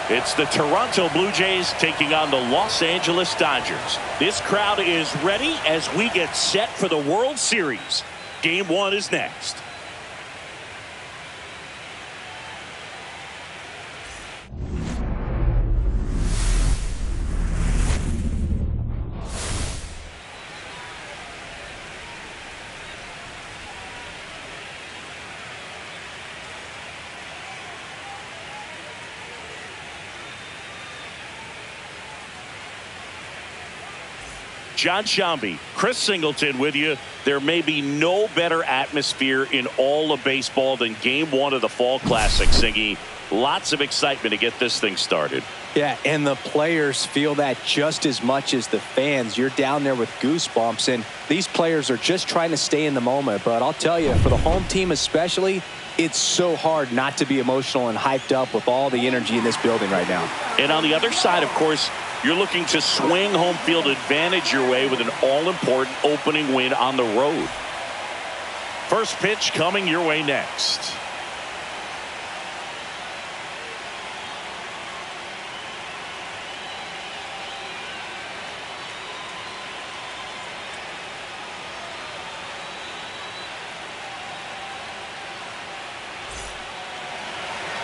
It's the Toronto Blue Jays taking on the Los Angeles Dodgers. This crowd is ready as we get set for the World Series. Game 1 is next. John Shambi, Chris Singleton with you. There may be no better atmosphere in all of baseball than Game 1 of the Fall Classic, Singy. Lots of excitement to get this thing started. Yeah, and the players feel that just as much as the fans. You're down there with goosebumps, and these players are just trying to stay in the moment. But I'll tell you, for the home team especially, it's so hard not to be emotional and hyped up with all the energy in this building right now. And on the other side, of course, you're looking to swing home field advantage your way with an all-important opening win on the road. First pitch coming your way next.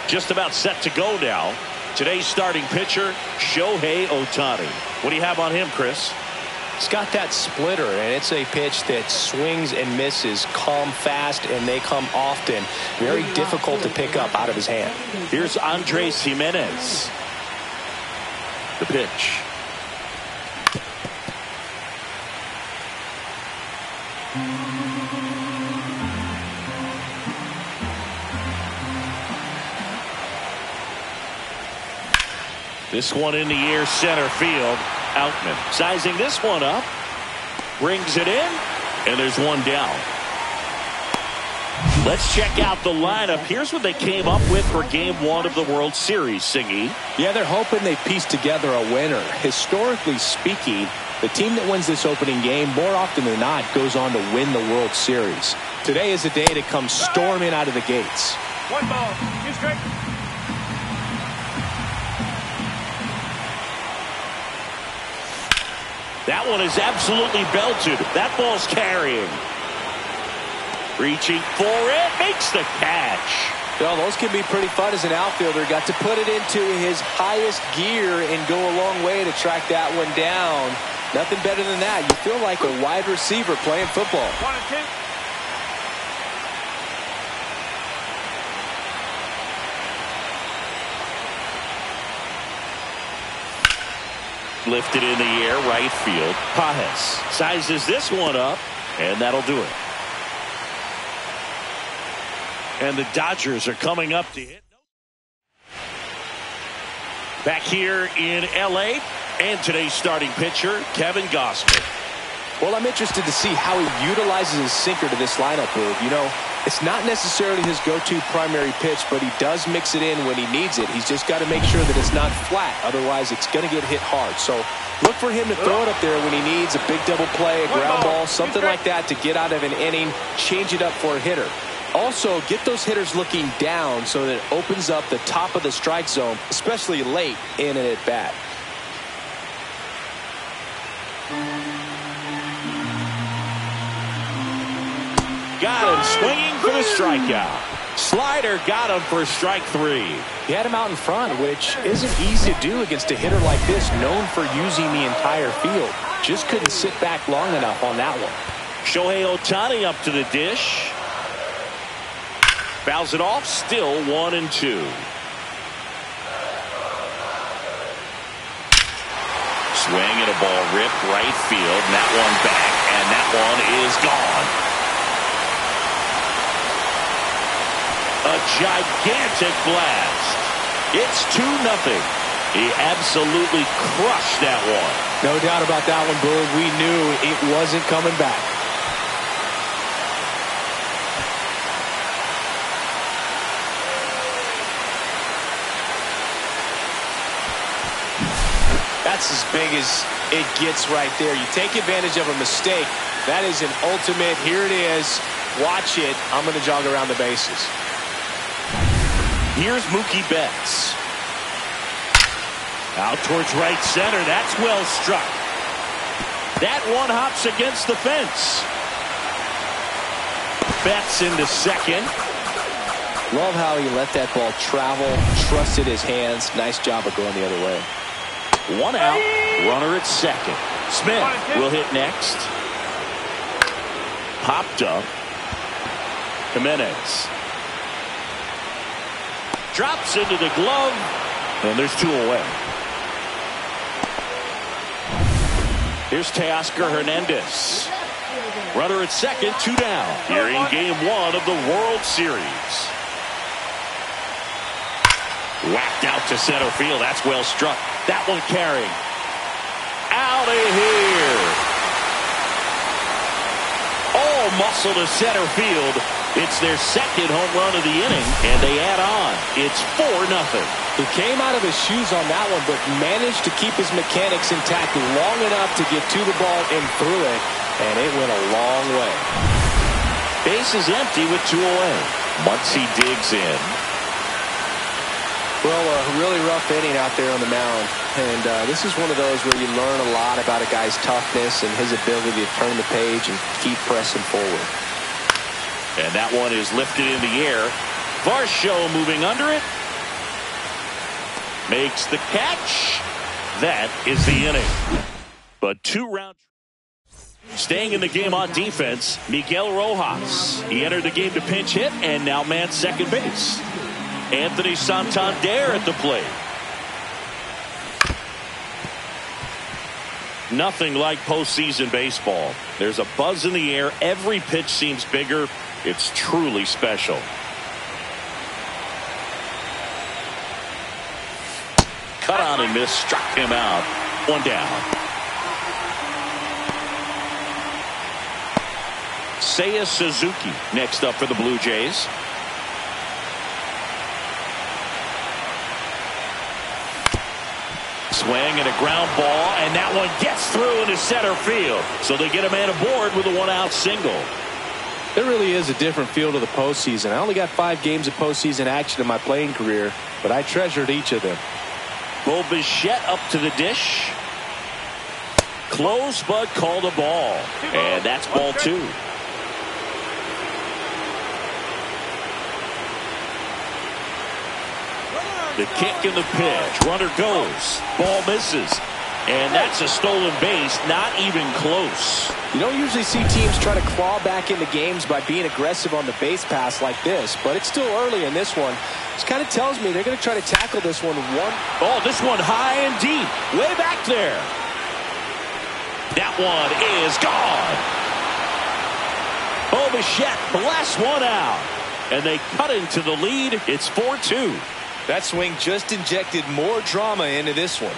Just about set to go now. Today's starting pitcher, Shohei Ohtani. What do you have on him, Chris? He's got that splitter, and it's a pitch that swings and misses, come fast, and they come often. Very difficult to pick up out of his hand. Here's Andres Gimenez. The pitch. This one in the air, center field. Outman sizing this one up. Brings it in. And there's one down. Let's check out the lineup. Here's what they came up with for Game 1 of the World Series, Singy. Yeah, they're hoping they piece together a winner. Historically speaking, the team that wins this opening game more often than not goes on to win the World Series. Today is a day to come storming out of the gates. One ball, 2 strikes. That one is absolutely belted. That ball's carrying. Reaching for it. Makes the catch. Well, those can be pretty fun as an outfielder. Got to put it into his highest gear and go a long way to track that one down. Nothing better than that. You feel like a wide receiver playing football. 1 and 2. Lifted in the air, right field. Pajes sizes this one up, and that'll do it. And the Dodgers are coming up to hit. Back here in L.A., and today's starting pitcher, Kevin Gausman. Well, I'm interested to see how he utilizes his sinker to this lineup move. You know, it's not necessarily his go-to primary pitch, but he does mix it in when he needs it. He's just got to make sure that it's not flat. Otherwise, it's going to get hit hard. So look for him to throw it up there when he needs a big double play, a ground ball, something like that to get out of an inning, change it up for a hitter. Also, get those hitters looking down so that it opens up the top of the strike zone, especially late in an at-bat. Got him swinging for the strikeout. Slider got him for strike 3. He had him out in front, which isn't easy to do against a hitter like this, known for using the entire field. Just couldn't sit back long enough on that one. Shohei Ohtani up to the dish. Fouls it off, still 1 and 2. Swing and a ball ripped right field, and that one back, and that one is gone. A gigantic blast. It's 2-0. He absolutely crushed that one. No doubt about that one, Boog. We knew it wasn't coming back. That's as big as it gets right there. You take advantage of a mistake. That is an ultimate. Here it is. Watch it. I'm going to jog around the bases. Here's Mookie Betts. Out towards right center. That's well struck. That one hops against the fence. Betts into second. Love how he let that ball travel, trusted his hands. Nice job of going the other way. One out, runner at second. Smith will hit next. Popped up. Jimenez drops into the glove, and there's two away. Here's Teoscar Hernandez. Runner at second, two down. Here in game one of the World Series. Whacked out to center field. That's well struck. That one carrying. Out of here. All muscle to center field. It's their second home run of the inning, and they add on. It's 4-0. He came out of his shoes on that one, but managed to keep his mechanics intact long enough to get to the ball and through it, and it went a long way. Base is empty with two away. Muncy digs in. Well, a really rough inning out there on the mound, and this is one of those where you learn a lot about a guy's toughness and his ability to turn the page and keep pressing forward. And that one is lifted in the air. Varsho moving under it. Makes the catch. That is the inning. But two-round. Staying in the game on defense, Miguel Rojas. He entered the game to pinch hit and now mans second base. Anthony Santander at the plate. Nothing like postseason baseball. There's a buzz in the air. Every pitch seems bigger. It's truly special. Cut on and miss. Struck him out. One down. Seiya Suzuki next up for the Blue Jays. Swing and a ground ball, and that one gets through into center field. So they get a man aboard with a one-out single. There really is a different feel to the postseason. I only got 5 games of postseason action in my playing career, but I treasured each of them. Bo Bichette up to the dish. Close, but called a ball. And that's ball 2. The kick and the pitch. Runner goes. Ball misses. And that's a stolen base. Not even close. You don't usually see teams try to claw back into games by being aggressive on the base pass like this, but it's still early in this one. This kind of tells me they're going to try to tackle this one. Oh, this one high and deep. Way back there. That one is gone. Bo Bichette blasts one out. And they cut into the lead. It's 4-2. That swing just injected more drama into this one.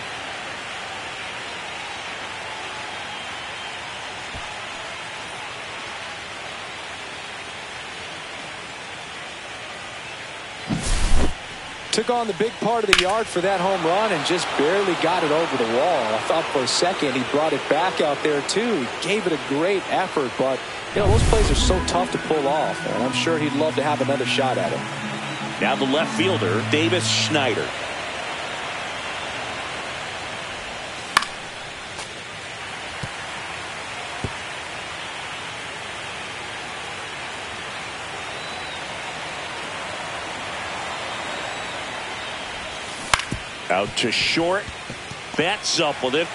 Took on the big part of the yard for that home run and just barely got it over the wall. I thought for a second he brought it back out there too. He gave it a great effort, but you know, those plays are so tough to pull off, and I'm sure he'd love to have another shot at it. Now the left fielder, Davis Schneider. Out to short. Bats up with it.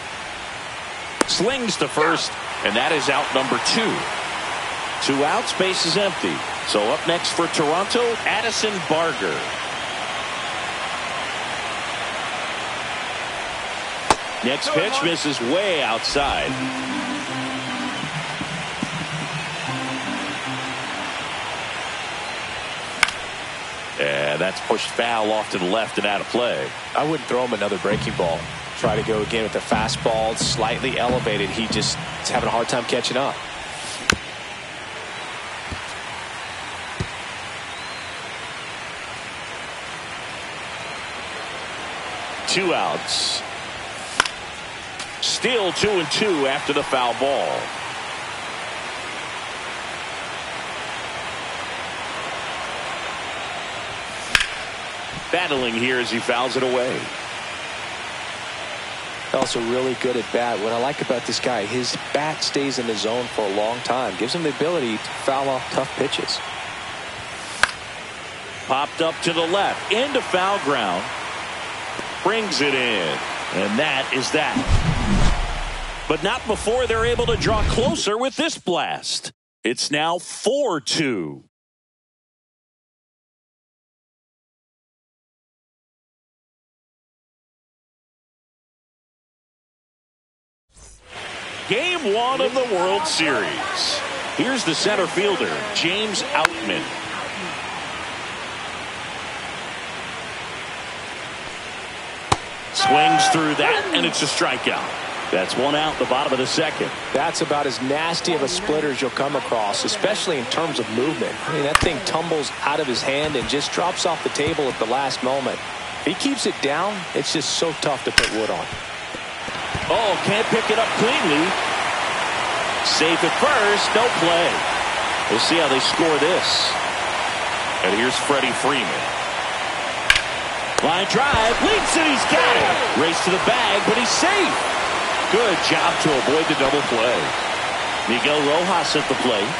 Slings to first, and that is out number 2. 2 outs, base is empty. So up next for Toronto, Addison Barger. Next pitch misses way outside. And that's pushed foul off to the left and out of play. I wouldn't throw him another breaking ball. Try to go again with the fastball, slightly elevated. He just is having a hard time catching up. Two outs. Still 2-2 after the foul ball. Battling here as he fouls it away. Also really good at bat. What I like about this guy, his bat stays in the zone for a long time. Gives him the ability to foul off tough pitches. Popped up to the left. Into foul ground. Brings it in. And that is that. But not before they're able to draw closer with this blast. It's now 4-2. Game 1 of the World Series. Here's the center fielder, James Outman. Swings through that, and it's a strikeout. That's one out, the bottom of the second. That's about as nasty of a splitter as you'll come across, especially in terms of movement. I mean, that thing tumbles out of his hand and just drops off the table at the last moment. If he keeps it down, it's just so tough to put wood on. Oh, can't pick it up cleanly. Safe at first, no play. We'll see how they score this. And here's Freddie Freeman. Line drive, leaps it, he's got it. Race to the bag, but he's safe. Good job to avoid the double play. Miguel Rojas at the plate.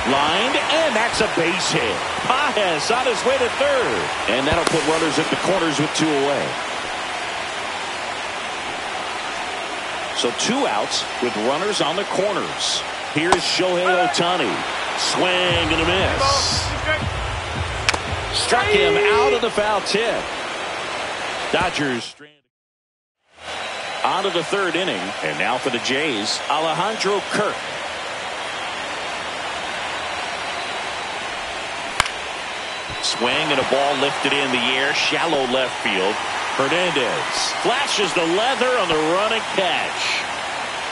Lined, and that's a base hit. Paez on his way to third. And that'll put runners at the corners with 2 away. So 2 outs with runners on the corners. Here's Shohei Ohtani. Swing and a miss. Struck him out of the foul tip. Dodgers stranded. On to the 3rd inning. And now for the Jays, Alejandro Kirk. Swing and a ball lifted in the air. Shallow left field. Hernandez flashes the leather on the run and catch.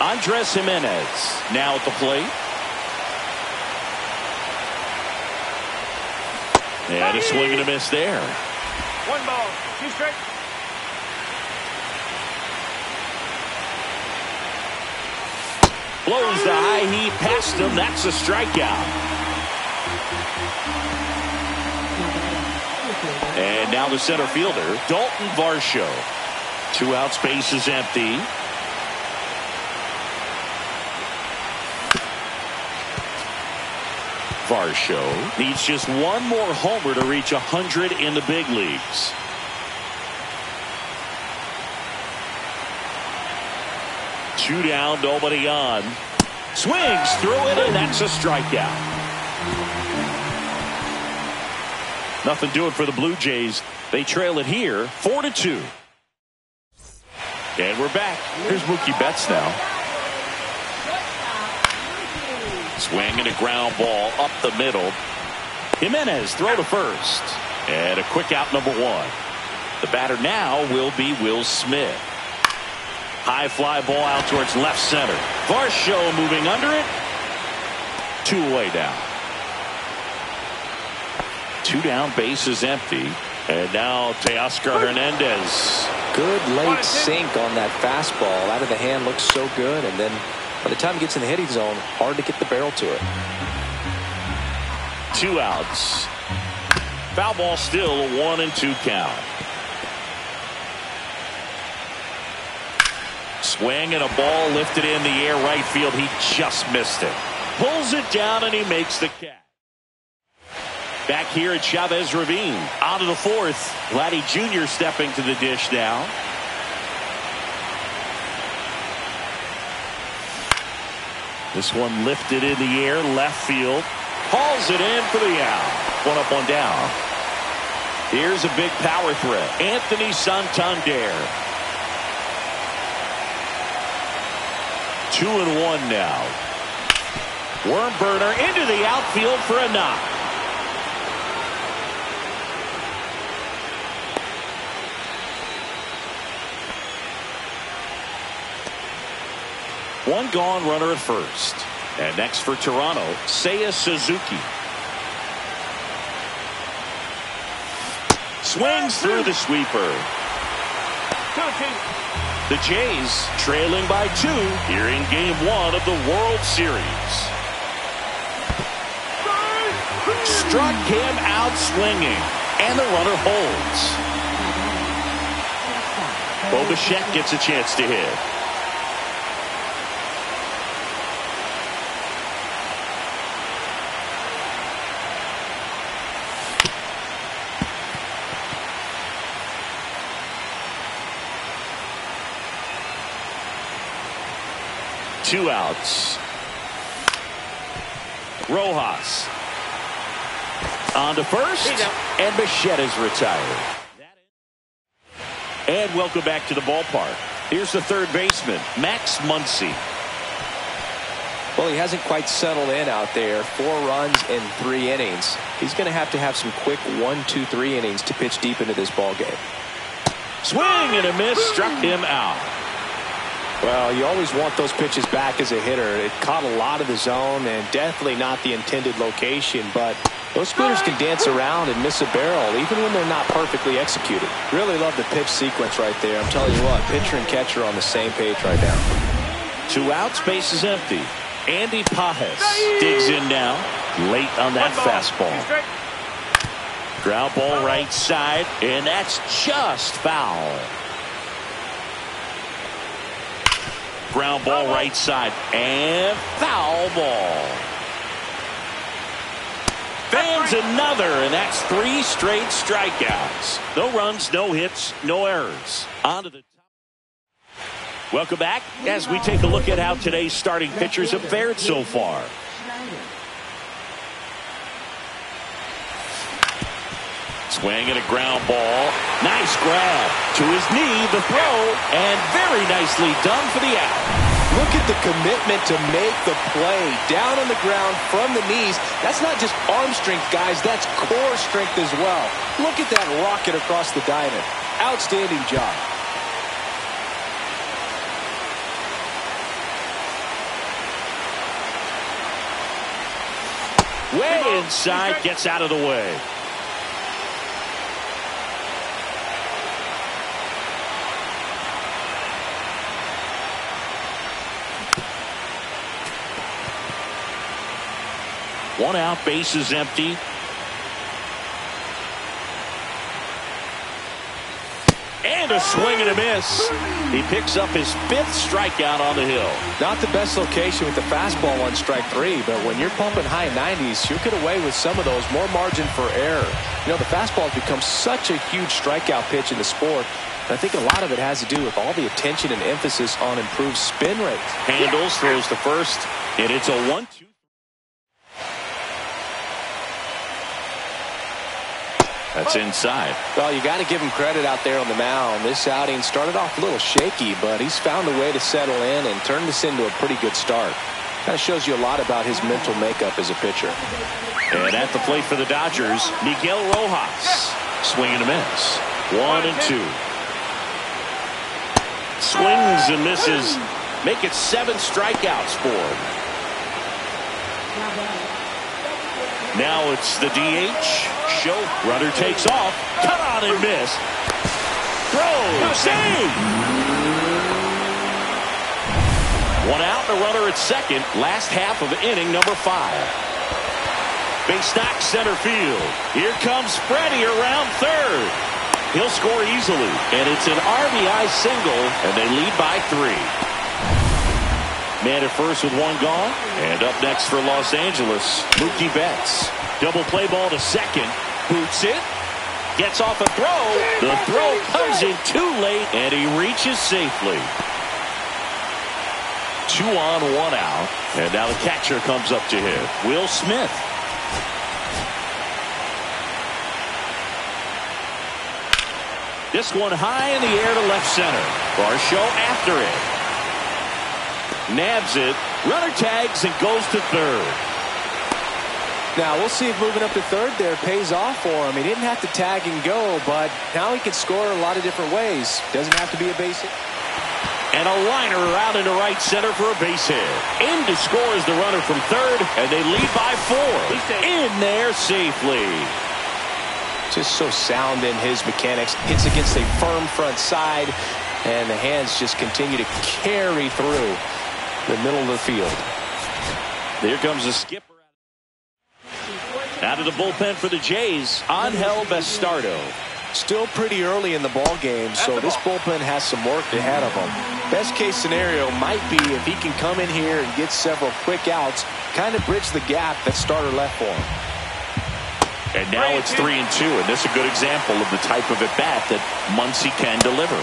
Andres Jimenez now at the plate. And a swing and a miss there. 1 ball, 2 strikes. Blows the high heat past him. That's a strikeout. And now the center fielder, Dalton Varsho. 2 outs, base is empty. Varsho needs just 1 more homer to reach 100 in the big leagues. Two down, nobody on. Swings through it, and that's a strikeout. Nothing doing for the Blue Jays. They trail it here, 4-2. And we're back. Here's Mookie Betts now. Swing and a ground ball up the middle. Jimenez throw to first. And a quick out, number 1. The batter now will be Will Smith. High fly ball out towards left center. Varsho moving under it. 2 away now. 2 down, base is empty. And now Teoscar Hernandez. Good late sink on that fastball. Out of the hand, looks so good. And then by the time it gets in the hitting zone, hard to get the barrel to it. 2 outs. Foul ball still, a 1-2 count. Swing and a ball lifted in the air right field. He just missed it. Pulls it down and he makes the catch. Back here at Chavez Ravine. Out of the 4th. Vladdy Jr. stepping to the dish now. This one lifted in the air, left field. Hauls it in for the out. 1 up, 1 down. Here's a big power threat. Anthony Santander. 2-1 now. Worm burner into the outfield for a knock. One gone, runner at first. And next for Toronto, Seiya Suzuki. Swings through the sweeper. The Jays trailing by 2 here in Game 1 of the World Series. Struck him out swinging, and the runner holds. Bichette gets a chance to hit. Two outs. Rojas on to first, and Bichette is retired. And welcome back to the ballpark. Here's the third baseman, Max Muncy. Well, he hasn't quite settled in out there. 4 runs in 3 innings. He's going to have some quick 1, 2, 3 innings to pitch deep into this ball game. Swing and a miss, struck him out. Well, you always want those pitches back as a hitter. It caught a lot of the zone and definitely not the intended location, but those spinners can dance around and miss a barrel even when they're not perfectly executed. Really love the pitch sequence right there. I'm telling you what, pitcher and catcher on the same page right now. 2 outs, base is empty. Andy Pajes digs in now, late on that fastball. Ground ball right side, and that's just foul. Ground ball right side, and foul ball. Fans another, and that's 3 straight strikeouts. No runs, no hits, no errors. On to the top. Welcome back as we take a look at how today's starting pitchers have fared so far. Swing and a ground ball. Nice grab to his knee, the throw, and very nicely done for the out. Look at the commitment to make the play down on the ground from the knees. That's not just arm strength, guys. That's core strength as well. Look at that rocket across the diamond. Outstanding job. Way inside, gets out of the way. One out, base is empty. And a swing and a miss. He picks up his 5th strikeout on the hill. Not the best location with the fastball on strike 3, but when you're pumping high 90s, you'll get away with some of those. More margin for error. You know, the fastball has become such a huge strikeout pitch in the sport. And I think a lot of it has to do with all the attention and emphasis on improved spin rate. Handles, throws to first, and it's a 1-2. That's inside. Well, you got to give him credit out there on the mound. This outing started off a little shaky, but he's found a way to settle in and turn this into a pretty good start. Kind of shows you a lot about his mental makeup as a pitcher. And at the plate for the Dodgers, Miguel Rojas. Swing and a miss. 1-2. Swings and misses. Make it 7 strikeouts for him. Now it's the DH. Show. Runner takes off. Cut on and miss. Throw. Save. 1 out and a runner at second. Last half of inning number 5. Base knock center field. Here comes Freddie around third. He'll score easily. And it's an RBI single. And they lead by 3. Man at first with 1 gone. And up next for Los Angeles, Mookie Betts. Double play ball to second. Boots it. Gets off a throw. The throw comes in too late. And he reaches safely. 2 on, 1 out. And now the catcher comes up to hit. Will Smith. This one high in the air to left center. Varsho after it. Nabs it. Runner tags and goes to third. Now we'll see if moving up to third there pays off for him. He didn't have to tag and go, but now he can score a lot of different ways. Doesn't have to be a base hit. And a liner out into right center for a base hit. In to score is the runner from third, and they lead by 4. In there safely. Just so sound in his mechanics. Hits against a firm front side, and the hands just continue to carry through the middle of the field. There comes the skipper. Out of the bullpen for the Jays, Angel Bastardo. Still pretty early in the ball game, so this bullpen has some work ahead of them. Best case scenario might be if he can come in here and get several quick outs, kind of bridge the gap that starter left for him. And now it's 3-2, and this is a good example of the type of at-bat that Muncy can deliver.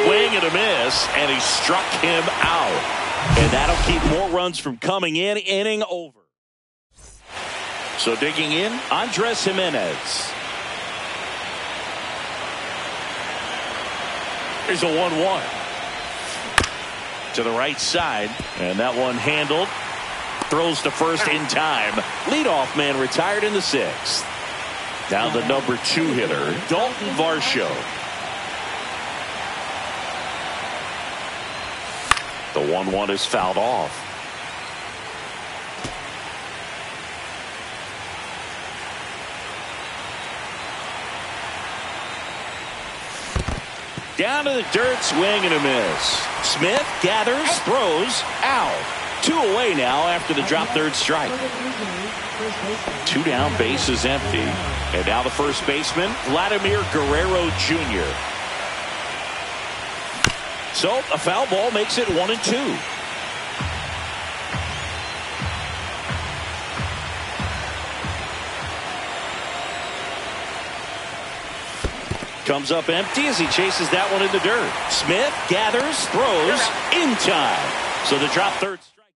Swing and a miss, and he struck him out. And that'll keep more runs from coming in, inning over. So digging in, Andres Jimenez. Here's a 1-1. To the right side, and that one handled. Throws to first in time. Leadoff man retired in the 6th. Now the number 2 hitter, Dalton Varsho. The 1-1 is fouled off. Down to the dirt, swing and a miss. Smith gathers, throws, out. 2 away now after the drop third strike. 2 down, base is empty. And now the first baseman, Vladimir Guerrero Jr. So a foul ball makes it 1-2. Comes up empty as he chases that one in the dirt. Smith gathers, throws, in time. So the drop third strike.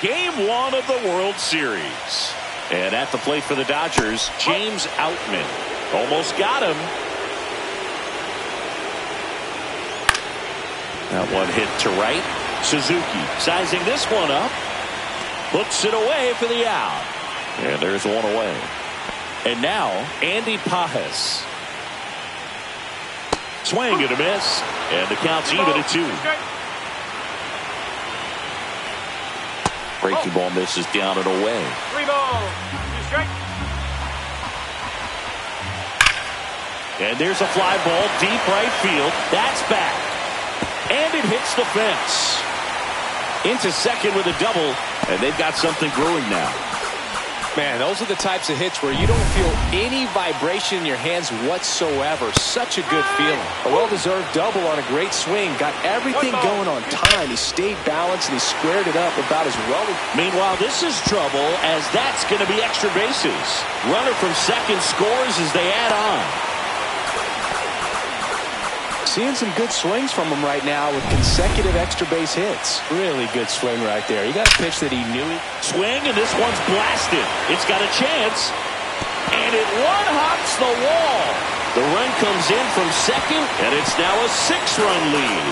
Game 1 of the World Series. And at the plate for the Dodgers, James Outman. Almost got him. That one hit to right. Suzuki sizing this one up. Hooks it away for the out. And there's one away. And now, Andy Pajas. Swing and a miss. And the count's even at 2. Breaking ball misses down and away. 3 balls, 2 strikes. And there's a fly ball deep right field. That's back. And it hits the fence. Into second with a double. And they've got something brewing now. Man, those are the types of hits where you don't feel any vibration in your hands whatsoever. Such a good feeling. A well-deserved double on a great swing. Got everything going on time. He stayed balanced and he squared it up about as well. Meanwhile, this is trouble as that's going to be extra bases. Runner from second scores as they add on. Seeing some good swings from him right now with consecutive extra base hits. Really good swing right there. He got a pitch that he knew. Swing, and this one's blasted. It's got a chance. And it one-hops the wall. The run comes in from second, and it's now a 6-run lead.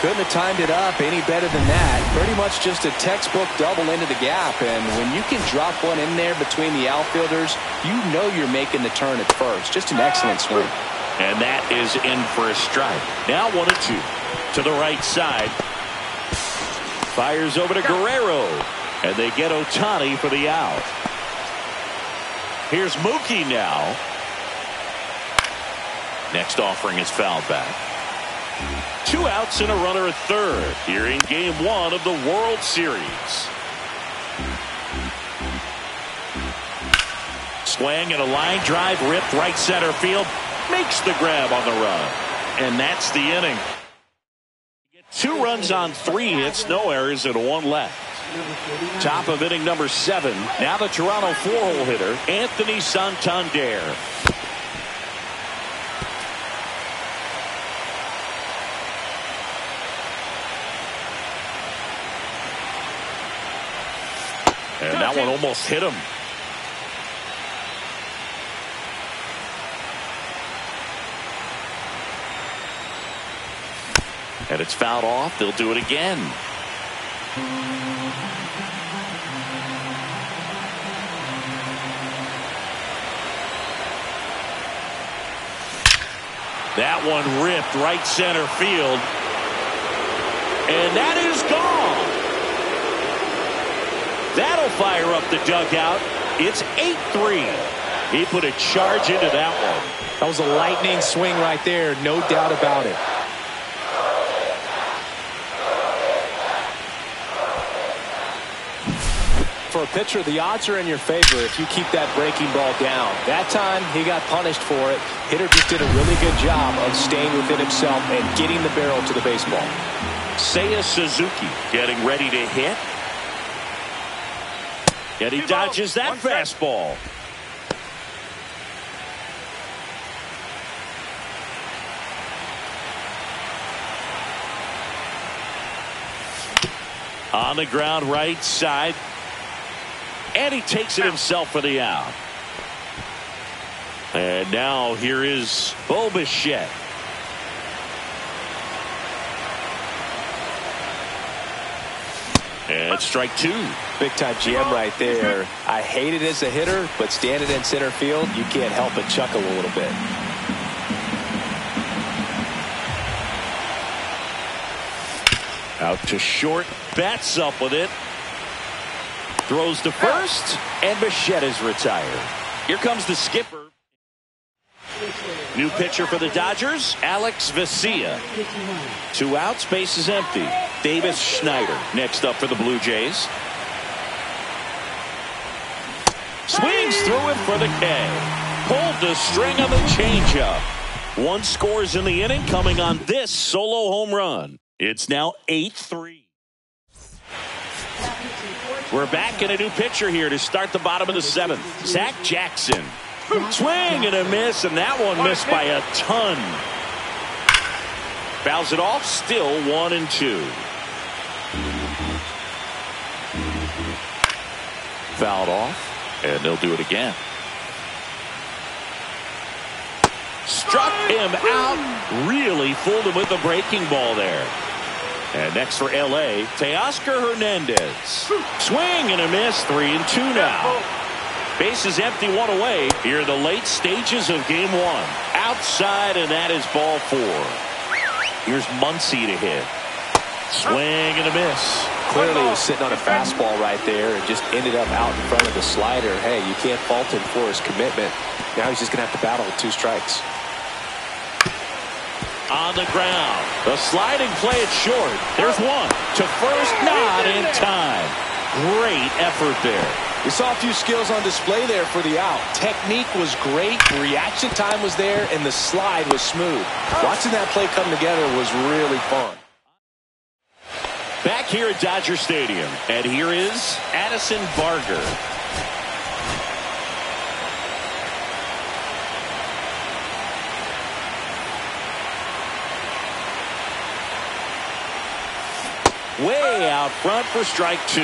Couldn't have timed it up any better than that. Pretty much just a textbook double into the gap. And when you can drop one in there between the outfielders, you know you're making the turn at first. Just an excellent swing. And that is in for a strike. Now 1-2. To the right side. Fires over to Guerrero. And they get Ohtani for the out. Here's Mookie now. Next offering is fouled back. 2 outs and a runner at third here in game 1 of the World Series. Swing and a line drive ripped right center field. Makes the grab on the run. And that's the inning. 2 runs on 3 hits, no errors, and 1 left. Top of inning number 7. Now the Toronto 4-hole hitter, Anthony Santander. And that one almost hit him. And it's fouled off. They'll do it again. That one ripped right center field. And that is gone. That'll fire up the dugout. It's 8-3. He put a charge into that one. That was a lightning swing right there. No doubt about it. For for a pitcher, the odds are in your favor if you keep that breaking ball down. That time, he got punished for it. Hitter just did a really good job of staying within himself and getting the barrel to the baseball. Seiya Suzuki getting ready to hit. And he dodges that fastball. On the ground, right side. And he takes it himself for the out. And now here is Bo Bichette. And strike two. Big time GM right there. I hate it as a hitter, but standing in center field, you can't help but chuckle a little bit. Out to short. Bats up with it. Throws to first. And Bichette is retired. Here comes the skipper. New pitcher for the Dodgers, Alex Vesia. 2 outs, base is empty. Davis Schneider next up for the Blue Jays. Swings through it for the K. Pulled the string on the changeup. 1 scores in the inning coming on this solo home run. It's now 8-3. We're back in a new pitcher here to start the bottom of the 7th. Zach Jackson. Swing and a miss, and that one missed by a ton. Fouls it off, still 1-2. Fouled off, and they'll do it again. Struck him out, really fooled him with the breaking ball there. And next for L.A., Teoscar Hernandez. Swing and a miss, 3-2 now. Base is empty, 1 away. Here are the late stages of game 1. Outside, and that is ball 4. Here's Muncy to hit. Swing and a miss. Clearly he was sitting on a fastball right there and just ended up out in front of the slider. Hey, you can't fault him for his commitment. Now he's just going to have to battle with 2 strikes. On the ground. The sliding play it short. There's one. To first, not in time. Great effort there. We saw a few skills on display there for the out. Technique was great, reaction time was there, and the slide was smooth. Watching that play come together was really fun. Back here at Dodger Stadium, and here is Addison Barger. Way out front for strike 2.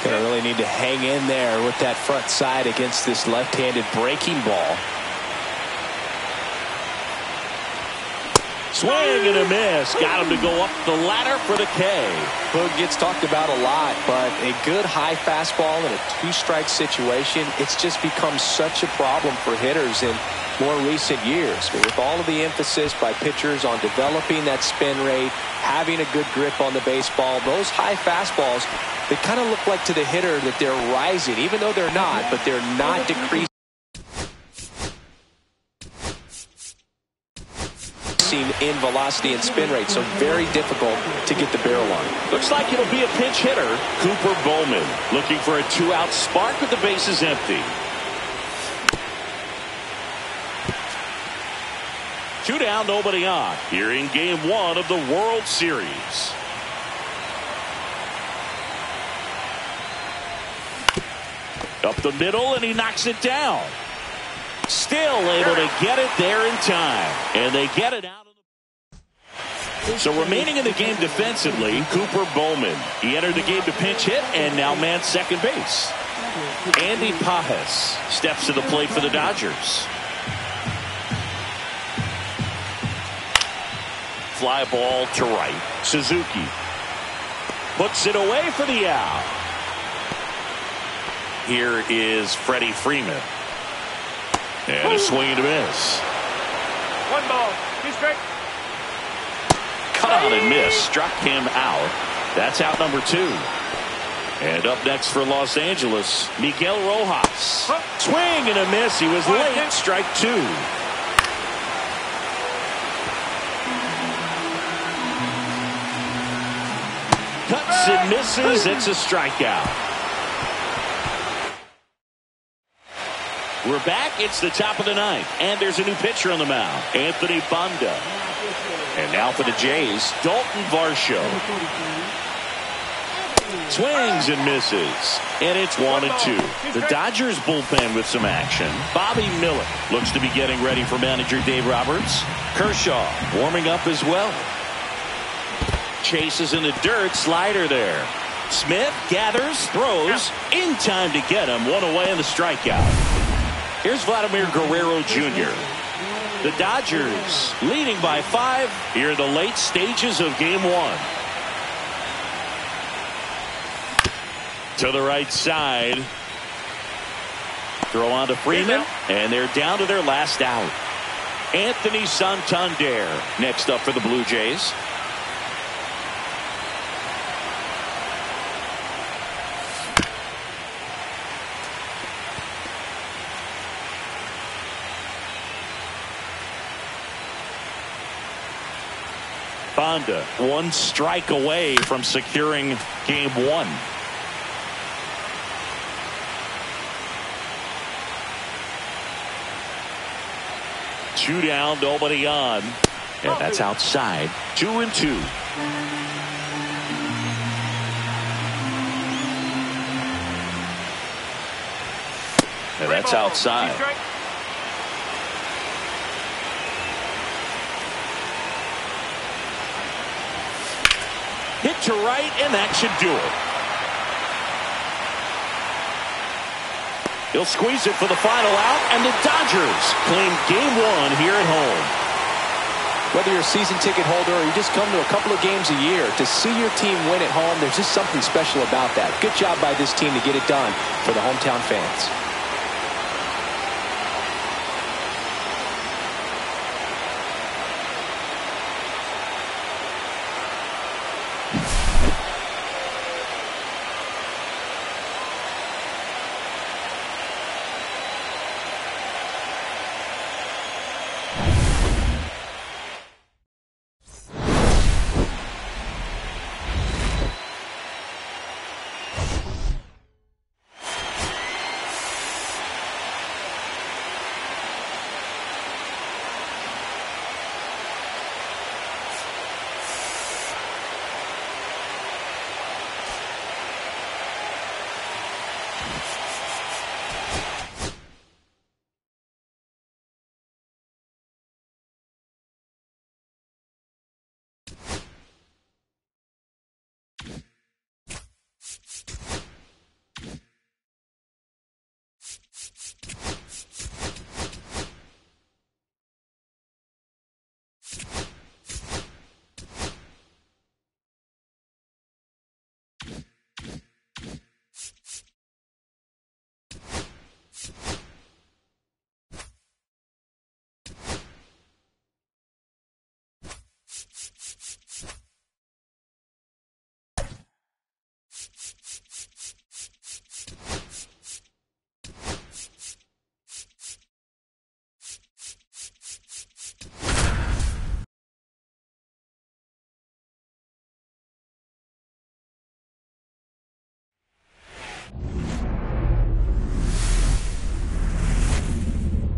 Gonna really need to hang in there with that front side against this left-handed breaking ball. Swing and a miss. Got him to go up the ladder for the K. Boog gets talked about a lot, but a good high fastball in a 2-strike situation, it's just become such a problem for hitters in more recent years. But with all of the emphasis by pitchers on developing that spin rate, having a good grip on the baseball, those high fastballs, they kind of look like to the hitter that they're rising, even though they're not, but they're not decreasing in velocity and spin rate, so very difficult to get the barrel on. Looks like it'll be a pinch hitter, Cooper Bowman, looking for a 2-out spark with the bases empty. 2 down, nobody on. Here in game 1 of the World Series. Up the middle, and he knocks it down. Still able to get it there in time. And they get it out of the... So remaining in the game defensively, Cooper Bowman. He entered the game to pinch hit and now man second base. Andy Pajes steps to the plate for the Dodgers. Fly ball to right. Suzuki puts it away for the out. Here is Freddie Freeman. And a swing and a miss. 1 ball, 2 strikes. Cut on and miss. Struck him out. That's out number 2. And up next for Los Angeles, Miguel Rojas. Swing and a miss. He was late. Strike 2. Cuts and misses. It's a strikeout. We're back. It's the top of the ninth. And there's a new pitcher on the mound. Anthony Banda. And now for the Jays, Dalton Varsho. Swings and misses. And it's 1-2. The Dodgers bullpen with some action. Bobby Miller looks to be getting ready for manager Dave Roberts. Kershaw warming up as well. Chases in the dirt. Slider there. Smith gathers, throws, in time to get him. One away in the strikeout. Here's Vladimir Guerrero Jr. The Dodgers leading by 5 here in the late stages of game 1. To the right side. Throw on to Freeman, and they're down to their last out. Anthony Santander next up for the Blue Jays. Banda 1 strike away from securing game 1. Two down, nobody on. And that's outside. 2-2. And that's outside. Hit to right, and that should do it. He'll squeeze it for the final out, and the Dodgers claim game 1 here at home. Whether you're a season ticket holder or you just come to a couple of games a year, to see your team win at home, there's just something special about that. Good job by this team to get it done for the hometown fans.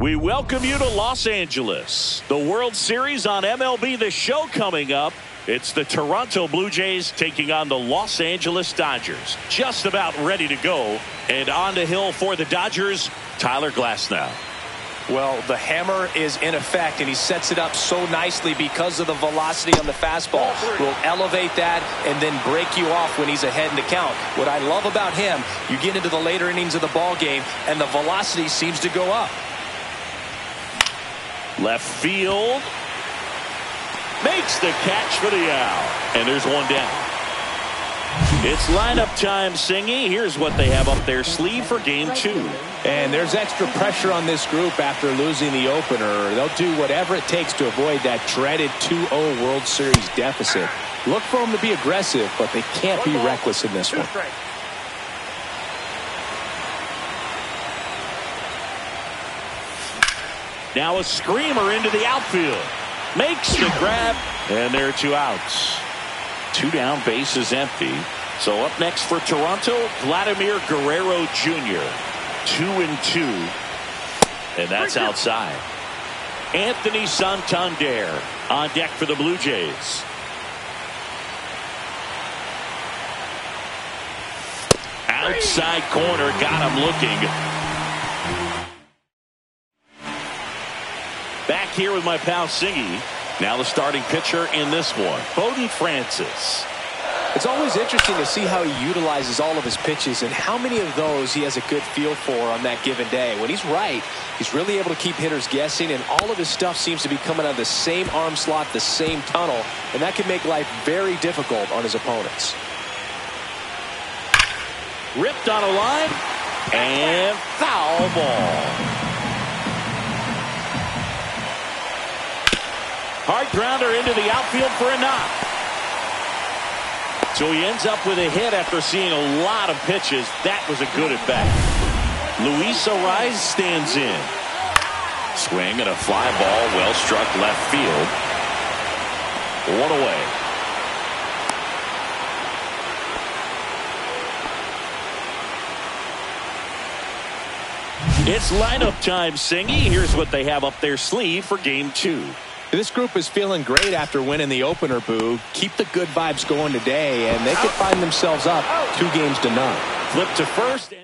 We welcome you to Los Angeles. The World Series on MLB The Show coming up. It's the Toronto Blue Jays taking on the Los Angeles Dodgers. Just about ready to go. And on the hill for the Dodgers, Tyler Glasnow. Well, the hammer is in effect, and he sets it up so nicely because of the velocity on the fastball. Will elevate that and then break you off when he's ahead in the count. What I love about him, you get into the later innings of the ball game, and the velocity seems to go up. Left field. Makes the catch for the out. And there's one down. It's lineup time, Singy. Here's what they have up their sleeve for game 2. And there's extra pressure on this group after losing the opener. They'll do whatever it takes to avoid that dreaded 2-0 World Series deficit. Look for them to be aggressive, but they can't be reckless in this one. Now a screamer into the outfield. Makes the grab, and there are 2 outs. 2 down, bases empty. So up next for Toronto, Vladimir Guerrero Jr. 2-2. And that's outside. Anthony Santander on deck for the Blue Jays. Outside corner, got him looking. Back here with my pal Singy. Now the starting pitcher in this one, Bowden Francis. It's always interesting to see how he utilizes all of his pitches and how many of those he has a good feel for on that given day. When he's right, he's really able to keep hitters guessing, and all of his stuff seems to be coming out of the same arm slot, the same tunnel, and that can make life very difficult on his opponents. Ripped on a line, and foul ball. Hard grounder into the outfield for a knock. So he ends up with a hit after seeing a lot of pitches. That was a good at bat. Luis Ariz stands in. Swing and a fly ball, well struck left field. One away. It's lineup time, Singy. Here's what they have up their sleeve for game 2. This group is feeling great after winning the opener, Boo. Keep the good vibes going today, and they could find themselves up 2-0. Flip to first.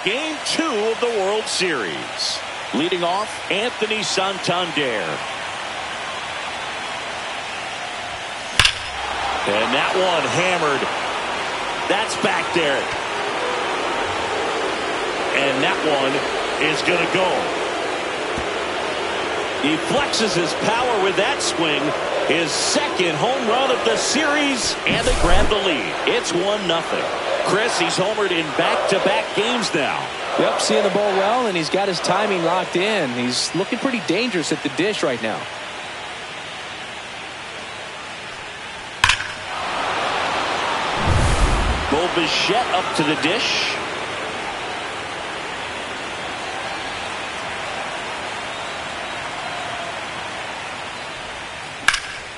Game 2 of the World Series. Leading off, Anthony Santander. And that one hammered. That's back there. And that one is going to go. He flexes his power with that swing. His second home run of the series, and they grab the lead. It's 1-0. Chris, he's homered in back-to-back games now. Yep, seeing the ball well, and he's got his timing locked in. He's looking pretty dangerous at the dish right now. Bo Bichette up to the dish.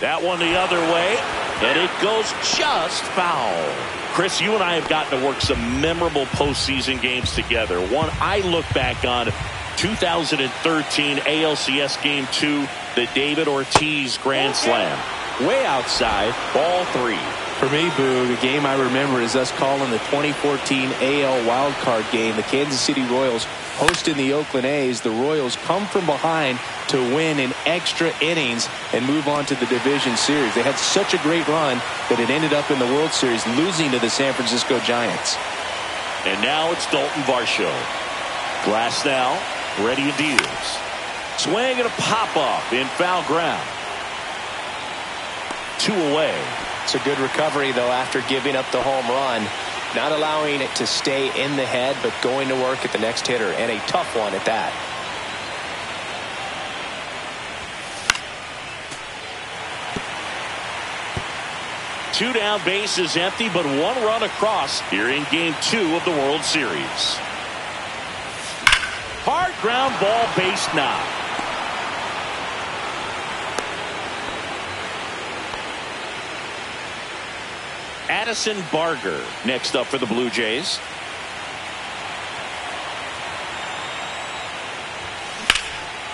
That one the other way, and it goes just foul. Chris, you and I have gotten to work some memorable postseason games together. One I look back on, 2013 ALCS Game 2, the David Ortiz Grand Slam. Way outside, ball 3. For me, Boo, the game I remember is us calling the 2014 AL wildcard game. The Kansas City Royals hosting the Oakland A's. The Royals come from behind to win in extra innings and move on to the division series. They had such a great run that it ended up in the World Series losing to the San Francisco Giants. And now it's Dalton Varsho. Glass now, ready and deals. Swing and a pop-up in foul ground. 2 away. It's a good recovery, though, after giving up the home run. Not allowing it to stay in the head, but going to work at the next hitter, and a tough one at that. Two down, bases empty, but 1 run across here in Game 2 of the World Series. Hard ground ball, base knock. Addison Barger next up for the Blue Jays.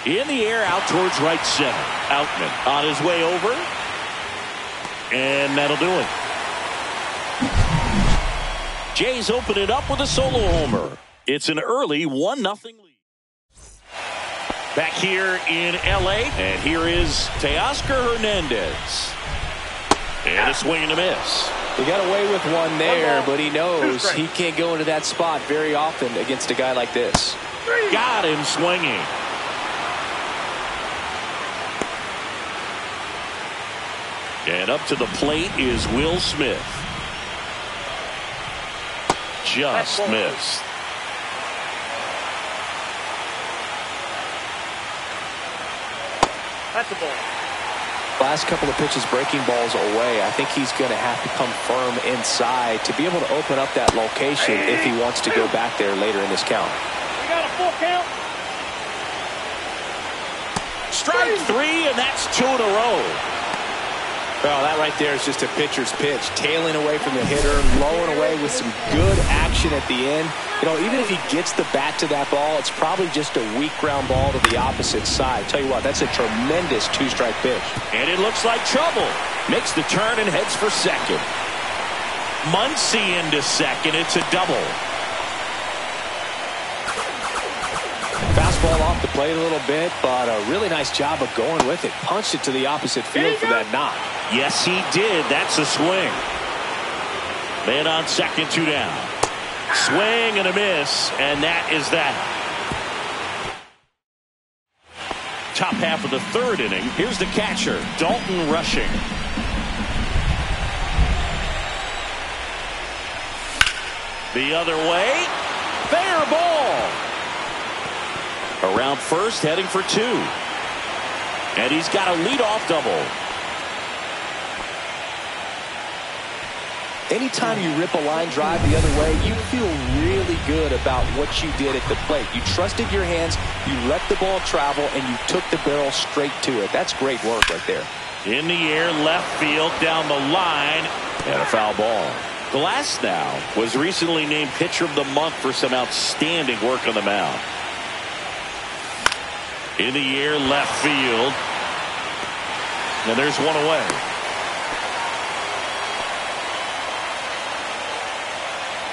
In the air, out towards right center. Outman on his way over. And that'll do it. Jays open it up with a solo homer. It's an early 1-0 lead. Back here in L.A. And here is Teoscar Hernandez. And a swing and a miss. He got away with one there, but he knows he can't go into that spot very often against a guy like this. Got him swinging. And up to the plate is Will Smith. Just missed. That's a ball. Last couple of pitches breaking balls away. I think he's going to have to come firm inside to be able to open up that location if he wants to go back there later in this count. We got a full count. Strike 3, and that's 2 in a row. Well, that right there is just a pitcher's pitch. Tailing away from the hitter, lowing away with some good action at the end. You know, even if he gets the bat to that ball, it's probably just a weak ground ball to the opposite side. Tell you what, that's a tremendous two-strike pitch. And it looks like trouble. Makes the turn and heads for second. Muncy into second. It's a double. Fastball off the plate a little bit, but a really nice job of going with it. Punched it to the opposite field for that knock. Yes, he did. That's a swing. Man on second, 2 down. Swing and a miss, and that is that. Top half of the third inning. Here's the catcher, Dalton rushing. The other way. Fair ball. Around first, heading for 2. And he's got a leadoff double. Anytime you rip a line drive the other way, you feel really good about what you did at the plate. You trusted your hands, you let the ball travel, and you took the barrel straight to it. That's great work right there. In the air, left field, down the line, and a foul ball. Glass now was recently named Pitcher of the Month for some outstanding work on the mound. In the air, left field. And there's one away.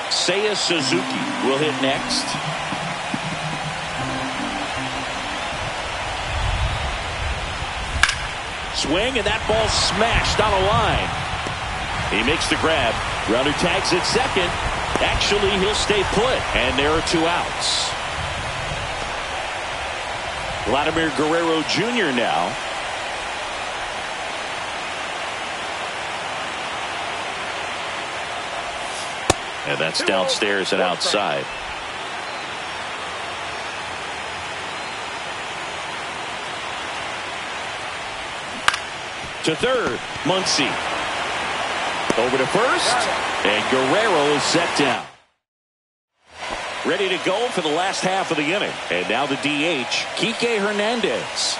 Seiya Suzuki will hit next. Swing, and that ball smashed on a line. He makes the grab. Grounder tags at second. Actually, he'll stay put, and there are 2 outs. Vladimir Guerrero Jr. now. And that's downstairs and outside. To third, Muncy. Over to first, and Guerrero is set down. Ready to go for the last half of the inning. And now the DH, Kike Hernandez.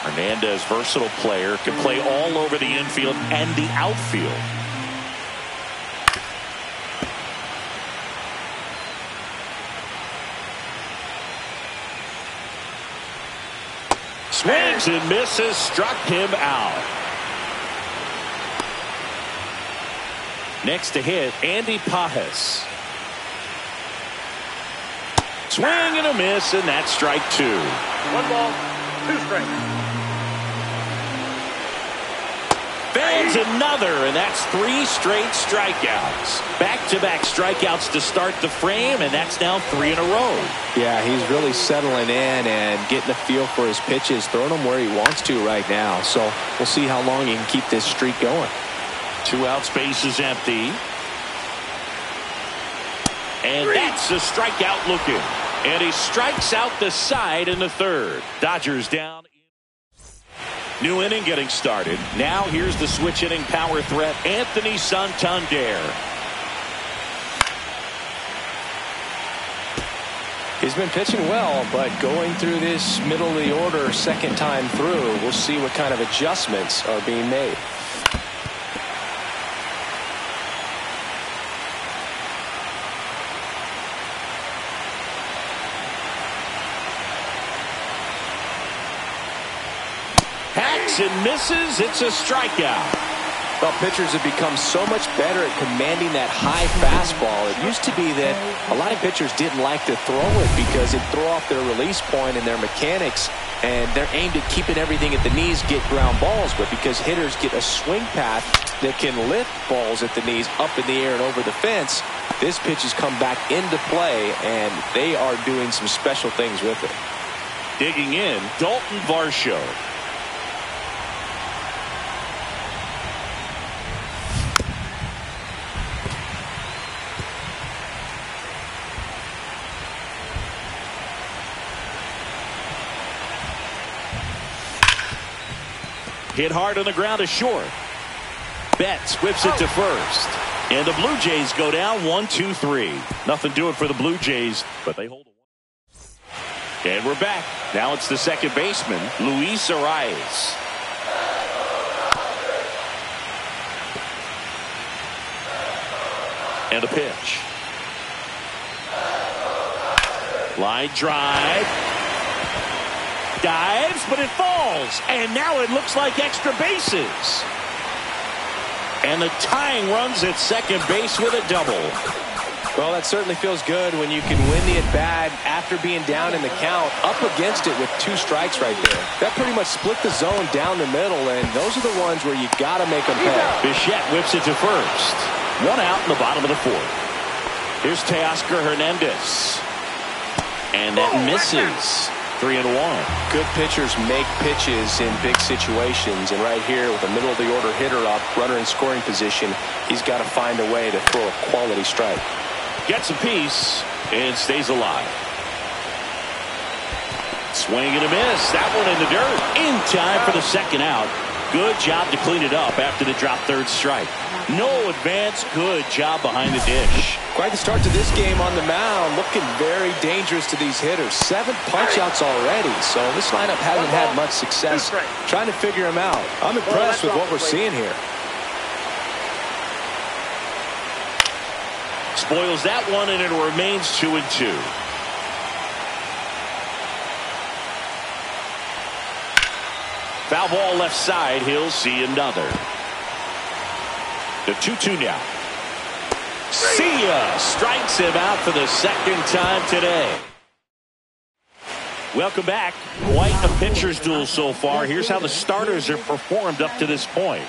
Hernandez, versatile player, can play all over the infield and the outfield. Swings and misses, struck him out. Next to hit, Andy Pajes. Swing and a miss, and that's strike 2. 1 ball, 2 strikes. Fans another, and that's 3 straight strikeouts. Back-to-back strikeouts to start the frame, and that's now 3 in a row. Yeah, he's really settling in and getting a feel for his pitches, throwing them where he wants to right now. So we'll see how long he can keep this streak going. 2 outs, base is empty. And that's a strikeout looking. And he strikes out the side in the third. Dodgers down. New inning getting started. Now here's the switch inning power threat, Anthony Santander. He's been pitching well, but going through this middle of the order second time through, we'll see what kind of adjustments are being made. And misses. It's a strikeout. Well, pitchers have become so much better at commanding that high fastball. It used to be that a lot of pitchers didn't like to throw it because it'd throw off their release point and their mechanics, and they're aimed at keeping everything at the knees, get ground balls. But because hitters get a swing path that can lift balls at the knees up in the air and over the fence, this pitch has come back into play, and they are doing some special things with it. Digging in, Dalton Varsho. Hit hard on the ground to short. Betts whips it to first. And the Blue Jays go down 1-2-3. Nothing doing for the Blue Jays, but they hold it. And we're back. Now it's the second baseman, Luis Arias. And the pitch. Line drive. Dives, but it falls. And now it looks like extra bases. And the tying runs at second base with a double. Well, that certainly feels good when you can win the at-bat after being down in the count, up against it with 2 strikes right there. That pretty much split the zone down the middle, and those are the ones where you got to make them pay. Bichette whips it to first. 1 out in the bottom of the 4th. Here's Teoscar Hernandez. And that misses. 3-1. Good pitchers make pitches in big situations, and right here with a middle-of-the-order hitter up, runner in scoring position, he's got to find a way to throw a quality strike. Gets a piece and stays alive. Swing and a miss. That one in the dirt. In time for the 2nd out. Good job to clean it up after the drop 3rd strike. No advance. Good job behind the dish. Quite the start to this game on the mound. Looking very dangerous to these hitters. 7 punch-outs already, so this lineup hasn't had much success trying to figure them out. I'm impressed with what we're seeing here. Spoils that one, and it remains 2-2. Foul ball left side. He'll see another. The 2-2 now. See ya! Strikes him out for the 2nd time today. Welcome back. Quite a pitcher's duel so far. Here's how the starters have performed up to this point.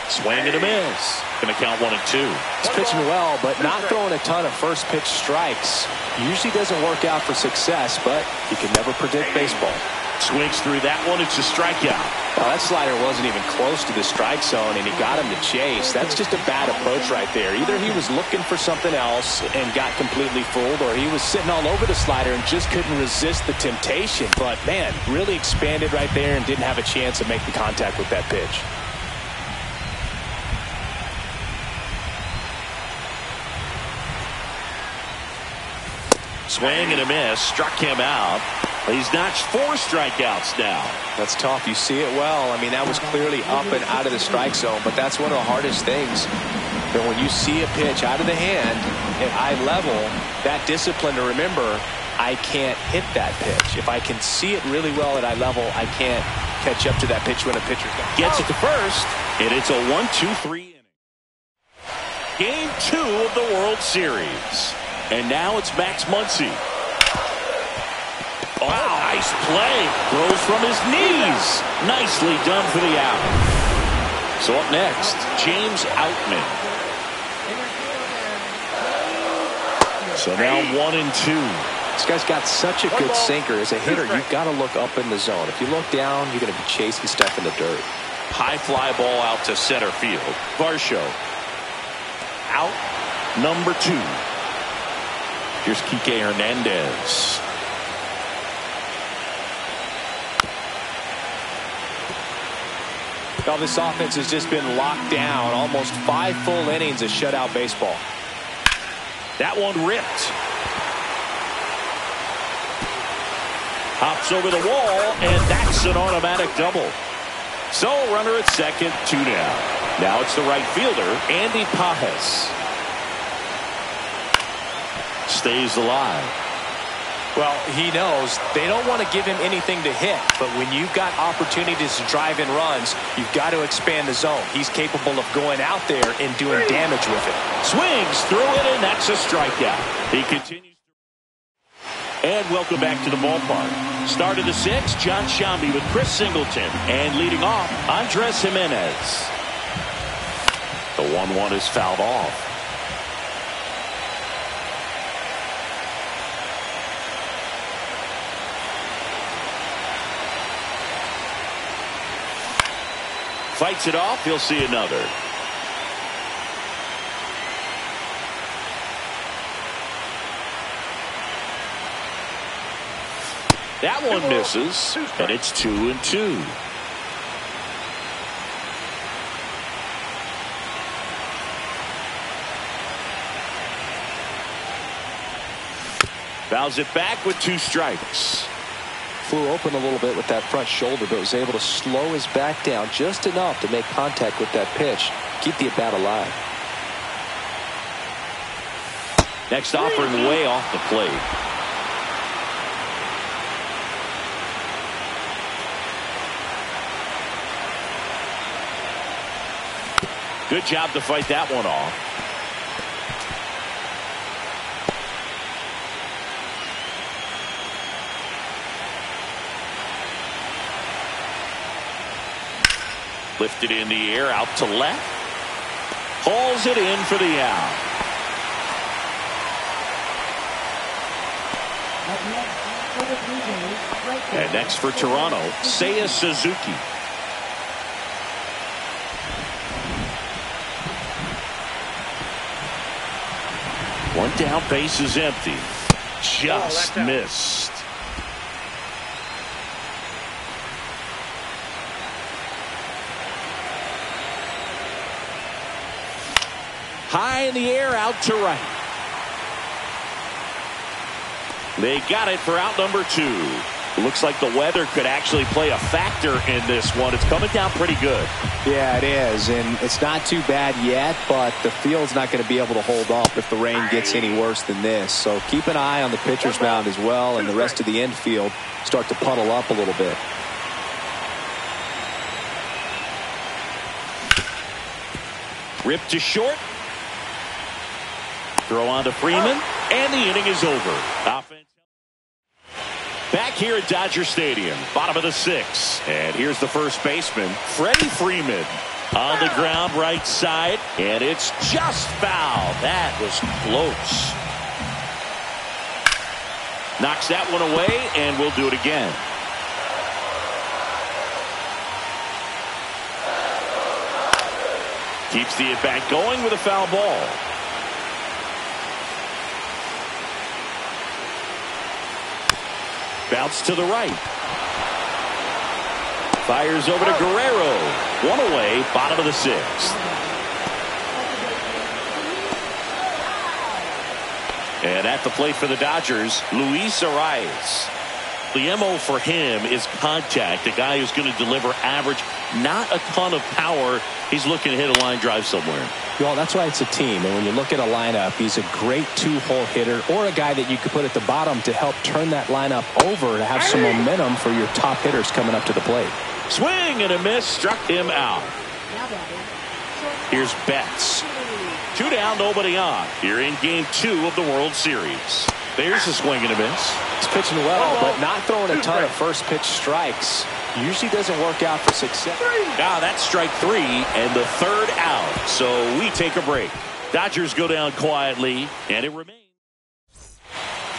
Swing and a miss. Going to count 1 and 2. He's pitching well, but not throwing a ton of first pitch strikes. Usually doesn't work out for success, but you can never predict baseball. Swings through that one. It's a strikeout. Well, that slider wasn't even close to the strike zone, and he got him to chase. That's just a bad approach right there. Either he was looking for something else and got completely fooled, or he was sitting all over the slider and just couldn't resist the temptation. But, man, really expanded right there and didn't have a chance to make the contact with that pitch. Swing and a miss. Struck him out. He's notched 4 strikeouts now. That's tough. You see it well. I mean, that was clearly up and out of the strike zone, but that's one of the hardest things. But when you see a pitch out of the hand at eye level, that discipline to remember, I can't hit that pitch. If I can see it really well at eye level, I can't catch up to that pitch when a pitcher gets it to first, and it's a 1-2-3 inning. Game 2 of the World Series. And now it's Max Muncy. Oh, nice play. Throws from his knees. Nicely done for the out. So up next, James Outman. So now 1 and 2. This guy's got such a good sinker. As a hitter, you've got to look up in the zone. If you look down, you're going to be chasing stuff in the dirt. High fly ball out to center field. Varsho. Out number 2. Here's Kike Hernandez. Well, this offense has just been locked down. Almost 5 full innings of shutout baseball. That one ripped. Hops over the wall, and that's an automatic double. So, runner at second, 2 down. Now it's the right fielder, Andy Pajes. Stays alive. Well, he knows they don't want to give him anything to hit, but when you've got opportunities to drive in runs, you've got to expand the zone. He's capable of going out there and doing damage with it. Swings through it, and that's a strikeout. He continues. And welcome back to the ballpark. Start of the 6th, John Shambi with Chris Singleton. And leading off, Andres Jimenez. The 1-1 is fouled off. Fights it off. He'll see another. That one misses, and it's 2 and 2. Fouls it back with 2 strikes. Flew open a little bit with that front shoulder, but was able to slow his back down just enough to make contact with that pitch. keep the at-bat alive. Next offering way off the plate. Good job to fight that one off. Lifted in the air, out to left. Hauls it in for the out. And next for Toronto, Seiya Suzuki. One down, base is empty. Just missed. High in the air, out to right. They got it for out number 2. Looks like the weather could actually play a factor in this one. It's coming down pretty good. Yeah, it is, and it's not too bad yet, but the field's not going to be able to hold up if the rain gets any worse than this. So keep an eye on the pitcher's mound as well, and the rest of the infield start to puddle up a little bit. Ripped to short. Throw on to Freeman, and the inning is over. Offense. Back here at Dodger Stadium, bottom of the 6th. And here's the first baseman, Freddie Freeman. On the ground, right side, and it's just foul. That was close. Knocks that one away, and we'll do it again. Keeps the at-bat going with a foul ball. Bounce to the right. Fires over to Guerrero. One away, bottom of the 6th. And at the plate for the Dodgers, Luis Arias. The MO for him is contact. A guy who's going to deliver average, not a ton of power. He's looking to hit a line drive somewhere. Well, that's why it's a team. And when you look at a lineup, he's a great 2-hole hitter or a guy that you could put at the bottom to help turn that lineup over to have some momentum for your top hitters coming up to the plate. Swing and a miss, struck him out. Here's Betts. 2 down, nobody on. Here in game 2 of the World Series. There's a swing and a miss. He's pitching well, but not throwing a ton of first pitch strikes. Usually doesn't work out for success. That's strike 3 and the 3rd out. So we take a break. Dodgers go down quietly, and it remains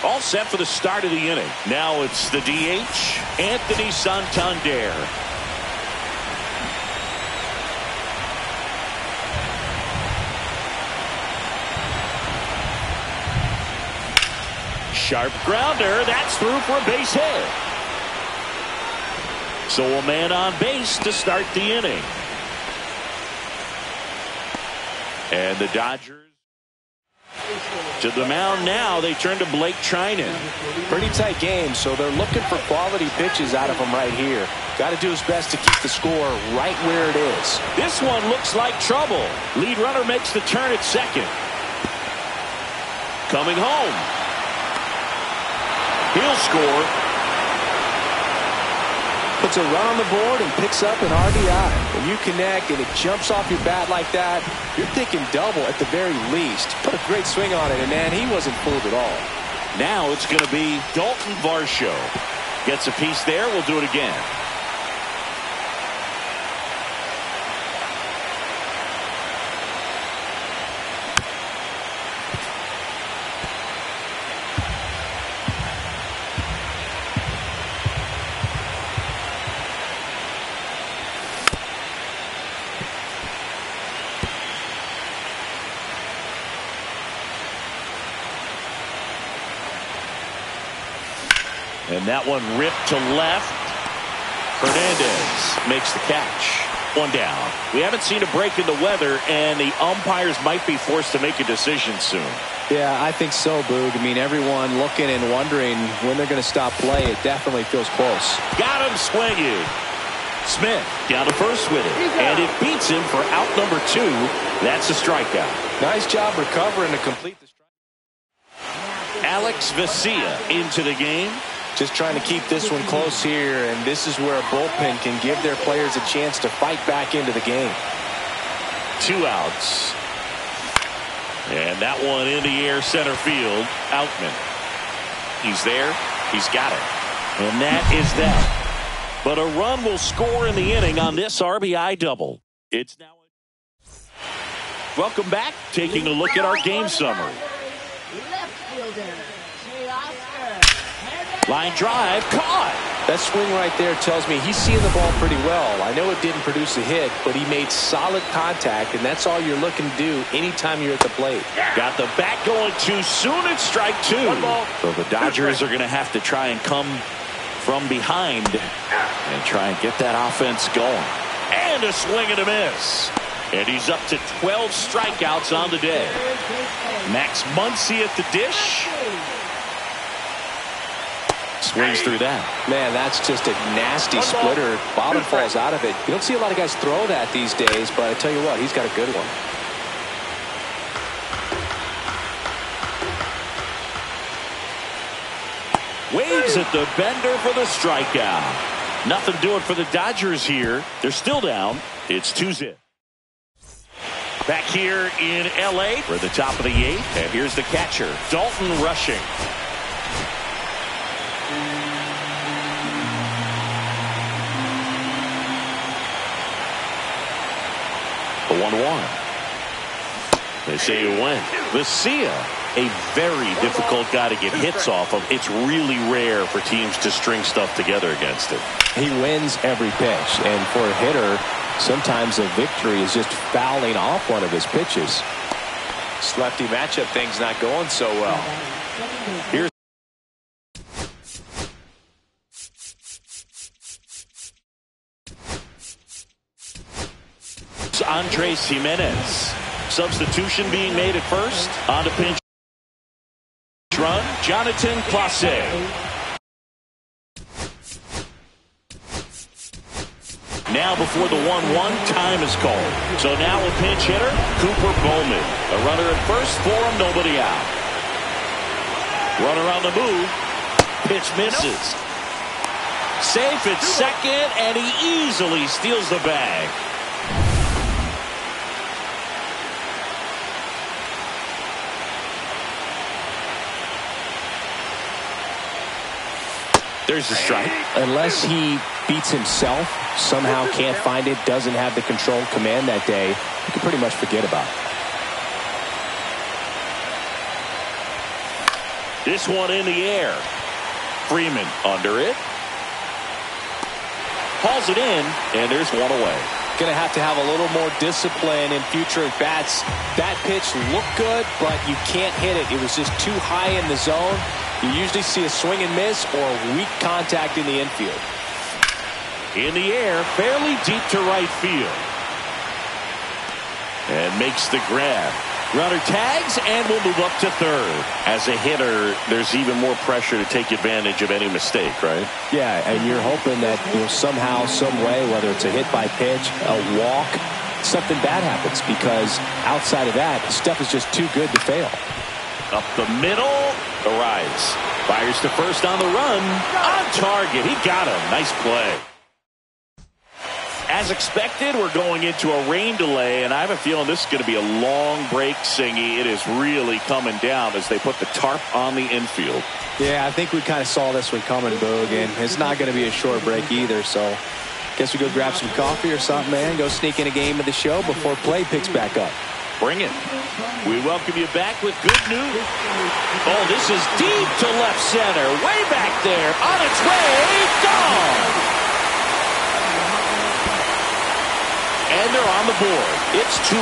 all set for the start of the inning. Now it's the DH, Anthony Santander. Sharp grounder. That's through for a base hit. So a man on base to start the inning. And the Dodgers to the mound now. They turn to Blake Trinan. Pretty tight game, so they're looking for quality pitches out of him right here. Got to do his best to keep the score right where it is. This one looks like trouble. Lead runner makes the turn at second. Coming home. He'll score. Puts a run on the board and picks up an RBI. When you connect and it jumps off your bat like that, you're thinking double at the very least. Put a great swing on it, and man, he wasn't fooled at all. Now it's going to be Dalton Varsho. Gets a piece there. We'll do it again. And that one ripped to left. Hernandez makes the catch. One down. We haven't seen a break in the weather, and the umpires might be forced to make a decision soon. Yeah, I think so, Boog. I mean, everyone looking and wondering when they're going to stop play. It definitely feels close. Got him swinging. Smith down to first with it, and it beats him for out number 2. That's a strikeout. Nice job recovering to complete the strike. Alex Vesia into the game. Just trying to keep this one close here, and this is where a bullpen can give their players a chance to fight back into the game. 2 outs. And that one in the air center field. Outman. He's there. He's got it. And that is that. But a run will score in the inning on this RBI double. It's now. Welcome back. Taking a look at our game summary. Line drive, caught. That swing right there tells me he's seeing the ball pretty well. I know it didn't produce a hit, but he made solid contact, and that's all you're looking to do anytime you're at the plate. Got the bat going too soon. It's strike 2. So the Dodgers are going to have to try and come from behind and try and get that offense going. And a swing and a miss. And he's up to 12 strikeouts on the day. Max Muncy at the dish. Swings through that. Man, that's just a nasty splitter. Bottom falls out of it. You don't see a lot of guys throw that these days, but I tell you what, he's got a good one. Waves at the bender for the strikeout. Nothing doing for the Dodgers here. They're still down. It's 2-0. Back here in L.A. for the top of the 8th. And here's the catcher, Dalton Rushing. The 1-1. They say you win. Vesia, a very difficult guy to get hits off of. It's really rare for teams to string stuff together against him. He wins every pitch, and for a hitter, sometimes a victory is just fouling off one of his pitches. This lefty matchup thing's not going so well. Here's Andres Jimenez. Substitution being made at first. On to pinch run, Jonathan Clase. Now before the 1-1, time is called. So now a pinch hitter, Cooper Bowman. A runner at first for him, nobody out. Runner on the move. Pitch misses. Safe at second, and he easily steals the bag. There's the strike. Unless he beats himself, somehow can't find it, doesn't have the control command that day, you can pretty much forget about it. This one in the air. Freeman under it. Hauls it in, and there's one away. Going to have a little more discipline in future at-bats. That pitch looked good, but you can't hit it. It was just too high in the zone. You usually see a swing and miss or weak contact in the infield. In the air, fairly deep to right field. And makes the grab. Runner tags and will move up to third. As a hitter, there's even more pressure to take advantage of any mistake, right? Yeah, and you're hoping that somehow, some way, whether it's a hit by pitch, a walk, something bad happens, because outside of that, stuff is just too good to fail. Up the middle, the rise. Fires to first on the run. On target, he got him. Nice play. As expected, we're going into a rain delay, and I have a feeling this is going to be a long break, Singy. It is really coming down as they put the tarp on the infield. Yeah, I think we kind of saw this one coming, Boog, and it's not going to be a short break either, so guess we go grab some coffee or something, man. Go sneak in a game of the show before play picks back up. Bring it. We welcome you back with good news. Oh, this is deep to left center. Way back there. On its way. Gone. And they're on the board. It's 2-1.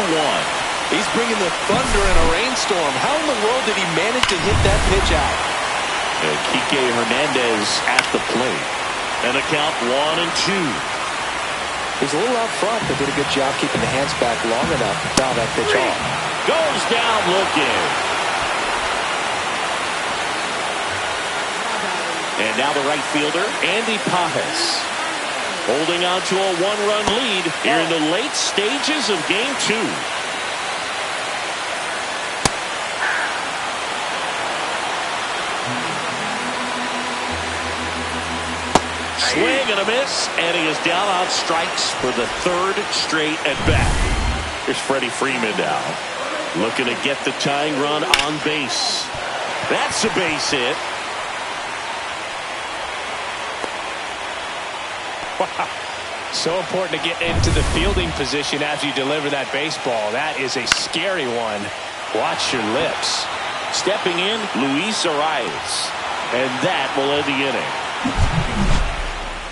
He's bringing the thunder in a rainstorm. How in the world did he manage to hit that pitch out? And Kike Hernandez at the plate. And a count 1-2. He's a little out front, but did a good job keeping the hands back long enough to foul that pitch off. Goes down looking. And now the right fielder, Andy Pajes. Holding on to a one-run lead here in the late stages of Game 2. Swing and a miss, and he is down on strikes for the third straight at bat. Here's Freddie Freeman now, looking to get the tying run on base. That's a base hit. Wow. So important to get into the fielding position as you deliver that baseball. That is a scary one. Watch your lips. Stepping in, Luis Arias. And that will end the inning.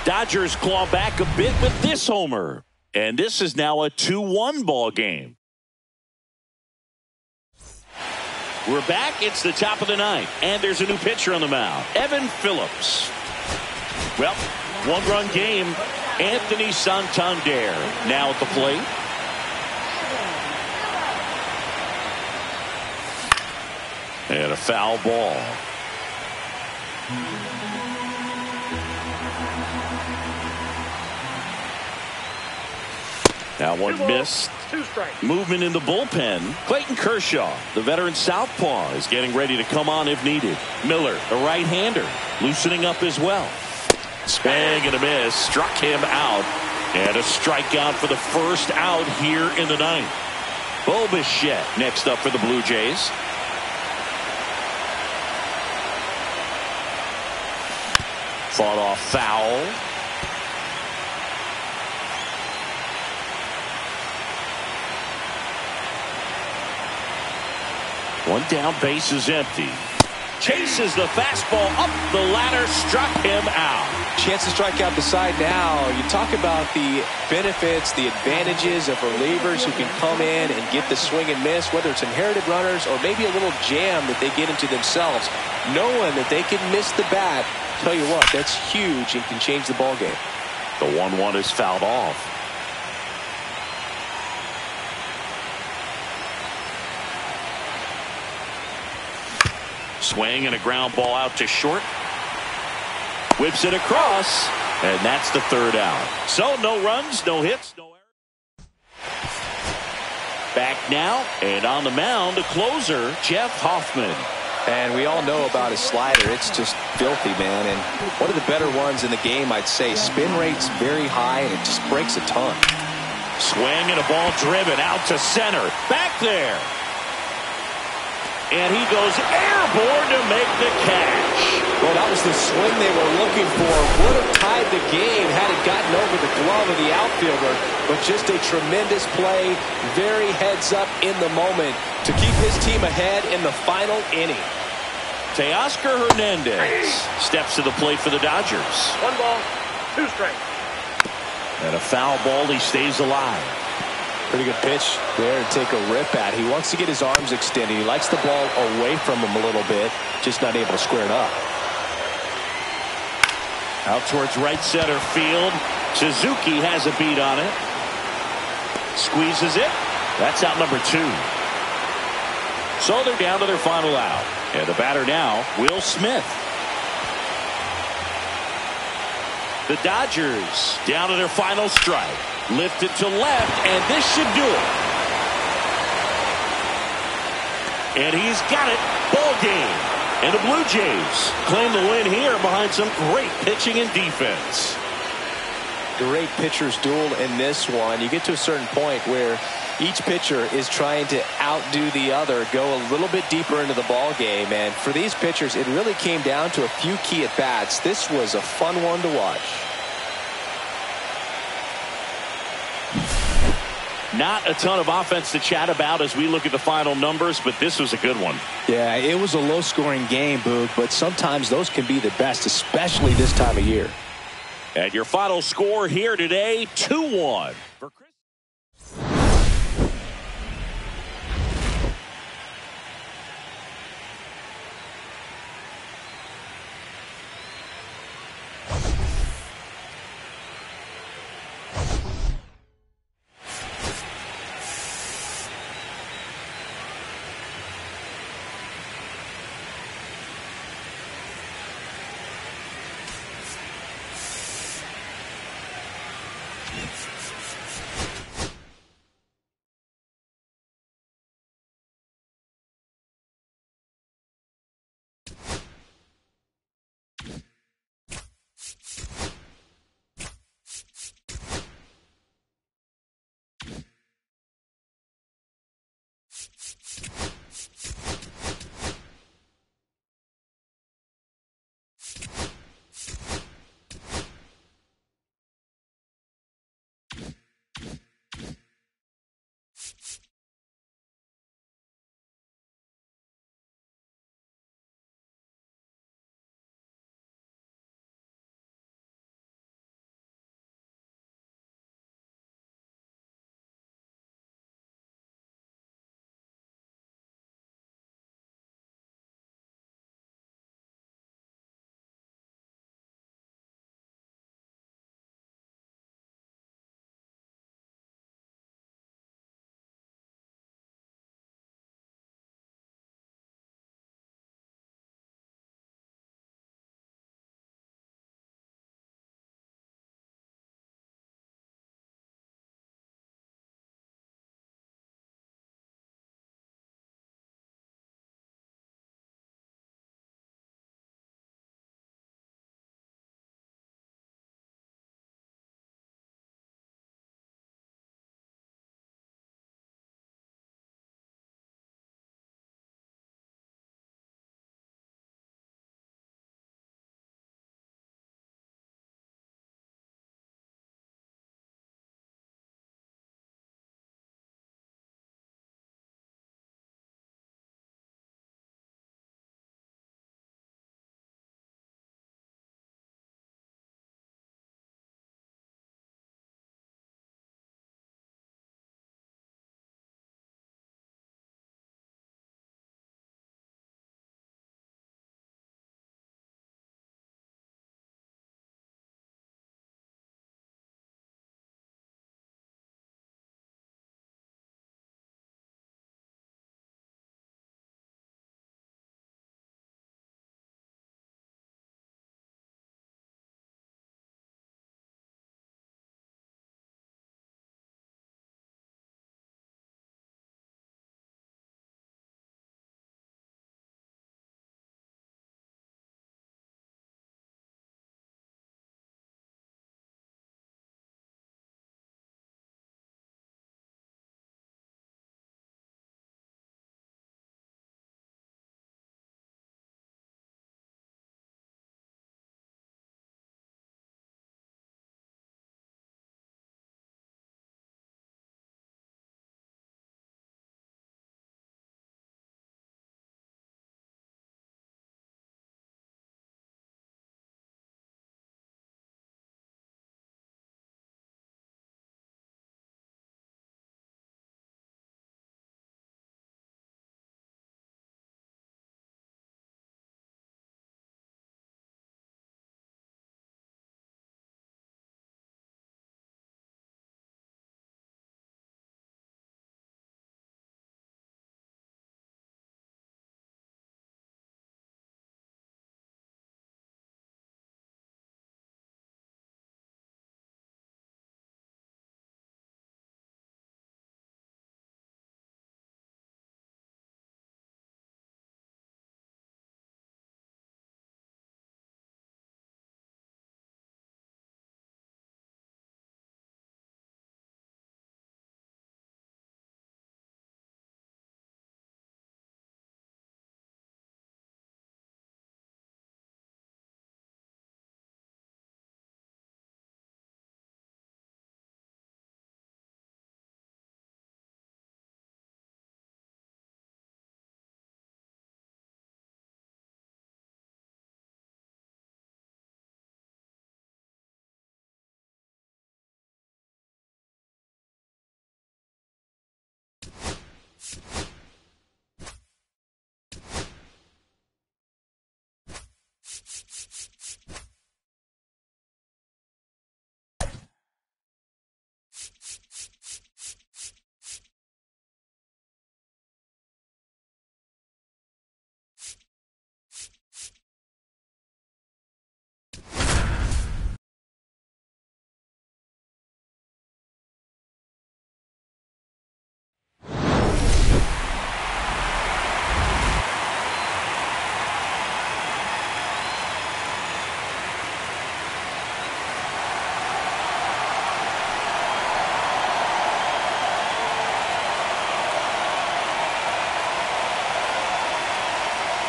Dodgers claw back a bit with this homer. And this is now a 2-1 ball game. We're back. It's the top of the ninth. And there's a new pitcher on the mound. Evan Phillips. Well, one-run game. Anthony Santander now at the plate. And a foul ball. Now one missed. 2 strikes. Movement in the bullpen. Clayton Kershaw, the veteran southpaw, is getting ready to come on if needed. Miller, the right-hander, loosening up as well. Swing and a miss. Struck him out. And a strikeout for the first out here in the ninth. Bo Bichette next up for the Blue Jays. Fought off foul. One down, base is empty. Chases the fastball up the ladder, struck him out. Chance to strike out the side now. You talk about the benefits, the advantages of relievers who can come in and get the swing and miss, whether it's inherited runners or maybe a little jam that they get into themselves. Knowing that they can miss the bat, tell you what, that's huge and can change the ball game. The 1-1 is fouled off. Swing and a ground ball out to short. Whips it across, and that's the third out. So no runs, no hits, no errors. Back now, and on the mound, the closer, Jeff Hoffman. And we all know about his slider. It's just filthy, man. And one of the better ones in the game, I'd say. Spin rate's very high, and it just breaks a ton. Swing and a ball driven out to center. Back there. And he goes airborne to make the catch. Well, that was the swing they were looking for. Would have tied the game had it gotten over the glove of the outfielder. But just a tremendous play. Very heads up in the moment to keep his team ahead in the final inning. Teoscar Hernandez steps to the plate for the Dodgers. 1 ball, 2 strikes. And a foul ball, he stays alive. Pretty good pitch there to take a rip at. He wants to get his arms extended. He likes the ball away from him a little bit, just not able to square it up. Out towards right center field. Suzuki has a beat on it. Squeezes it. That's out number 2. So they're down to their final out. And the batter now, Will Smith. The Dodgers down to their final strike. Lifted to left, and this should do it. And he's got it. Ball game. And the Blue Jays claim the win here behind some great pitching and defense. Great pitchers duel in this one. You get to a certain point where each pitcher is trying to outdo the other, go a little bit deeper into the ball game. And for these pitchers, it really came down to a few key at-bats. This was a fun one to watch. Not a ton of offense to chat about as we look at the final numbers, but this was a good one. Yeah, it was a low-scoring game, Boog, but sometimes those can be the best, especially this time of year. And your final score here today, 2-1.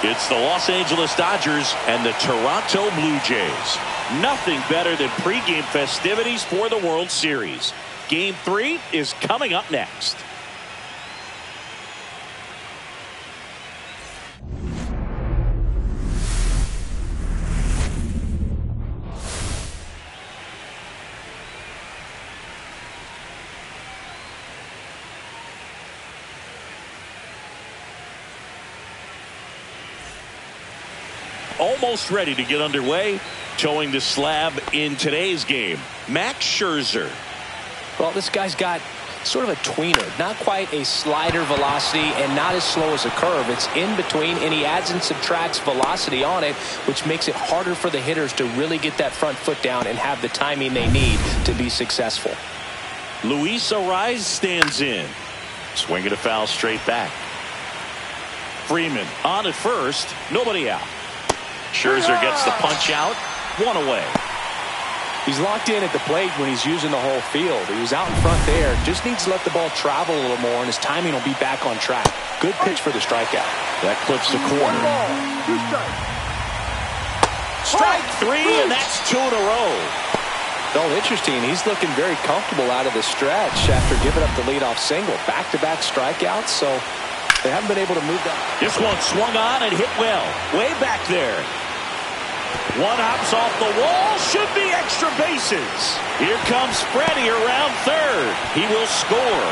It's the Los Angeles Dodgers and the Toronto Blue Jays. Nothing better than pregame festivities for the World Series. Game 3 is coming up next. Almost ready to get underway. Towing the slab in today's game, Max Scherzer. Well, this guy's got sort of a tweener, not quite a slider velocity and not as slow as a curve. It's in between, and he adds and subtracts velocity on it, which makes it harder for the hitters to really get that front foot down and have the timing they need to be successful. Luis Ariz stands in. Swinging a foul straight back. Freeman on at first, nobody out. Scherzer gets the punch out, one away. He's locked in at the plate when he's using the whole field. He was out in front there, just needs to let the ball travel a little more, and his timing will be back on track. Good pitch for the strikeout. That clips the corner. Strike 3, and that's 2 in a row. Oh, interesting. He's looking very comfortable out of the stretch after giving up the leadoff single. Back-to-back strikeouts, so they haven't been able to move that. This one swung on and hit well. Way back there. One hops off the wall. Should be extra bases. Here comes Freddie around third. He will score.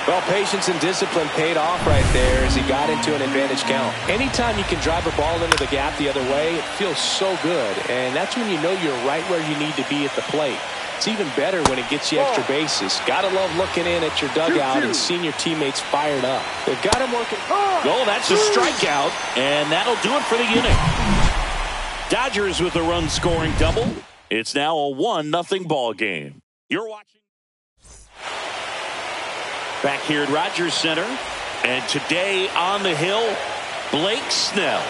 Well, patience and discipline paid off right there as he got into an advantage count. Anytime you can drive a ball into the gap the other way, it feels so good. And that's when you know you're right where you need to be at the plate. It's even better when it gets you extra bases. Gotta love looking in at your dugout and seeing your teammates fired up. They've got him working. Oh, that's a strikeout, and that'll do it for the inning. Dodgers with a run-scoring double. It's now a 1-0 ball game. You're watching back here at Rogers Center, and today on the hill, Blake Snell.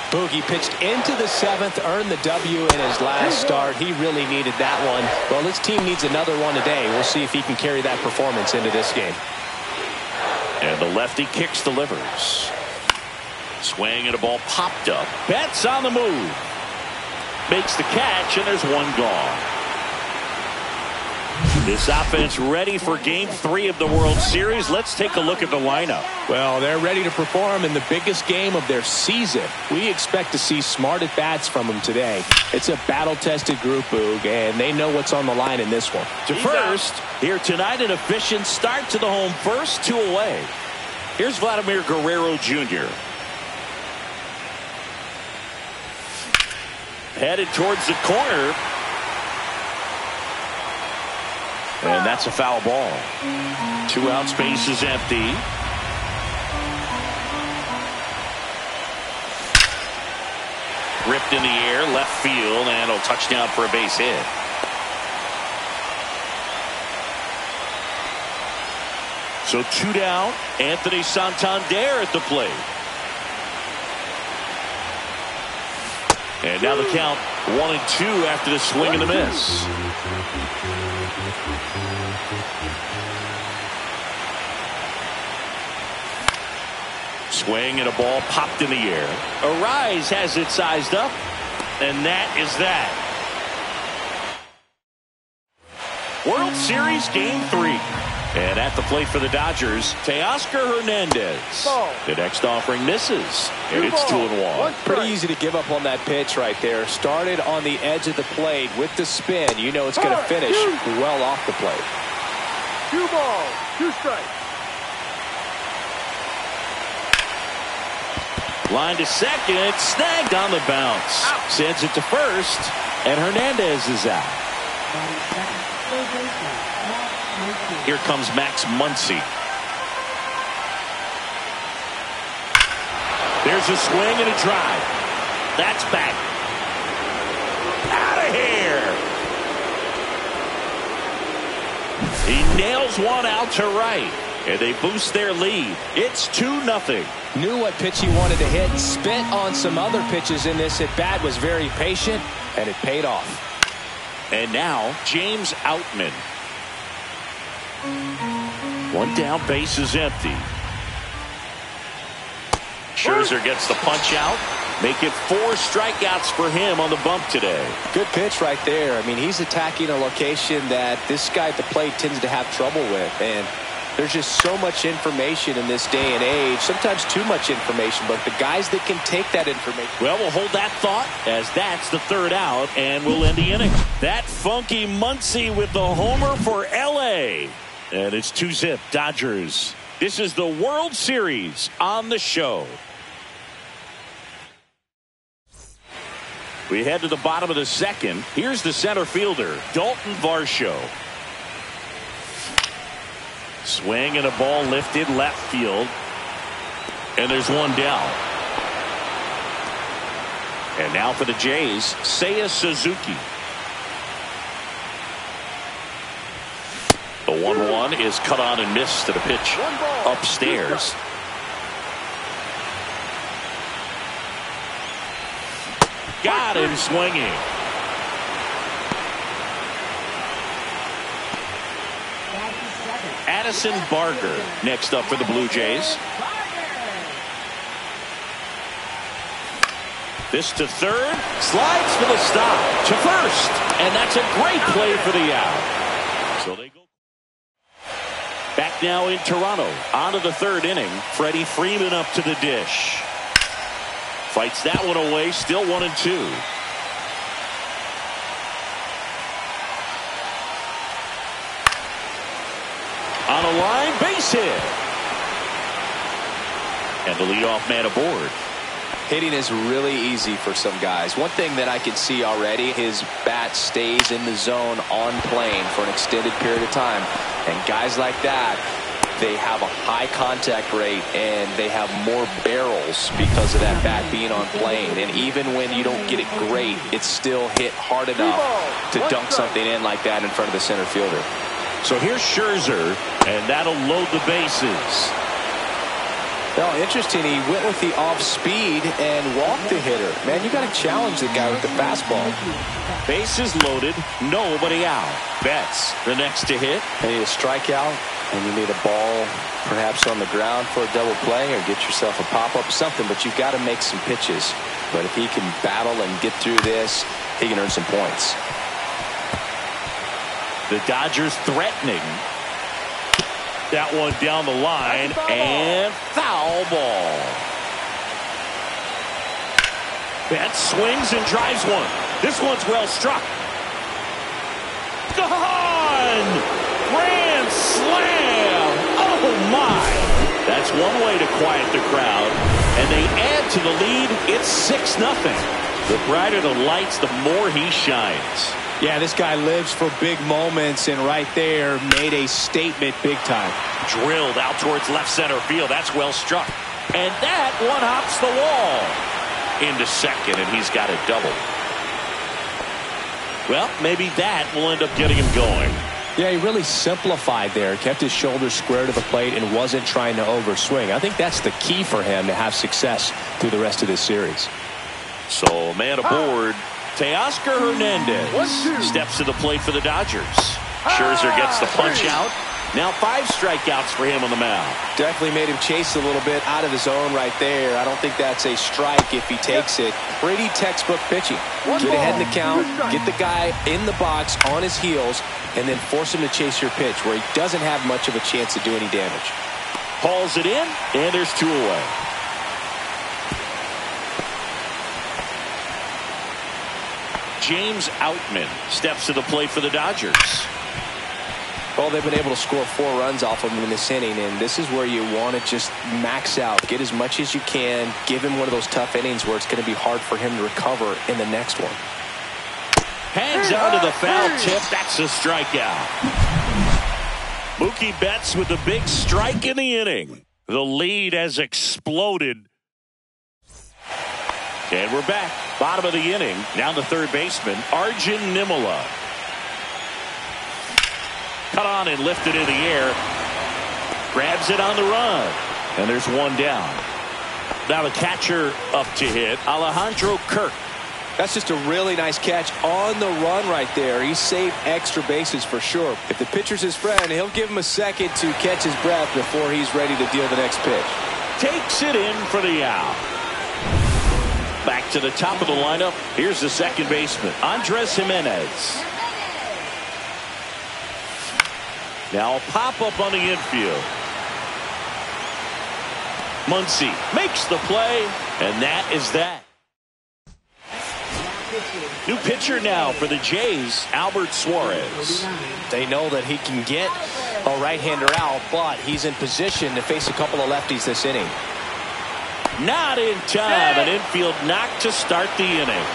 Boogie pitched into the 7th, earned the W in his last start. He really needed that one. Well, his team needs another one today. We'll see if he can carry that performance into this game. And the lefty kicks, delivers. Swing and a ball popped up. Betts on the move. Makes the catch, and there's one gone. This offense ready for Game 3 of the World Series. Let's take a look at the lineup. Well, they're ready to perform in the biggest game of their season. We expect to see smart at-bats from them today. It's a battle-tested group, Boog, and they know what's on the line in this one. To first, here tonight, an efficient start to the home first, 2 away. Here's Vladimir Guerrero Jr. Headed towards the corner. And that's a foul ball. 2 out, space is empty. Ripped in the air, left field, and a touchdown for a base hit. So 2 down, Anthony Santander at the plate. And now the count 1-2 after the swing and the miss. Swing and a ball popped in the air. Ariz has it sized up, and that is that. World Series Game 3. And at the plate for the Dodgers, Teoscar Hernandez. The next offering misses, and it's 2-1. Pretty easy to give up on that pitch right there. Started on the edge of the plate with the spin. You know it's going to finish well off the plate. 2 balls, 2 strikes. Line to second, snagged on the bounce. Sends it to first, and Hernandez is out. Here comes Max Muncy. There's a swing and a drive. That's back. Out of here. He nails one out to right, and they boost their lead. It's 2-0. Knew what pitch he wanted to hit. Spent on some other pitches in this at bat. Was very patient, and it paid off. And now James Outman. 1 down, base is empty. Scherzer gets the punch out. Make it 4 strikeouts for him on the bump today. Good pitch right there. I mean, he's attacking a location that this guy at the plate tends to have trouble with. And there's just so much information in this day and age. Sometimes too much information. But the guys that can take that information. Well, we'll hold that thought as that's the 3rd out. And we'll end the inning. That funky Muncy with the homer for L.A. And it's 2-zip Dodgers. This is the World Series on the show. We head to the bottom of the 2nd. Here's the center fielder, Dalton Varsho. Swing and a ball lifted left field. And there's one down. And now for the Jays, Seiya Suzuki. The 1-1 is cut on and missed to the pitch upstairs. Got him swinging. Addison Barger next up for the Blue Jays. This to 3rd. Slides for the stop. To 1st. And that's a great play for the out. So they go back now in Toronto. On to the 3rd inning. Freddie Freeman up to the dish. Fights that one away, still 1-2. On a line, base hit. And the leadoff man aboard. Hitting is really easy for some guys. One thing that I can see already, his bat stays in the zone on plane for an extended period of time. And guys like that, they have a high contact rate and they have more barrels because of that bat being on plane. And even when you don't get it great, it's still hit hard enough to dunk something in like that in front of the center fielder. So here's Scherzer, and that'll load the bases. Well, interesting. He went with the off speed and walked the hitter. Man, you got to challenge the guy with the fastball. Bases loaded, nobody out. Betts the next to hit. And you need a strikeout. And you need a ball perhaps on the ground for a double play or get yourself a pop-up or something, but you've got to make some pitches. But if he can battle and get through this, he can earn some points. The Dodgers threatening. That one down the line and foul ball. Betts swings and drives one. This one's well struck. Gone! Grand slam! Oh my! That's one way to quiet the crowd. And they add to the lead. It's 6-0. The brighter the lights, the more he shines. Yeah, this guy lives for big moments, and right there made a statement big time. Drilled out towards left center field. That's well struck. And that one hops the wall. Into second, and he's got a double. Well, maybe that will end up getting him going. Yeah, he really simplified there. Kept his shoulders square to the plate and wasn't trying to overswing. I think that's the key for him to have success through the rest of this series. So, man aboard. Teoscar Hernandez steps to the plate for the Dodgers. Scherzer gets the punch out. Now 5 strikeouts for him on the mound. Definitely made him chase a little bit out of his zone right there. I don't think that's a strike if he takes it. Pretty textbook pitching. Get ahead in the count, get the guy in the box on his heels, and then force him to chase your pitch where he doesn't have much of a chance to do any damage. Hauls it in, and there's 2 away. James Outman steps to the plate for the Dodgers. Well, they've been able to score 4 runs off of him in this inning, and this is where you want to just max out. Get as much as you can. Give him one of those tough innings where it's going to be hard for him to recover in the next one. Hangs out to the foul tip. That's a strikeout. Mookie Betts with the big strike in the inning. The lead has exploded. And we're back. Bottom of the inning. Down to third baseman, Arjun Nimala. Cut on and lifted in the air. Grabs it on the run. And there's 1 down. Now the catcher up to hit, Alejandro Kirk. That's just a really nice catch on the run right there. He saved extra bases for sure. If the pitcher's his friend, he'll give him a second to catch his breath before he's ready to deal the next pitch. takes it in for the out. Back to the top of the lineup. Here's the second baseman, Andres Jimenez. Now a pop-up on the infield. Muncy makes the play, and that is that. New pitcher now for the Jays, Albert Suarez. They know that he can get a right-hander out, but he's in position to face a couple of lefties this inning. Not in time. An infield knock to start the inning.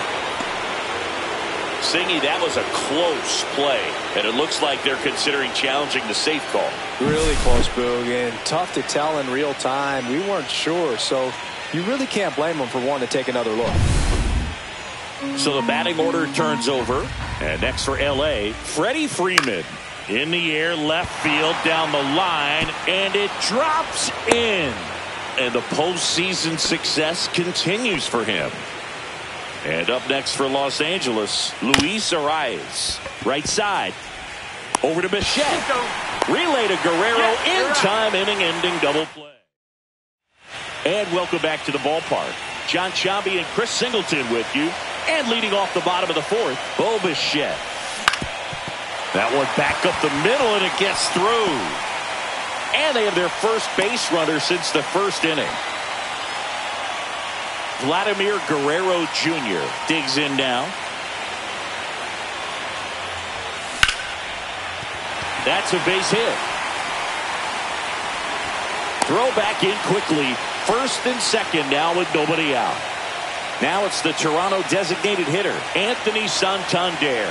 Singy, that was a close play, and it looks like they're considering challenging the safe call. Really close, Boog, and tough to tell in real time. We weren't sure, so you really can't blame them for wanting to take another look. So the batting order turns over, and next for L.A., Freddie Freeman. In the air, left field, down the line, and it drops in. And the postseason success continues for him. And up next for Los Angeles, Luis Arias. Right side. Over to Bichette. Relay to Guerrero. In time, inning-ending double play. And welcome back to the ballpark. Jon Sciambi and Chris Singleton with you. And leading off the bottom of the fourth, Bo Bichette. That one back up the middle, and it gets through. And they have their first base runner since the first inning. Vladimir Guerrero Jr. digs in now. That's a base hit. Throw back in quickly. First and second now with nobody out. Now it's the Toronto designated hitter, Anthony Santander.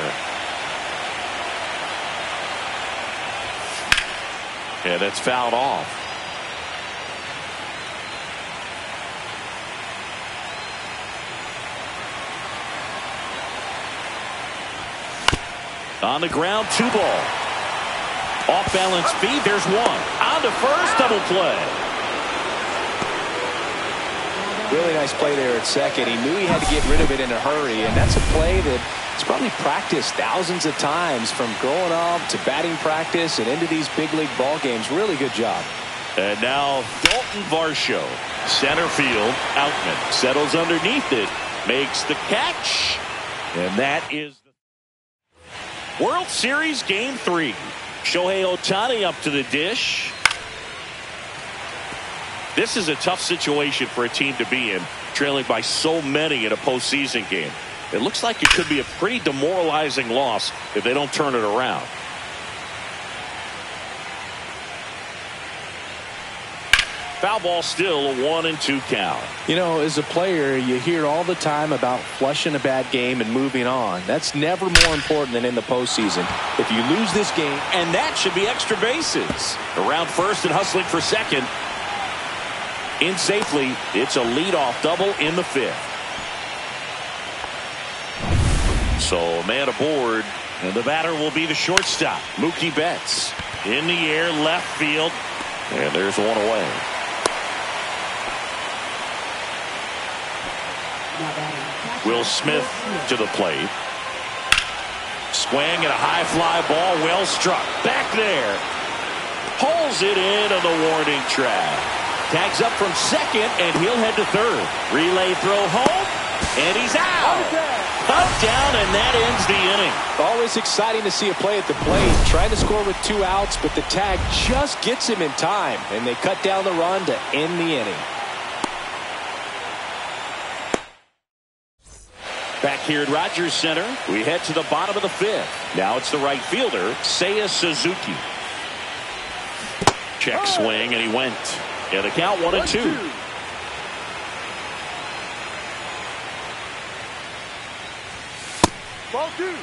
Yeah, that's fouled off. On the ground, 2 ball. Off balance feed, there's one. On to first, double play. Really nice play there at second. He knew he had to get rid of it in a hurry, and that's a play that he's probably practiced thousands of times from growing up to batting practice and into these big league ball games. Really good job. And now Dalton Varsho, center field. Outman settles underneath it, makes the catch, and that is the World Series Game 3. Shohei Ohtani up to the dish. This is a tough situation for a team to be in, trailing by so many in a postseason game. It looks like it could be a pretty demoralizing loss if they don't turn it around. Foul ball, still a 1-2 count. You know, as a player, you hear all the time about flushing a bad game and moving on. That's never more important than in the postseason. If you lose this game, and that should be extra bases. Around first and hustling for second. In safely, it's a leadoff double in the 5th. So a man aboard, and the batter will be the shortstop, Mookie Betts. In the air, left field, and there's one away. Will Smith to the plate. Swing and a high fly ball, well struck. Back there. Pulls it in on the warning track. Tags up from second, and he'll head to third. Relay throw home, and he's out. Up, down, and that ends the inning. Always exciting to see a play at the plate. Trying to score with 2 outs, but the tag just gets him in time, and they cut down the run to end the inning. Back here at Rogers Center, we head to the bottom of the 5th. Now it's the right fielder, Seiya Suzuki. Check swing, and he went. Yeah, the count 1-2. Ball 2.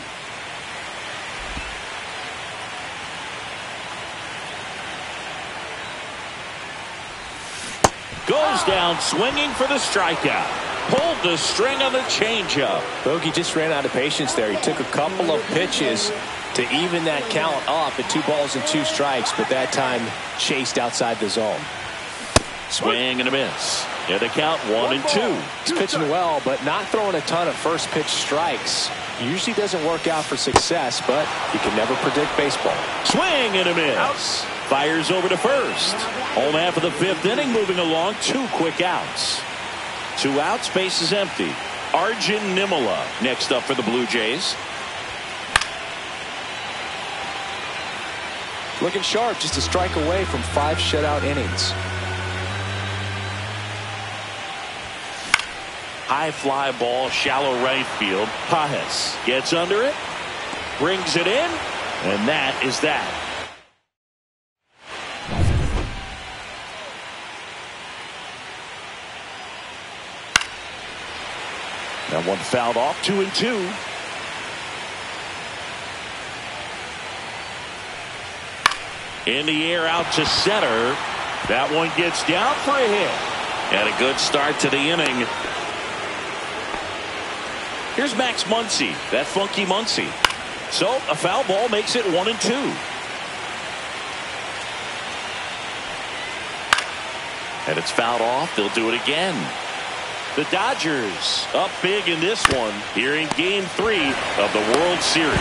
Goes down swinging for the strikeout. Pulled the string on the changeup. Bogey just ran out of patience there. He took a couple of pitches to even that count up at 2 balls and 2 strikes, but that time chased outside the zone. Swing and a miss. Yeah, the count 1-2. He's pitching well, but not throwing a ton of first pitch strikes. Usually doesn't work out for success, but you can never predict baseball. Swing and a miss. Fires over to first. Home half of the fifth inning, moving along. 2 quick outs. 2 outs, base is empty. Arjun Nimala next up for the Blue Jays. Looking sharp, just a strike away from 5 shutout innings. High fly ball, shallow right field. Pajes gets under it, brings it in, and that is that. That one fouled off. 2-2. In the air out to center. That one gets down for a hit. And a good start to the inning. Here's Max Muncy, that funky Muncy. So a foul ball makes it 1-2. And it's fouled off. They'll do it again. The Dodgers up big in this one here in Game 3 of the World Series.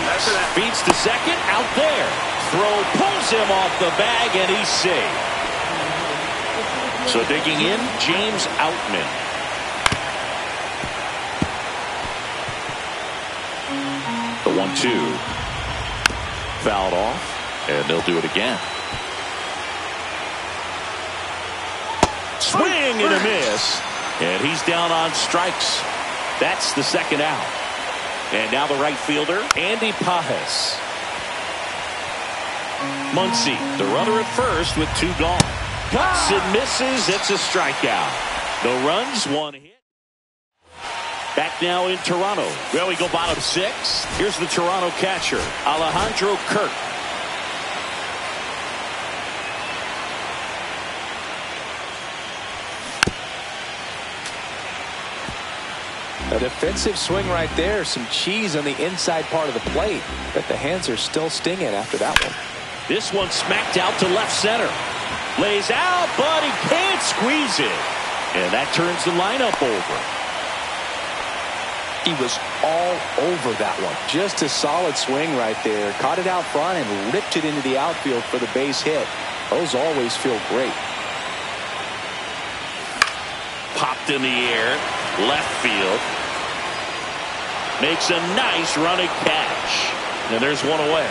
Feeds to second, out there. Throw pulls him off the bag, and he's safe. So digging in, James Outman. The 1-2. Fouled off, and they'll do it again. Swing and a miss. And he's down on strikes. That's the second out. And now the right fielder, Andy Pajes. Muncy, the runner at first with 2 gone. Cuts and misses. It's a strikeout. No runs, 1 hit. Back now in Toronto. Well, we go bottom 6. Here's the Toronto catcher, Alejandro Kirk. A defensive swing right there. Some cheese on the inside part of the plate. But the hands are still stinging after that one. This one smacked out to left center. Lays out, but he can't squeeze it. And that turns the lineup over. He was all over that one. Just a solid swing right there. Caught it out front and ripped it into the outfield for the base hit. Those always feel great. Popped in the air. Left field. Makes a nice running catch. And there's one away.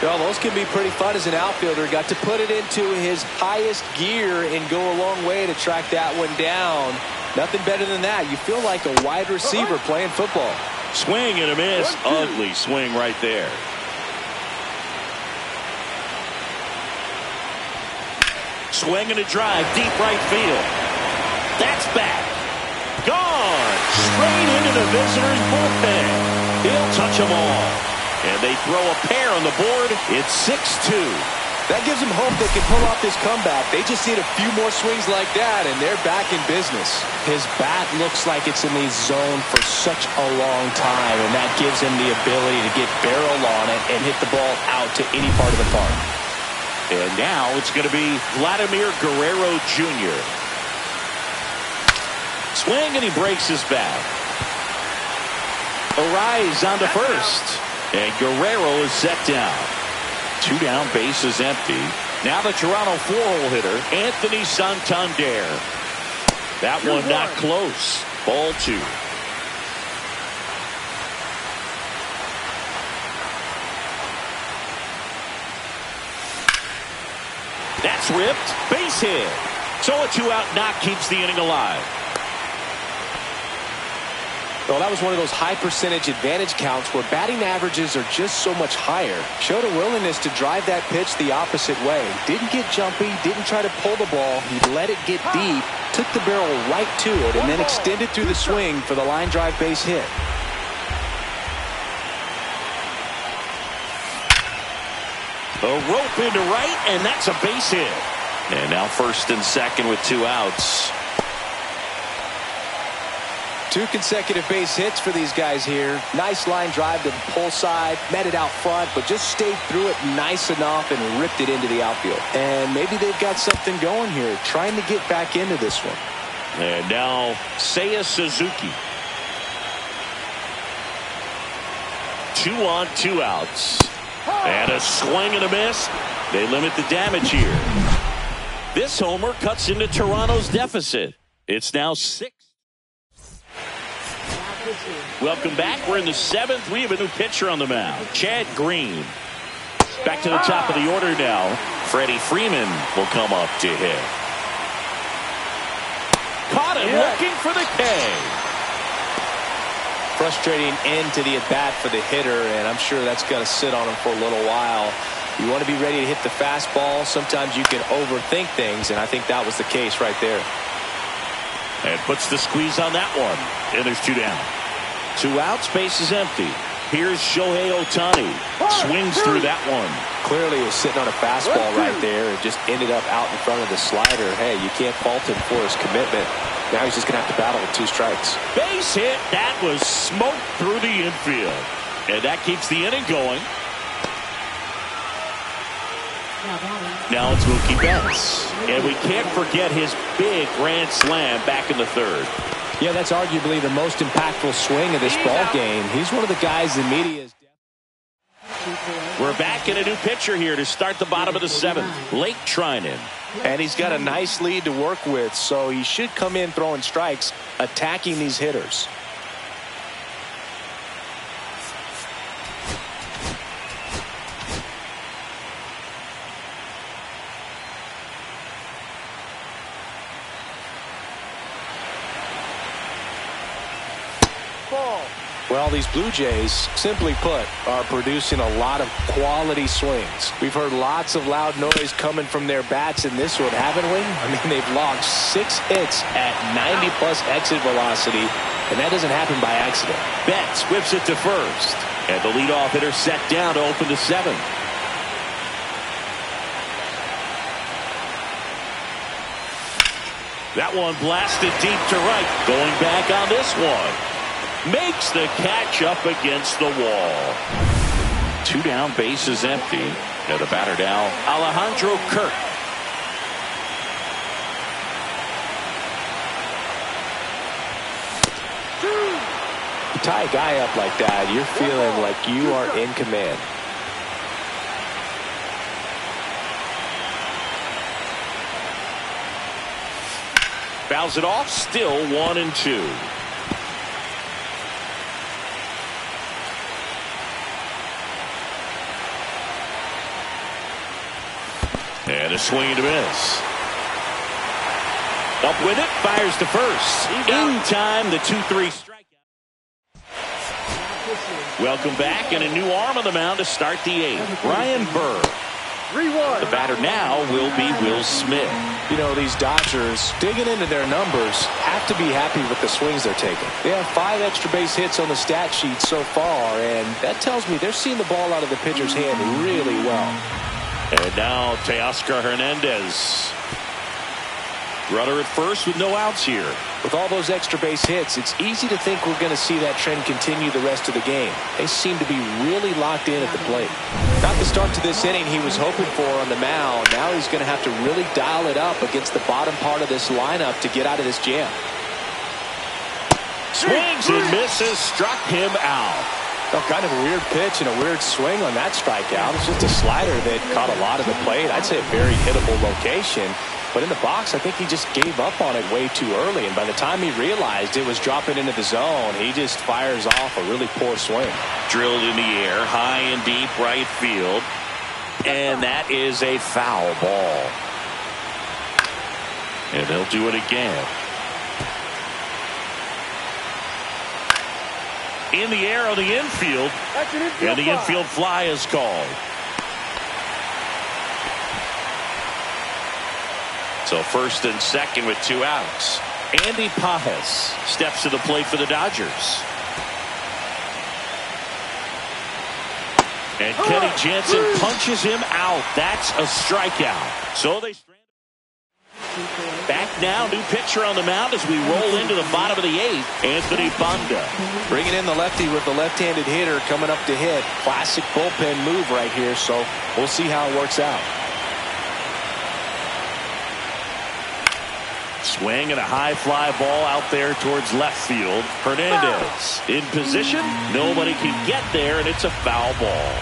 Well, those can be pretty fun as an outfielder. Got to put it into his highest gear and go a long way to track that one down. Nothing better than that. You feel like a wide receiver playing football. Swing and a miss. Ugly swing right there. Swing and a drive. Deep right field. That's back. Gone. Straight into the visitors' bullpen. He'll touch them all. And they throw a pair on the board. It's 6-2. That gives them hope they can pull off this comeback. They just need a few more swings like that, and they're back in business. His bat looks like it's in the zone for such a long time, and that gives him the ability to get barrel on it and hit the ball out to any part of the park. And now it's going to be Vladimir Guerrero Jr. Swing, and he breaks his bat. Arise on to first. And Guerrero is set down. 2 down, base is empty. Now the Toronto 4-hole hitter, Anthony Santander. That one not close. Ball 2. That's ripped. Base hit. So a 2-out knock keeps the inning alive. Well, that was one of those high percentage advantage counts where batting averages are just so much higher. Showed a willingness to drive that pitch the opposite way. Didn't get jumpy, didn't try to pull the ball. He let it get deep, took the barrel right to it, and then extended through the swing for the line drive base hit. A rope into right, and that's a base hit. And now first and second with 2 outs. 2 consecutive base hits for these guys here. Nice line drive to the pull side, met it out front, but just stayed through it nice enough and ripped it into the outfield. And maybe they've got something going here, trying to get back into this one. And now Seiya Suzuki. 2 on, 2 outs. And a swing and a miss. They limit the damage here. This homer cuts into Toronto's deficit. It's now 6. Welcome back. We're in the 7th. We have a new pitcher on the mound, Chad Green. Back to the top of the order now. Freddie Freeman will come up to hit. Caught him looking for the K. Frustrating end to the at-bat for the hitter, and I'm sure that's going to sit on him for a little while. You want to be ready to hit the fastball. Sometimes you can overthink things, and I think that was the case right there. And puts the squeeze on that one. And there's 2 down. 2 outs, base is empty. Here's Shohei Ohtani. Swings through that one. Clearly he was sitting on a fastball right there and just ended up out in front of the slider. Hey, you can't fault him for his commitment. Now he's just going to have to battle with 2 strikes. Base hit. That was smoked through the infield. And that keeps the inning going. Now it's Mookie Betts. And we can't forget his big grand slam back in the 3rd. Yeah, that's arguably the most impactful swing of this ball game. He's one of the guys the media is. We're back in a new pitcher here to start the bottom of the 7th. Lake Trinan. And he's got a nice lead to work with, so he should come in throwing strikes, attacking these hitters. Well, these Blue Jays, simply put, are producing a lot of quality swings. We've heard lots of loud noise coming from their bats in this one, haven't we? I mean, they've logged 6 hits at 90-plus exit velocity, and that doesn't happen by accident. Betts whips it to first, and the leadoff hitter set down to open the 7th. That one blasted deep to right. Going back on this one. Makes the catch up against the wall. 2 down, base is empty. And the batter now, Alejandro Kirk. You tie a guy up like that, you're feeling like you are in command. Fouls it off, still 1-2. And a swing and a miss. Up with it, fires to first. In time, the 2-3 strikeout. Welcome back, and a new arm on the mound to start the 8th. Ryan Burr. 3-1. The batter now will be Will Smith. You know, these Dodgers, digging into their numbers, have to be happy with the swings they're taking. They have 5 extra base hits on the stat sheet so far, and that tells me they're seeing the ball out of the pitcher's hand really well. And now Teoscar Hernandez. Runner at first with no outs here. With all those extra base hits, it's easy to think we're going to see that trend continue the rest of the game. They seem to be really locked in at the plate. Not the start to this inning he was hoping for on the mound. Now he's going to have to really dial it up against the bottom part of this lineup to get out of this jam. Swings and misses, struck him out. Oh, kind of a weird pitch and a weird swing on that strikeout. It's just a slider that caught a lot of the plate. I'd say a very hittable location. But in the box, I think he just gave up on it way too early. And by the time he realized it was dropping into the zone, he just fires off a really poor swing. Drilled in the air, high and deep right field. And that is a foul ball. And they'll do it again. In the air on the infield. And the infield fly is called. So first and second with 2 outs. Andy Pajes steps to the plate for the Dodgers. And Kenny Jansen punches him out. That's a strikeout. So they back now, new pitcher on the mound as we roll into the bottom of the 8th. Anthony Banda. Bringing in the lefty with the left-handed hitter coming up to hit. Classic bullpen move right here, so we'll see how it works out. Swing and a high fly ball out there towards left field. Hernandez in position. Nobody can get there, and it's a foul ball.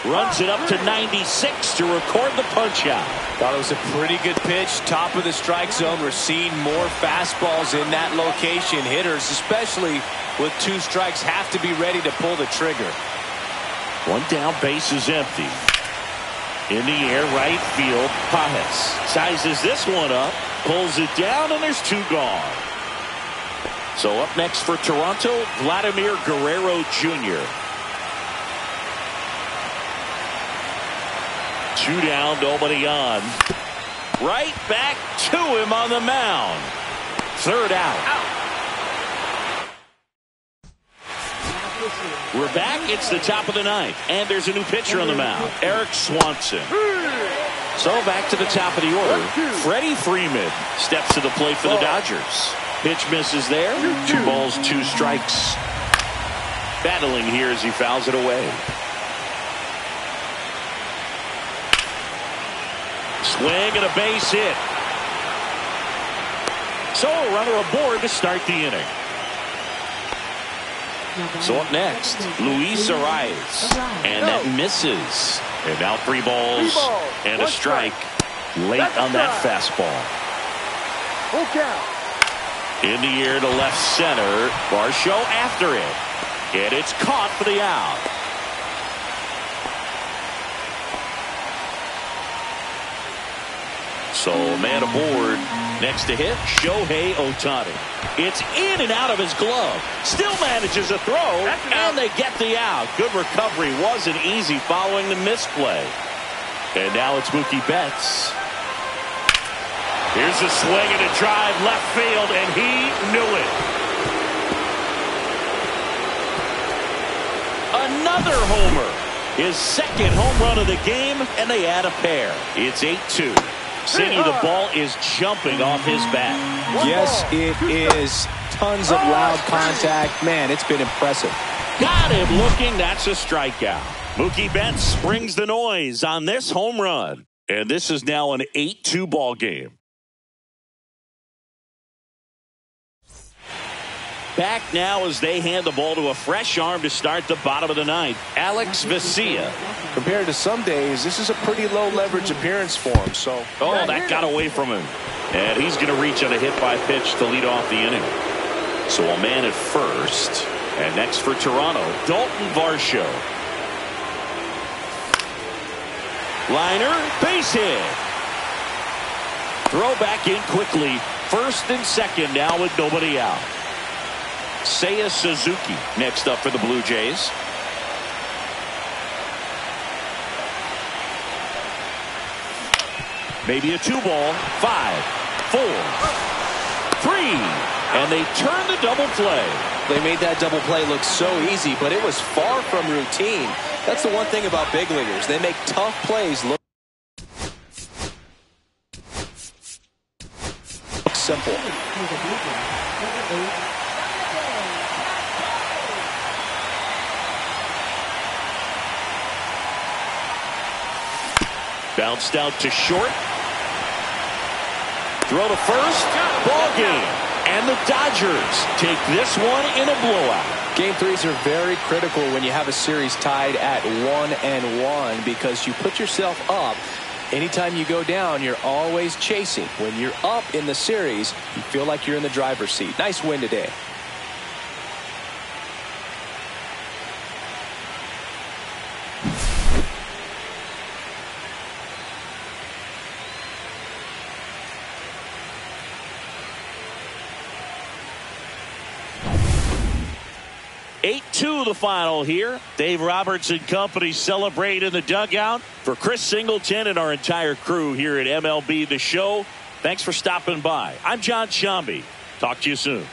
Runs it up to 96 to record the punch out. Thought it was a pretty good pitch. Top of the strike zone. We're seeing more fastballs in that location. Hitters, especially with 2 strikes, have to be ready to pull the trigger. One down, base is empty. In the air, right field. Pajes sizes this one up, pulls it down, and there's 2 gone. So up next for Toronto, Vladimir Guerrero Jr. 2 down, nobody on. Right back to him on the mound. 3rd out. We're back. It's the top of the 9th, and there's a new pitcher on the mound, Eric Swanson. So back to the top of the order. Freddie Freeman steps to the plate for the Dodgers. Pitch misses there. 2 balls, 2 strikes. Battling here as he fouls it away. Swing and a base hit. So a runner aboard to start the inning. So up next, Luis Arias. And that misses. And now 3 balls and a strike late on that fastball. Full count. In the air to left center. Varsho after it. And it's caught for the out. So man aboard. Next to hit, Shohei Ohtani. It's in and out of his glove. Still manages a throw, and they get the out. Good recovery. Wasn't easy following the misplay. And now it's Mookie Betts. Here's a swing and a drive left field, and he knew it. Another homer. His 2nd home run of the game, and they add a pair. It's 8-2. City, the ball is jumping off his bat. Yes, it is. Tons of loud contact. Man, it's been impressive. Got him looking. That's a strikeout. Mookie Betts brings the noise on this home run. And this is now an 8-2 ball game. Back now as they hand the ball to a fresh arm to start the bottom of the 9th. Alex Vesia. Compared to some days, this is a pretty low leverage appearance for him. So, that got away from him. And he's going to reach on a hit by pitch to lead off the inning. So a man at first. And next for Toronto, Dalton Varsho. Liner, base hit. Throw back in quickly. 1st and 2nd now with nobody out. Seiya Suzuki next up for the Blue Jays. Maybe a 2 ball. 5, 4, 3. And they turn the double play. They made that double play look so easy, but it was far from routine. That's the one thing about big leaguers. They make tough plays look simple. Bounced out to short. Throw to first. Ball game. And the Dodgers take this one in a blowout. Game 3s are very critical when you have a series tied at 1-1 because you put yourself up. Anytime you go down, you're always chasing. When you're up in the series, you feel like you're in the driver's seat. Nice win today. The final here. Dave Roberts and company celebrate in the dugout. For Chris Singleton and our entire crew here at MLB The Show, thanks for stopping by. I'm John Shambi. Talk to you soon.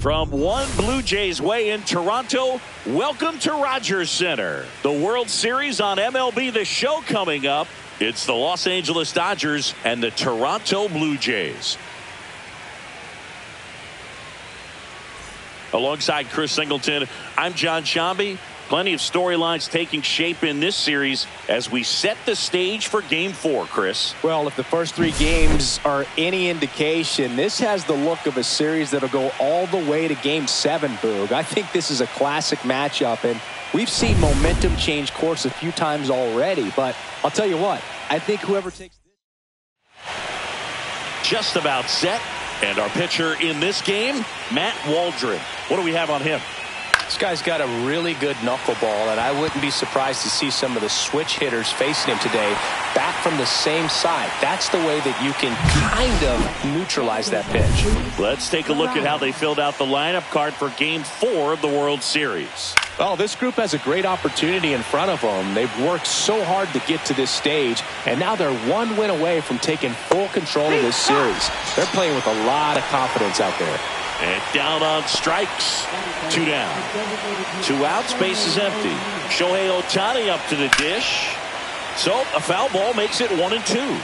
From one Blue Jays way in Toronto, welcome to Rogers Center. The World Series on MLB The Show coming up. It's the Los Angeles Dodgers and the Toronto Blue Jays. Alongside Chris Singleton, I'm John Shambi. Plenty of storylines taking shape in this series as we set the stage for Game 4, Chris. Well, if the first 3 games are any indication, this has the look of a series that'll go all the way to Game 7, Boog. I think this is a classic matchup, and we've seen momentum change course a few times already. But I'll tell you what, I think whoever takes this... Just about set. And our pitcher in this game, Matt Waldron. What do we have on him? This guy's got a really good knuckleball, and I wouldn't be surprised to see some of the switch hitters facing him today back from the same side. That's the way that you can kind of neutralize that pitch. Let's take a look at how they filled out the lineup card for Game 4 of the World Series. Well, this group has a great opportunity in front of them. They've worked so hard to get to this stage, and now they're 1 win away from taking full control of this series. They're playing with a lot of confidence out there. And down on strikes. 2 down. 2 outs, base is empty. Shohei Ohtani up to the dish. So a foul ball makes it 1-2.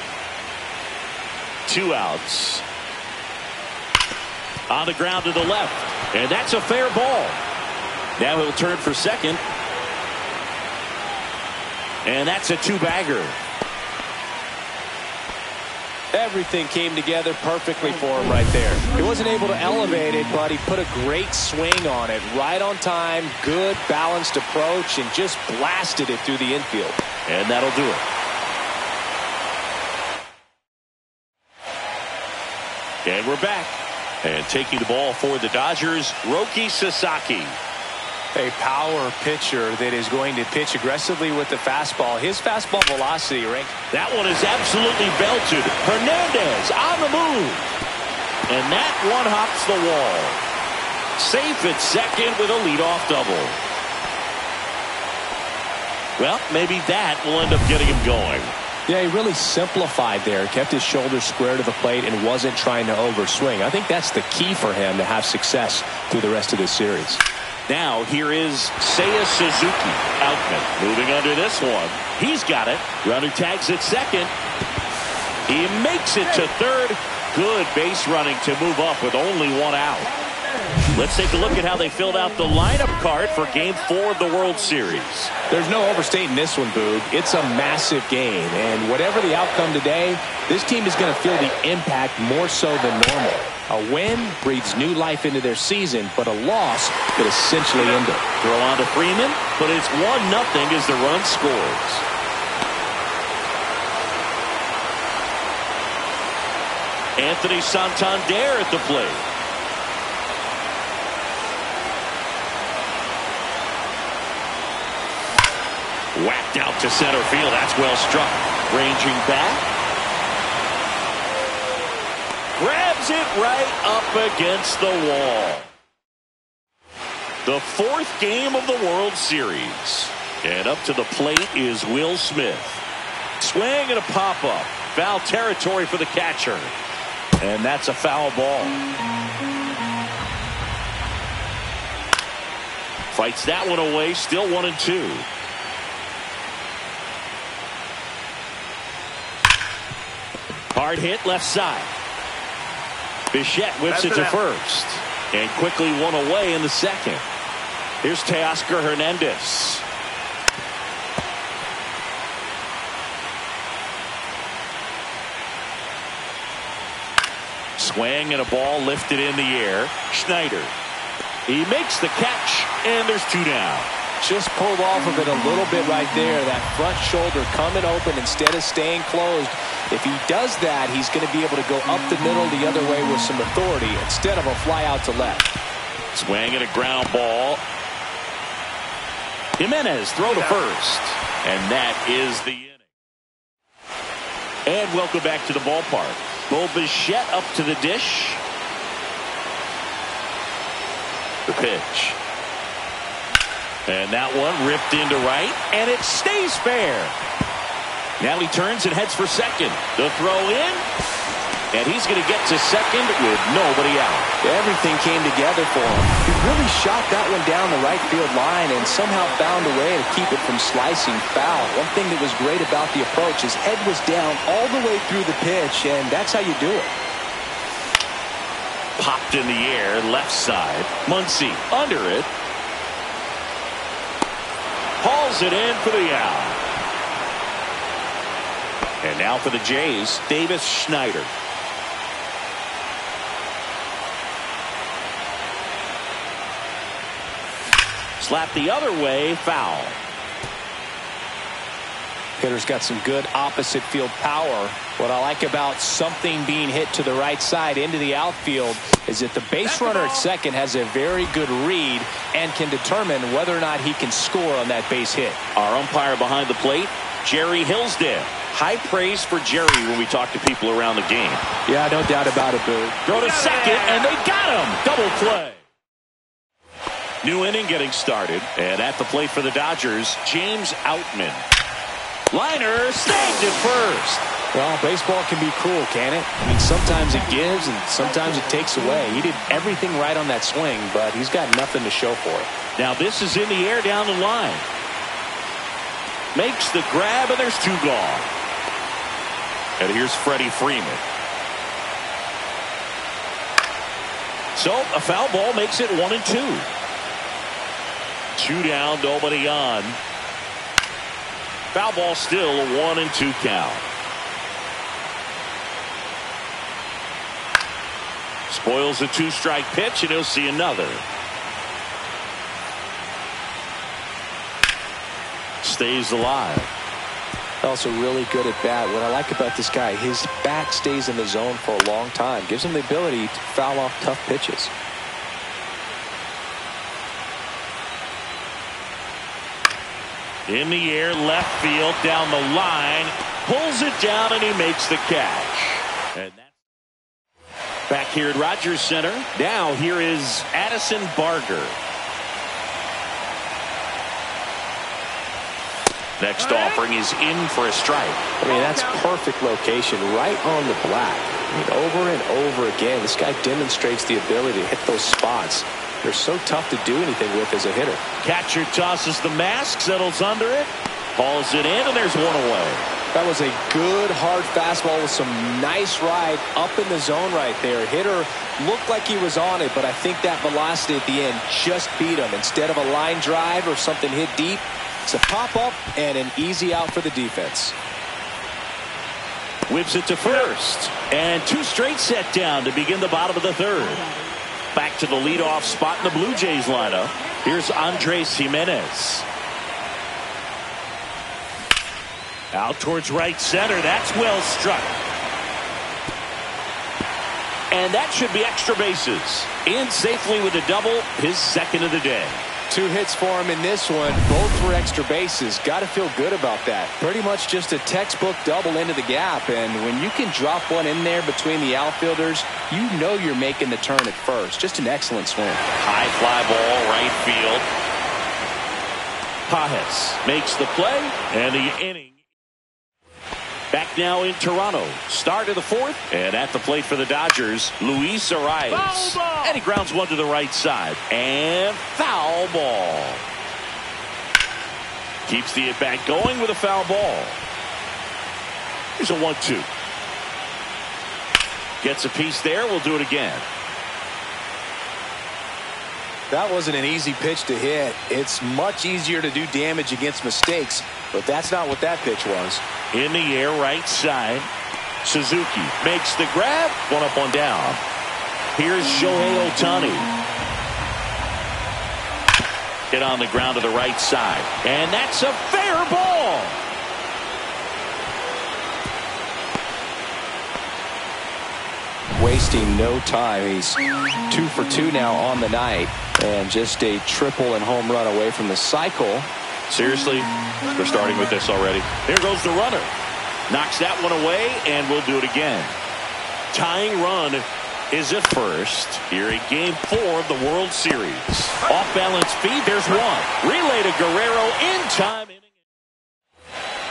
2 outs. On the ground to the left. And that's a fair ball. Now he'll turn for second. And that's a 2-bagger. Everything came together perfectly for him right there. He wasn't able to elevate it, but he put a great swing on it. Right on time, good balanced approach, and just blasted it through the infield. And that'll do it. And we're back. And taking the ball for the Dodgers, Roki Sasaki. A power pitcher that is going to pitch aggressively with the fastball. His fastball velocity ranked. That one is absolutely belted. Hernandez on the move. And that one hops the wall. Safe at second with a leadoff double. Well, maybe that will end up getting him going. Yeah, he really simplified there. Kept his shoulders square to the plate and wasn't trying to overswing. I think that's the key for him to have success through the rest of this series. Now here is Seiya Suzuki. Outman moving under this one. He's got it. Runner tags at second. He makes it to third. Good base running to move up with only 1 out. Let's take a look at how they filled out the lineup card for Game 4 of the World Series. There's no overstating this one, Boog. It's a massive game, and whatever the outcome today, this team is going to feel the impact more so than normal. A win breathes new life into their season, but a loss could essentially end it. Throw on to Freeman, but it's 1-0 as the run scores. Anthony Santander at the plate. Whacked out to center field. That's well struck. Ranging back. Grabs it right up against the wall. The 4th game of the World Series. And up to the plate is Will Smith. Swing and a pop-up. Foul territory for the catcher. And that's a foul ball. Fights that one away. Still 1-2. Hard hit left side. Bichette whips it to first. And quickly 1 away in the second. Here's Teoscar Hernandez. Swing and a ball lifted in the air. Schneider. He makes the catch, and there's 2 down. Just pulled off of it a little bit right there. That front shoulder coming open instead of staying closed. If he does that, he's going to be able to go up the middle the other way with some authority instead of a fly out to left. Swing and a ground ball. Jimenez throw to first. And that is the inning. And welcome back to the ballpark. Bo Bichette up to the dish. The pitch. And that one ripped into right, and it stays fair. Now he turns and heads for second. The throw in, And he's going to get to second with nobody out. Everything came together for him. He really shot that one down the right field line and somehow found a way to keep it from slicing foul. One thing that was great about the approach, his head was down all the way through the pitch, and that's how you do it. Popped in the air, left side. Muncy under it. Hauls it in for the out. And now for the Jays, Davis Schneider. Slap the other way, foul. Hitter's got some good opposite field power. What I like about something being hit to the right side into the outfield is that the base runner at second has a very good read and can determine whether or not he can score on that base hit. Our umpire behind the plate, Jerry Hillsdale. High praise for Jerry when we talk to people around the game. Yeah, no doubt about it, Boo. Throw to second, and they got him. Double play. New inning getting started, and at the plate for the Dodgers, James Outman. Liner snagged at first. Well, baseball can be cruel, can it? I mean, sometimes it gives and sometimes it takes away. He did everything right on that swing, but he's got nothing to show for it. Now this is in the air down the line. Makes the grab, and there's two gone. And here's Freddie Freeman. So a foul ball makes it 1-2. Two down, nobody on. Foul ball still a 1-2 count. Spoils a two-strike pitch, and he'll see another. Stays alive. Also really good at bat. What I like about this guy, his bat stays in the zone for a long time. Gives him the ability to foul off tough pitches. In the air, left field, down the line. Pulls it down, and he makes the catch. And that's back here at Rogers Center. Now here is Addison Barger. Next offering is in for a strike. I mean, that's perfect location, right on the black. I mean, over and over again, this guy demonstrates the ability to hit those spots. They're so tough to do anything with as a hitter. Catcher tosses the mask, settles under it, hauls it in, and there's one away. That was a good hard fastball with some nice ride up in the zone right there. Hitter looked like he was on it, but I think that velocity at the end just beat him. Instead of a line drive or something hit deep, it's a pop-up and an easy out for the defense. Whips it to first. And two straight set down to begin the bottom of the third. Back to the leadoff spot in the Blue Jays lineup. Here's Andres Jimenez. Out towards right center. That's well struck. And that should be extra bases. In safely with a double, his second of the day. 2 hits for him in this one, both for extra bases. Got to feel good about that. Pretty much just a textbook double into the gap, and when you can drop one in there between the outfilders, you know you're making the turn at first. Just an excellent swing. High fly ball, right field. Pajes makes the play, and the inning. Back now in Toronto. Start of the fourth, and at the plate for the Dodgers, Luis Arias. And he grounds one to the right side. And foul ball. Keeps the at-bat going with a foul ball. Here's a 1-2. Gets a piece there. We'll do it again. That wasn't an easy pitch to hit. It's much easier to do damage against mistakes, but that's not what that pitch was. In the air, right side. Suzuki makes the grab. One up, one down. Here's Shohei Ohtani. Hit on the ground to the right side. And that's a fair ball. Wasting no time. He's 2 for 2 now on the night. And just a triple and home run away from the cycle. Seriously, they're starting with this already. There goes the runner. Knocks that one away, and we'll do it again. Tying run is at first here in Game 4 of the World Series. Off-balance feed, there's one. Relay to Guerrero in time.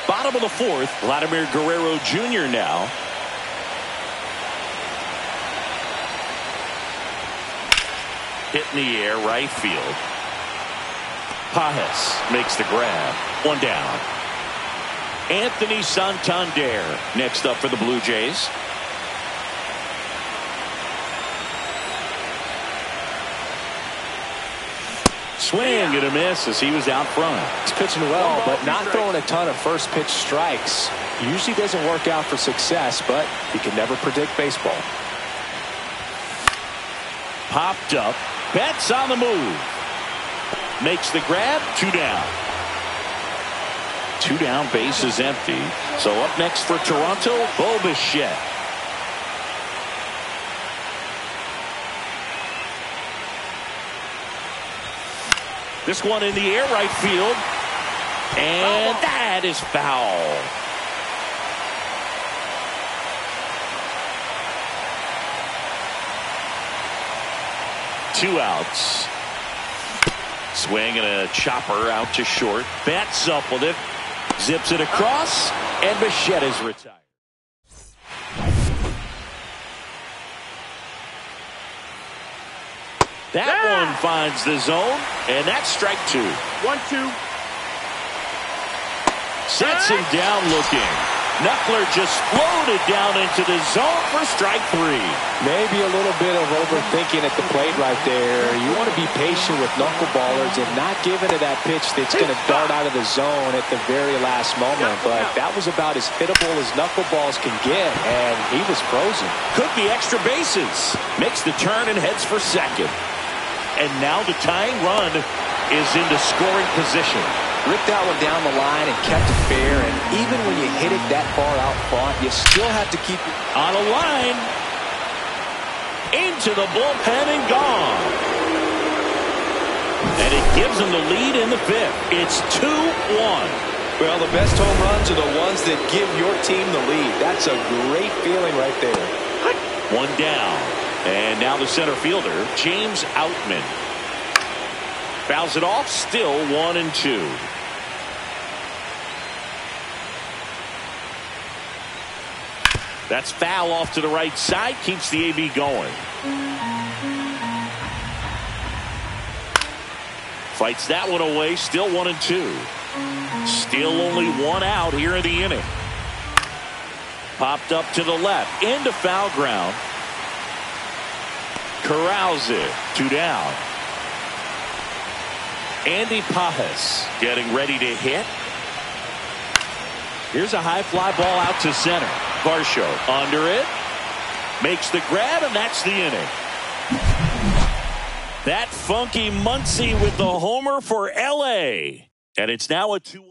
Bottom of the fourth, Vladimir Guerrero Jr. now. Hit in the air, right field. Pajes makes the grab. One down. Anthony Santander next up for the Blue Jays. Swing and a miss as he was out front. He's pitching well, but not throwing a ton of first pitch strikes. Usually doesn't work out for success, but you can never predict baseball. Popped up. Betts on the move. Makes the grab. 2 down. 2 down, base is empty. So up next for Toronto, Bo Bichette. This one in the air, right field. And that is foul. Two outs. Swing and a chopper out to short. Bats up with it. Zips it across. And Bichette is retired. That one finds the zone. And that's strike 2. 1-2. Sets him down looking. Knuckler just floated down into the zone for strike 3. Maybe a little bit of overthinking at the plate right there. You want to be patient with knuckleballers and not give into that pitch that's going to dart out of the zone at the very last moment. But that was about as hittable as knuckleballs can get, and he was frozen. Could be extra bases. Makes the turn and heads for second. And now the tying run is into scoring position. Ripped that one down the line and kept it fair, and even when you hit it that far out front, you still have to keep it on a line. Into the bullpen and gone. And it gives them the lead in the 5th. It's 2-1. Well, the best home runs are the ones that give your team the lead. That's a great feeling right there. One down. And now the center fielder, James Outman. Fouls it off, still 1-2. That's foul off to the right side, keeps the AB going. Fights that one away, still 1-2. Still only 1 out here in the inning. Popped up to the left, into foul ground. Corrals it, 2 down. Andy Pajes getting ready to hit. Here's a high fly ball out to center. Varsho under it. Makes the grab, and that's the inning. That funky Muncy with the homer for L.A. And it's now a 2-1.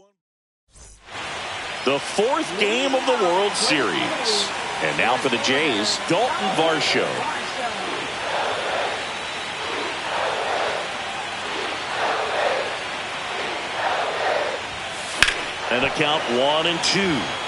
The 4th game of the World Series. And now for the Jays, Dalton Varsho. And the count 1-2.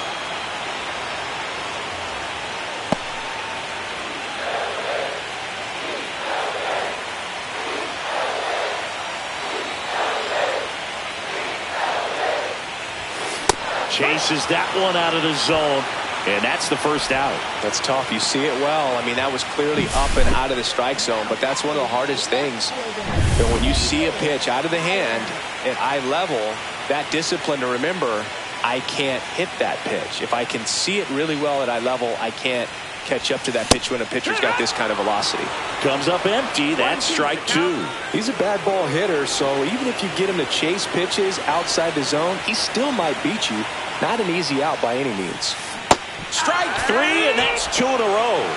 Chases that one out of the zone, and that's the first out. That's tough. You see it well. I mean, that was clearly up and out of the strike zone, but that's one of the hardest things. And when you see a pitch out of the hand at eye level, that discipline to remember, I can't hit that pitch. If I can see it really well at eye level, I can't catch up to that pitch when a pitcher's got this kind of velocity. Comes up empty. That's strike 2. He's a bad ball hitter, so even if you get him to chase pitches outside the zone, he still might beat you. Not an easy out by any means. Strike 3, and that's 2 in a row.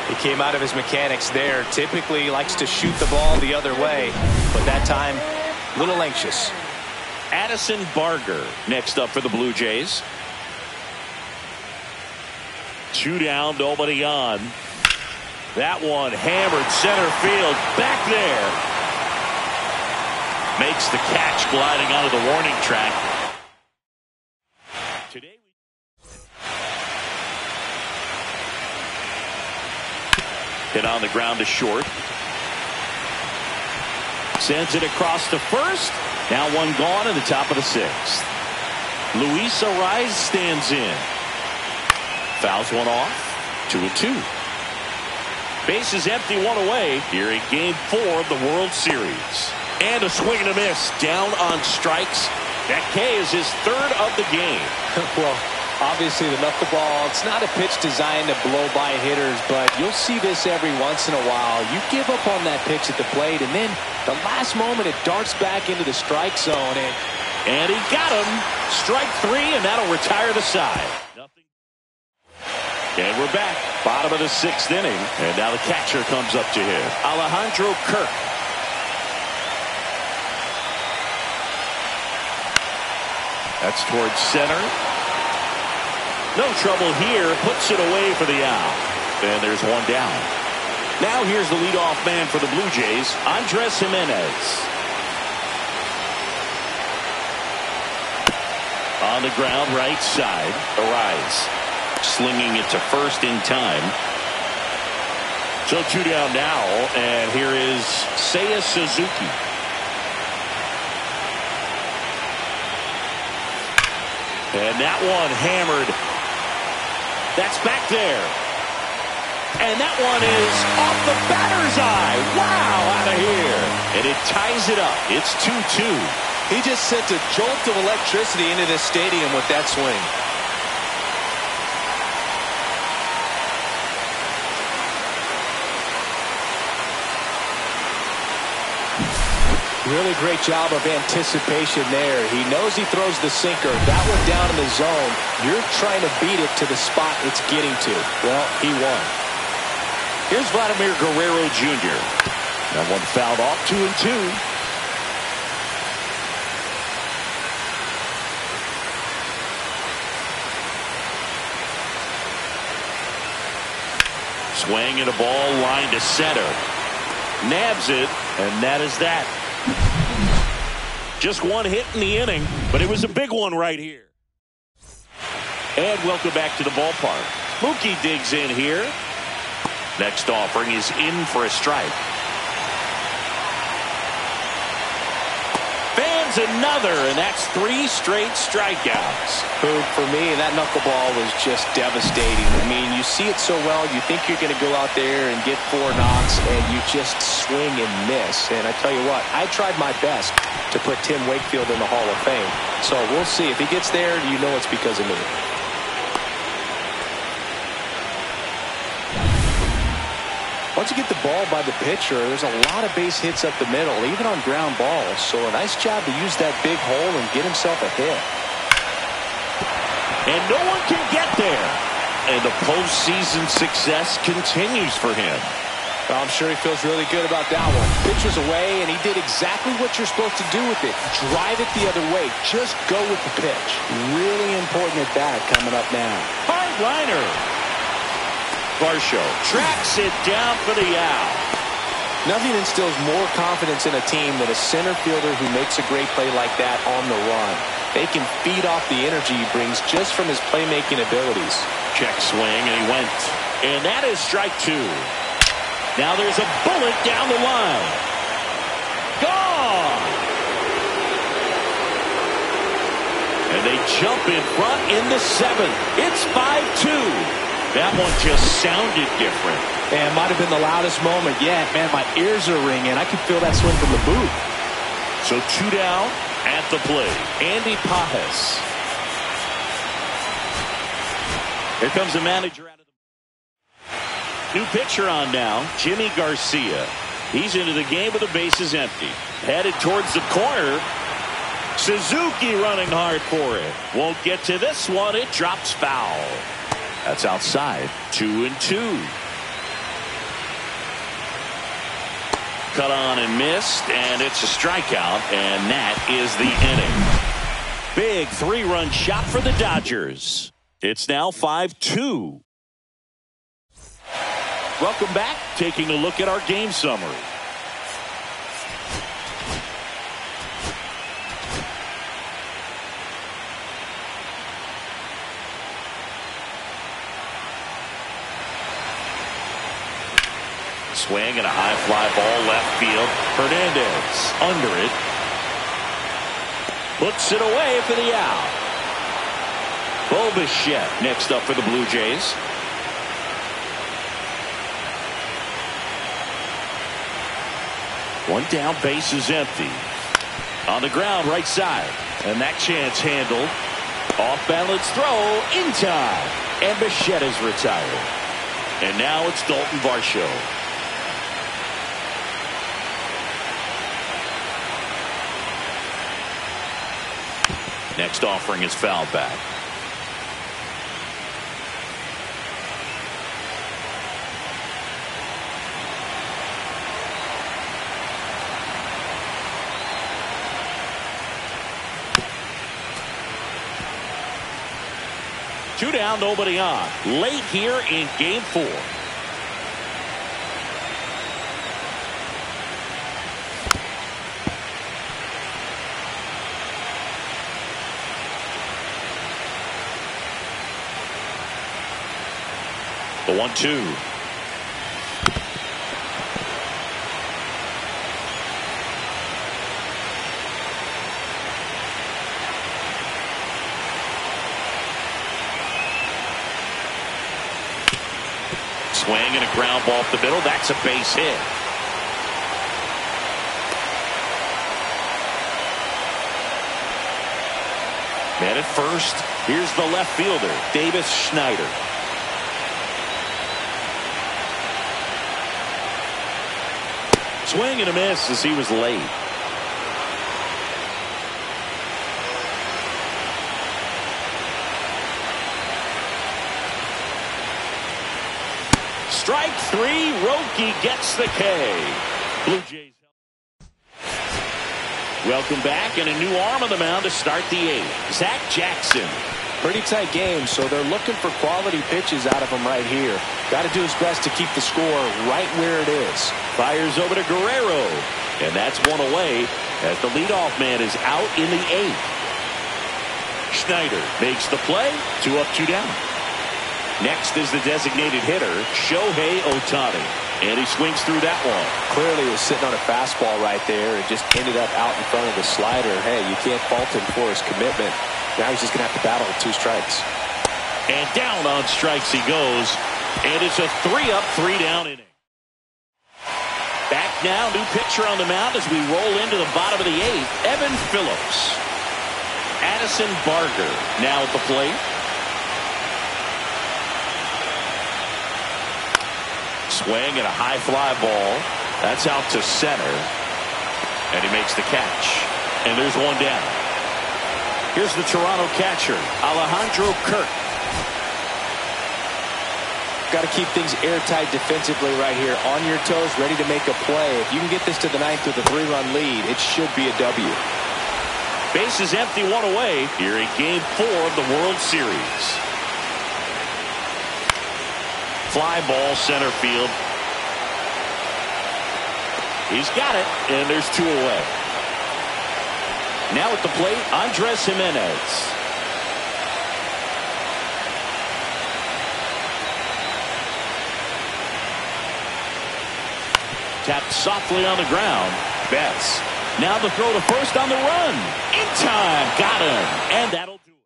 He came out of his mechanics there. Typically likes to shoot the ball the other way, but that time, a little anxious. Addison Barger next up for the Blue Jays. 2 down, nobody on. That one hammered center field. Back there. Makes the catch gliding out of the warning track. Today hit on the ground to short. Sends it across to first. Now one gone in the top of the 6th. Luis Ariz stands in. Fouls one off. 2-2. Bases empty, one away here in Game 4 of the World Series. And a swing and a miss down on strikes. That K is his third of the game. Well, obviously the knuckleball, it's not a pitch designed to blow by hitters, but you'll see this every once in a while. You give up on that pitch at the plate, and then the last moment it darts back into the strike zone. And he got him. Strike 3, and that'll retire the side. Nothing. And we're back. Bottom of the 6th inning. And now the catcher comes up to him. Alejandro Kirk. That's towards center. No trouble here. Puts it away for the out. And there's one down. Now here's the leadoff man for the Blue Jays, Andres Gimenez. On the ground, right side. Arise. Slinging it to first in time. So 2 down now, and here is Seiya Suzuki. And that one hammered. That's back there. And that one is off the batter's eye. Wow, out of here. And it ties it up. It's 2-2. He just sent a jolt of electricity into this stadium with that swing. Really great job of anticipation there. He knows he throws the sinker. That one down in the zone. You're trying to beat it to the spot it's getting to. Well, he won. Here's Vladimir Guerrero Jr. That one fouled off, 2-2. Swing and a ball line to center. Nabs it, and that is that. Just one hit in the inning, but it was a big one right here. And welcome back to the ballpark. Mookie digs in here. Next offering is in for a strike. Fans another, and that's 3 straight strikeouts. Boog, for me, that knuckleball was just devastating. I mean, you see it so well, you think you're going to go out there and get 4 knocks, and you just swing and miss. And I tell you what, I tried my best to put Tim Wakefield in the Hall of Fame. So we'll see. If he gets there, you know it's because of me. Once you get the ball by the pitcher, there's a lot of base hits up the middle, even on ground balls. So a nice job to use that big hole and get himself a hit. And no one can get there. And the postseason success continues for him. Well, I'm sure he feels really good about that one. Pitch was away, and he did exactly what you're supposed to do with it. Drive it the other way. Just go with the pitch. Really important at bat coming up now. Hard liner. Varsho tracks it down for the out. Nothing instills more confidence in a team than a center fielder who makes a great play like that on the run. They can feed off the energy he brings just from his playmaking abilities. Check swing, and he went. And that is strike 2. Now there's a bullet down the line. Gone! And they jump in front in the 7th. It's 5-2. That one just sounded different. And might have been the loudest moment yet. Man, my ears are ringing. I could feel that swing from the booth. So 2 down at the plate. Andy Pajes. Here comes the manager out of the... New pitcher on now, Jimmy Garcia. He's into the game with the bases empty. Headed towards the corner. Suzuki running hard for it. Won't get to this one. It drops foul. That's outside. 2-2. Cut on and missed, and it's a strikeout, and that is the inning. Big 3-run shot for the Dodgers. It's now 5-2. Welcome back. Taking a look at our game summary. Swing and a high fly ball left field. Hernandez under it. Puts it away for the out. Bo Bichette next up for the Blue Jays. One down, base is empty. On the ground, right side. And that chance handled. Off balance throw in time. And Bichetta's retired. And now it's Dalton Varsho. Next offering is fouled back. Two down, nobody on. Late here in game 4. The 1-2. Swing and a ground ball up the middle. That's a base hit. Man at first. Here's the left fielder, Davis Schneider. Swing and a miss as he was late. Strike 3. Roki gets the K. Blue Jays. Welcome back, and a new arm on the mound to start the 8th. Zach Jackson. Pretty tight game, so they're looking for quality pitches out of him right here. Got to do his best to keep the score right where it is. Fires over to Guerrero, and that's one away as the leadoff man is out in the 8th. Schneider makes the play. 2 up, 2 down. Next is the designated hitter, Shohei Ohtani. And he swings through that one. Clearly was sitting on a fastball right there and just ended up out in front of the slider. Hey, you can't fault him for his commitment. Now he's just going to have to battle with 2 strikes. And down on strikes he goes. And it's a 3 up, 3 down inning. Back now, new pitcher on the mound as we roll into the bottom of the 8th. Evan Phillips. Addison Barger now at the plate. Swing and a high fly ball. That's out to center. And he makes the catch. And there's one down. Here's the Toronto catcher, Alejandro Kirk. Got to keep things airtight defensively right here. On your toes, ready to make a play. If you can get this to the 9th with a 3-run lead, it should be a W. Base is empty, 1 away here in game 4 of the World Series. Fly ball center field. He's got it, and there's 2 away. Now at the plate, Andres Jimenez. Tapped softly on the ground. Betts. Now the throw to first on the run. In time. Got him. And that'll do it.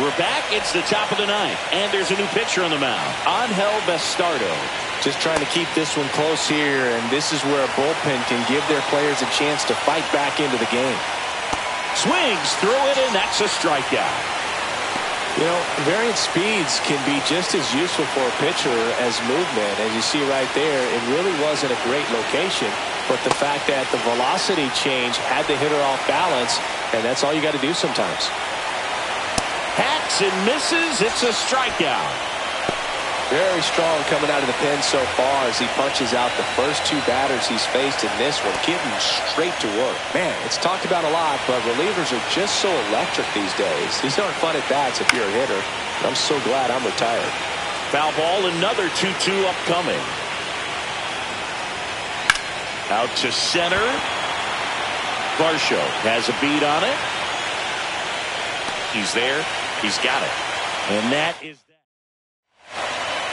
We're back. It's the top of the 9th. And there's a new pitcher on the mound. Angel Bastardo. Just trying to keep this one close here. And this is where a bullpen can give their players a chance to fight back into the game. Swings through it, and that's a strikeout. You know, variant speeds can be just as useful for a pitcher as movement. As you see right there, it really wasn't a great location. But the fact that the velocity change had the hitter off balance, and that's all you got to do sometimes. Hacks and misses. It's a strikeout. Very strong coming out of the pen so far as he punches out the first 2 batters he's faced in this one, getting straight to work. Man, it's talked about a lot, but relievers are just so electric these days. These aren't fun at bats if you're a hitter. I'm so glad I'm retired. Foul ball, another 2-2 upcoming. Out to center. Varsho has a beat on it. He's there. He's got it. And that is that.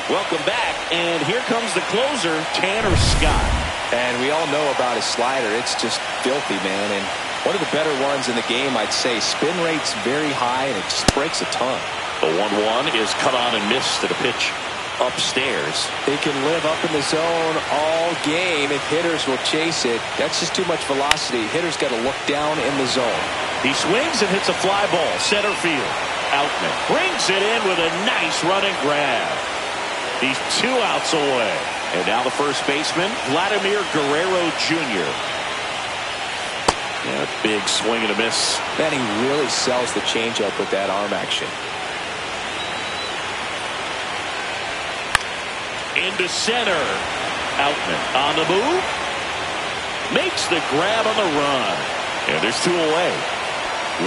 Welcome back. And here comes the closer, Tanner Scott. And we all know about his slider. It's just filthy, man. And one of the better ones in the game, I'd say. Spin rate's very high, and it just breaks a ton. The 1-1 is cut on and missed to the pitch. upstairs. They can live up in the zone all game if hitters will chase it. That's just too much velocity. Hitters got to look down in the zone. He swings and hits a fly ball. Center field. Outman brings it in with a nice running grab. He's 2 outs away. And now the first baseman, Vladimir Guerrero Jr. Yeah, big swing and a miss. Then he really sells the changeup with that arm action. Into center. Outman on the move. Makes the grab on the run. And there's 2 away.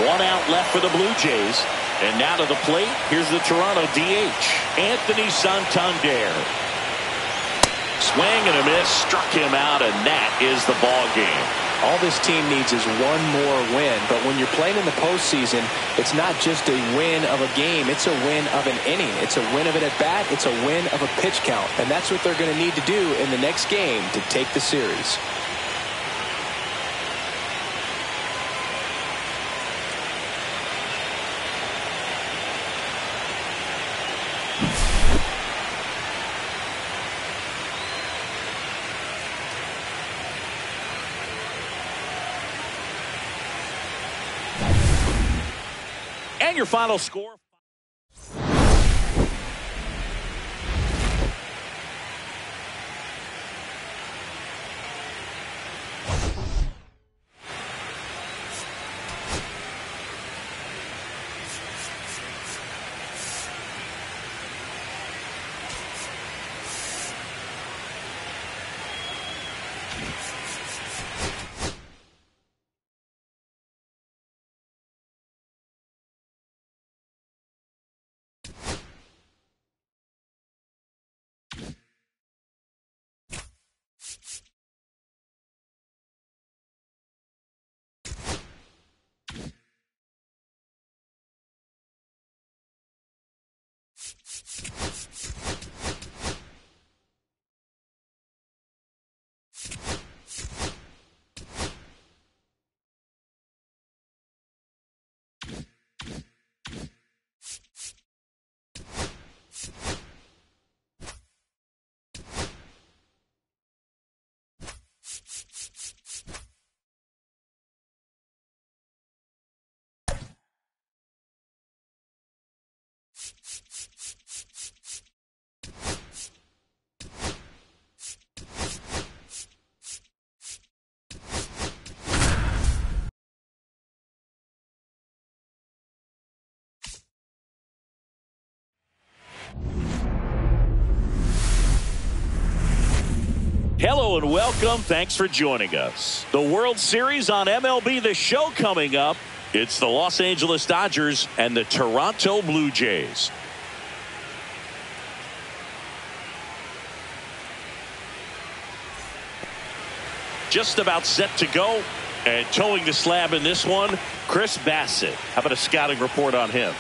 1 out left for the Blue Jays. And now to the plate, here's the Toronto DH, Anthony Santander. Swing and a miss, struck him out, and that is the ball game. All this team needs is 1 more win, but when you're playing in the postseason, it's not just a win of a game, it's a win of an inning. It's a win of an at-bat, it's a win of a pitch count, and that's what they're going to need to do in the next game to take the series. And your final score. Hello and welcome. Thanks for joining us. The World Series on MLB The Show coming up. It's the Los Angeles Dodgers and the Toronto Blue Jays. Just about set to go. And towing the slab in this one, Chris Bassett. How about a scouting report on him?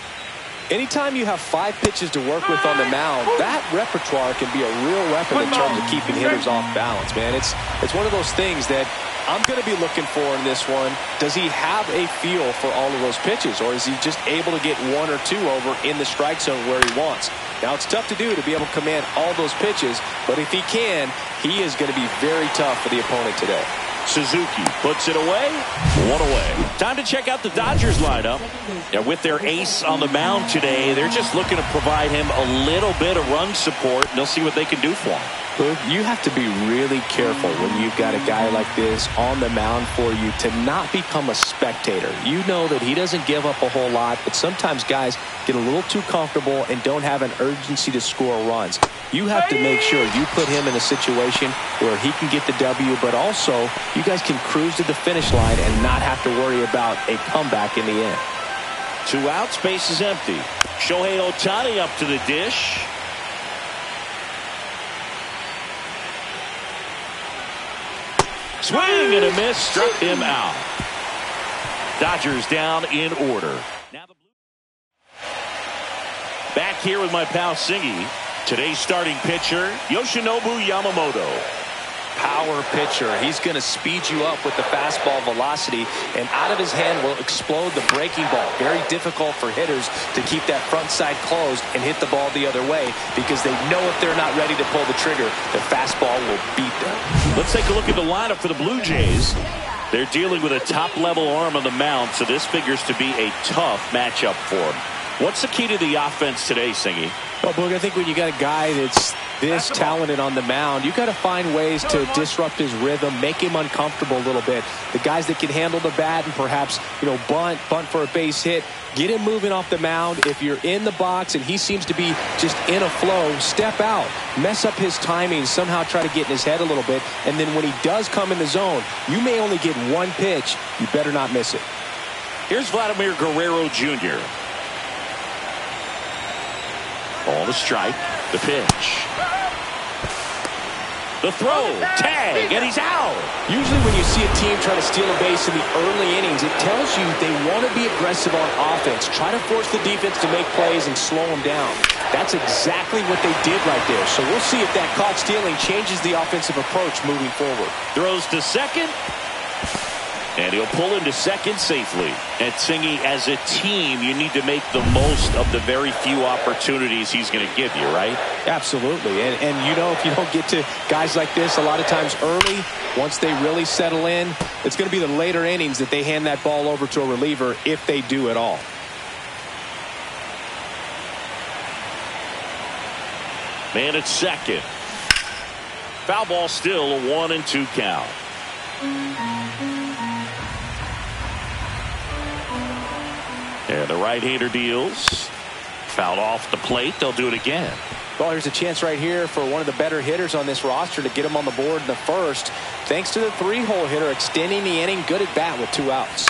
Anytime you have 5 pitches to work with on the mound, that repertoire can be a real weapon in terms of keeping hitters off balance, man. It's one of those things that I'm going to be looking for in this one. Does he have a feel for all of those pitches, or is he just able to get 1 or 2 over in the strike zone where he wants? Now, it's tough to do to be able to command all those pitches, but if he can, he is going to be very tough for the opponent today. Suzuki puts it away. 1 away. Time to check out the Dodgers lineup. And with their ace on the mound today, they're just looking to provide him a little bit of run support, and they'll see what they can do for him. Look, you have to be really careful when you've got a guy like this on the mound for you to not become a spectator. You know that he doesn't give up a whole lot, but sometimes guys get a little too comfortable and don't have an urgency to score runs. You have to make sure you put him in a situation where he can get the W, but also you guys can cruise to the finish line and not have to worry about a comeback in the end. 2 outs, base is empty. Shohei Ohtani up to the dish. Swing and a miss, struck him out. Dodgers down in order. Now the back here with my pal Singy. Today's starting pitcher, Yoshinobu Yamamoto. power pitcher. He's going to speed you up with the fastball velocity, and out of his hand will explode the breaking ball. Very difficult for hitters to keep that front side closed and hit the ball the other way, because they know if they're not ready to pull the trigger, the fastball will beat them. Let's take a look at the lineup for the Blue Jays. They're dealing with a top-level arm on the mound, so this figures to be a tough matchup for them. What's the key to the offense today, Singy? Well, Boog, I think when you got a guy that's this talented on the mound, you got to find ways to disrupt his rhythm, make him uncomfortable a little bit. The guys that can handle the bat and perhaps, bunt for a base hit, get him moving off the mound. If you're in the box and he seems to be just in a flow, step out, mess up his timing, somehow try to get in his head a little bit. And then when he does come in the zone, you may only get one pitch. You better not miss it. Here's Vladimir Guerrero Jr. Ball to strike. The pitch. The throw. Tag. And he's out. Usually when you see a team try to steal a base in the early innings, it tells you they want to be aggressive on offense. Try to force the defense to make plays and slow them down. That's exactly what they did right there. So we'll see if that caught stealing changes the offensive approach moving forward. Throws to second. And he'll pull into second safely. And Singy, as a team, you need to make the most of the very few opportunities he's going to give you, right? Absolutely. And if you don't get to guys like this a lot of times early, once they really settle in, it's going to be the later innings that they hand that ball over to a reliever, if they do at all. Man at second. Foul ball still, a 1-2 count. And the right-hander deals. Fouled off the plate. They'll do it again. Well, there's a chance right here for one of the better hitters on this roster to get him on the board in the first, thanks to the three-hole hitter extending the inning. Good at bat with 2 outs.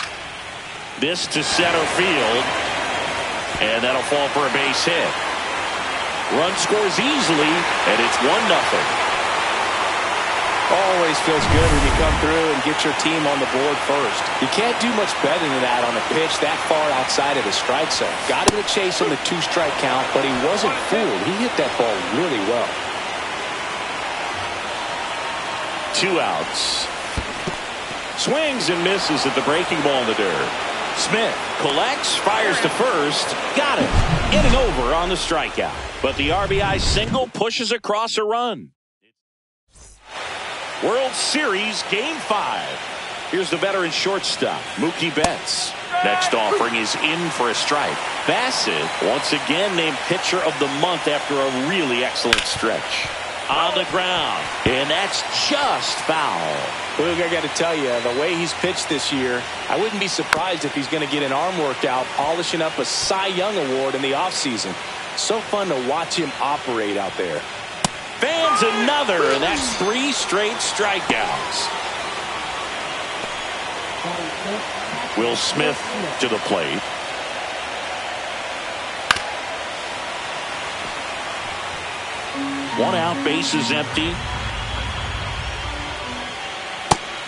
This to center field. And that'll fall for a base hit. Run scores easily, and it's 1-0. Always feels good when you come through and get your team on the board first. You can't do much better than that on a pitch that far outside of the strike zone. Got him to chase on the 2-strike count, but he wasn't fooled. He hit that ball really well. 2 outs. Swings and misses at the breaking ball in the dirt. Smith collects, fires to first, got it. Inning over on the strikeout. But the RBI single pushes across a run. World Series Game 5. Here's the veteran shortstop, Mookie Betts. Next offering is in for a strike. Bassett once again named pitcher of the month after a really excellent stretch. On the ground, and that's just foul. Luke, I got to tell you, the way he's pitched this year, I wouldn't be surprised if he's going to get an arm workout polishing up a Cy Young award in the offseason. So fun to watch him operate out there. Fans another, and that's 3 straight strikeouts. Will Smith to the plate. One out, bases empty.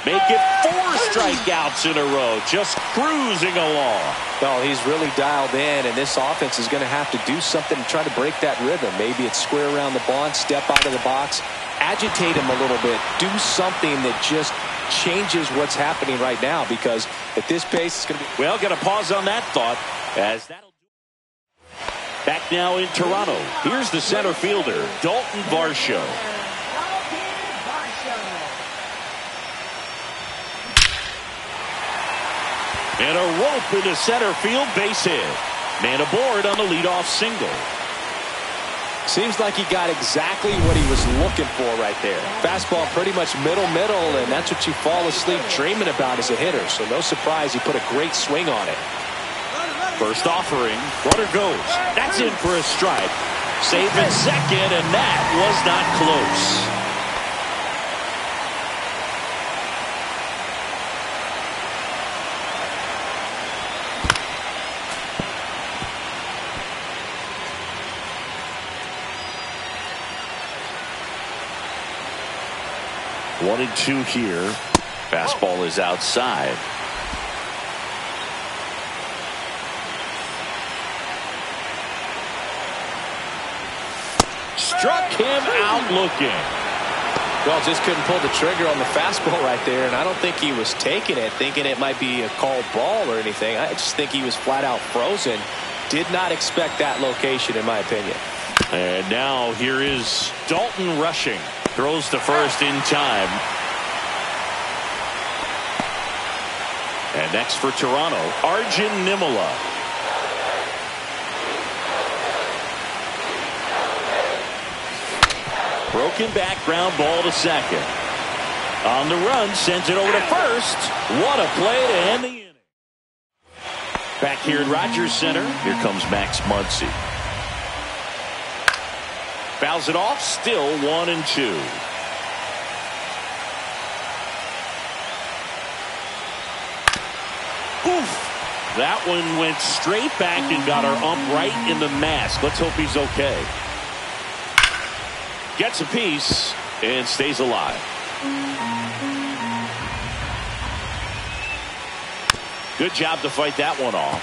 Make it 4 strikeouts in a row, just cruising along. Well, he's really dialed in, and this offense is going to have to do something to try to break that rhythm. Maybe it's square around the bunt, step out of the box, agitate him a little bit, do something that just changes what's happening right now, because at this pace, it's going to be... Well, got to pause on that thought, as that'll do. Back now in Toronto, here's the center fielder, Dalton Varsho. And a rope into center field, base hit. Man aboard on the leadoff single. Seems like he got exactly what he was looking for right there. Fastball pretty much middle, and that's what you fall asleep dreaming about as a hitter. So no surprise he put a great swing on it. First offering, runner goes. That's in for a strike. Safe at second, and that was not close. One and two here. Fastball is outside. Struck him out looking. Well, just couldn't pull the trigger on the fastball right there, and I don't think he was taking it, thinking it might be a called ball or anything. I just think he was flat out frozen. Did not expect that location, in my opinion. And now here is Dalton rushing. Throws to first in time. And next for Toronto, Arjun Nimala. Broken back ground ball to second. On the run, sends it over to first. What a play to end the inning. Back here at Rogers Center, here comes Max Muncy. Fouls it off, still 1-2. Oof. That one went straight back and got our ump right in the mask. Let's hope he's okay. Gets a piece and stays alive. Good job to fight that one off.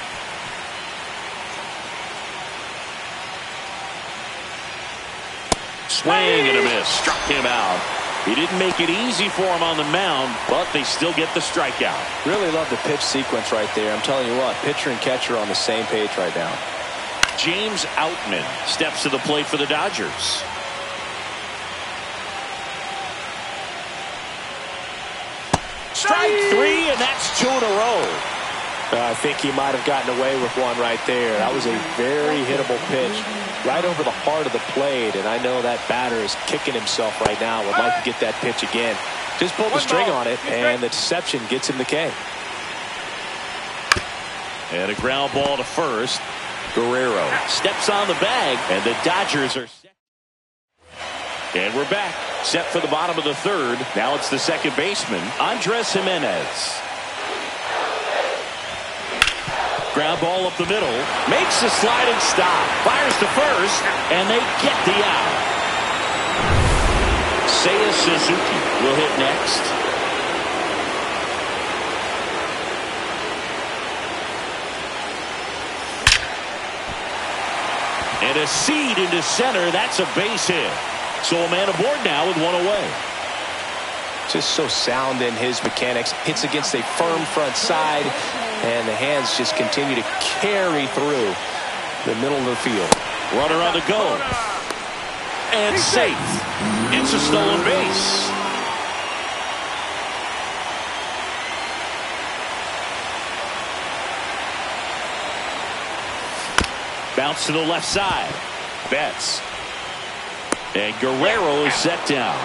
Swing and a miss. Struck him out. He didn't make it easy for him on the mound, but they still get the strikeout. Really love the pitch sequence right there. I'm telling you what, pitcher and catcher are on the same page right now. James Outman steps to the plate for the Dodgers. Strike three, and that's 2 in a row. I think he might have gotten away with one right there. That was a very hittable pitch right over the heart of the plate, and I know that batter is kicking himself right now. Would like to get that pitch again. Just pulled the string on it, and the deception gets him the K. And a ground ball to first. Guerrero steps on the bag, and the Dodgers are set. And we're back. Set for the bottom of the third. Now it's the second baseman, Andres Jimenez. Ground ball up the middle. Makes the sliding stop. Fires to first, and they get the out. Seiya Suzuki will hit next. And a seed into center. That's a base hit. So a man aboard now with one away. Just so sound in his mechanics. Hits against a firm front side, and the hands just continue to carry through the middle of the field. Runner on the go. And safe. It's a stolen base. Bounce to the left side. Betts. And Guerrero is set down.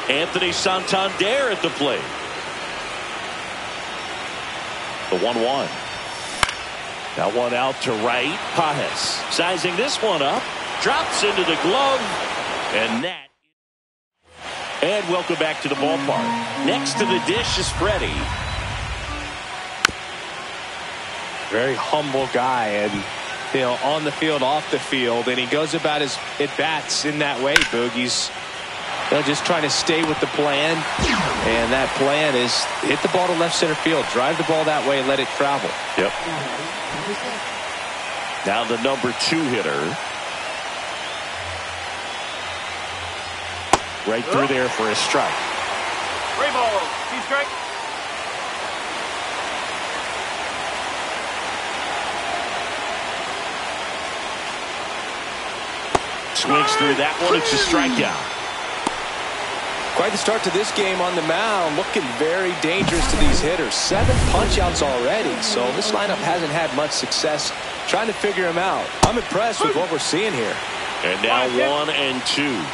Anthony Santander at the plate. The 1-1. That one out to right. Pajes sizing this one up. Drops into the glove. And that. And welcome back to the ballpark. Next to the dish is Freddie. Very humble guy, and on the field, off the field, and he goes about his at-bats in that way, Boogie's. Just trying to stay with the plan, and that plan is hit the ball to left center field, drive the ball that way, and let it travel. Yep. Now the number 2 hitter. Right through there for a strike. Three balls. 2 strike. Swings through that one. It's a strikeout. Quite the start to this game on the mound. Looking very dangerous to these hitters. 7 punch-outs already, so this lineup hasn't had much success trying to figure him out. I'm impressed with what we're seeing here. And now 1-2.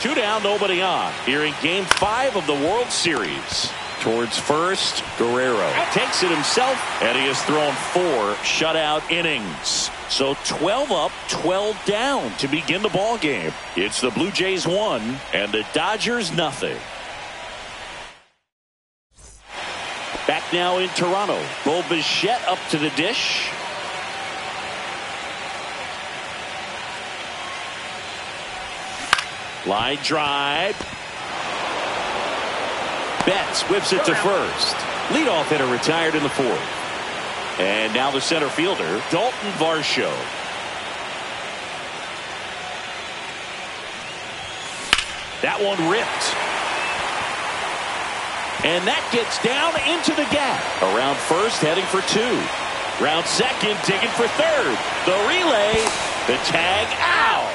2 down, nobody on. Here in Game 5 of the World Series. Towards first, Guerrero takes it himself, and he has thrown 4 shutout innings. So 12 up, 12 down to begin the ball game. It's the Blue Jays 1 and the Dodgers nothing. Back now in Toronto. Bo Bichette up to the dish. Line drive. Betts whips it to first. Leadoff hitter retired in the 4th. And now the center fielder, Dalton Varsho. That one ripped. And that gets down into the gap. Around first, heading for 2. Round second, digging for third. The relay, the tag out.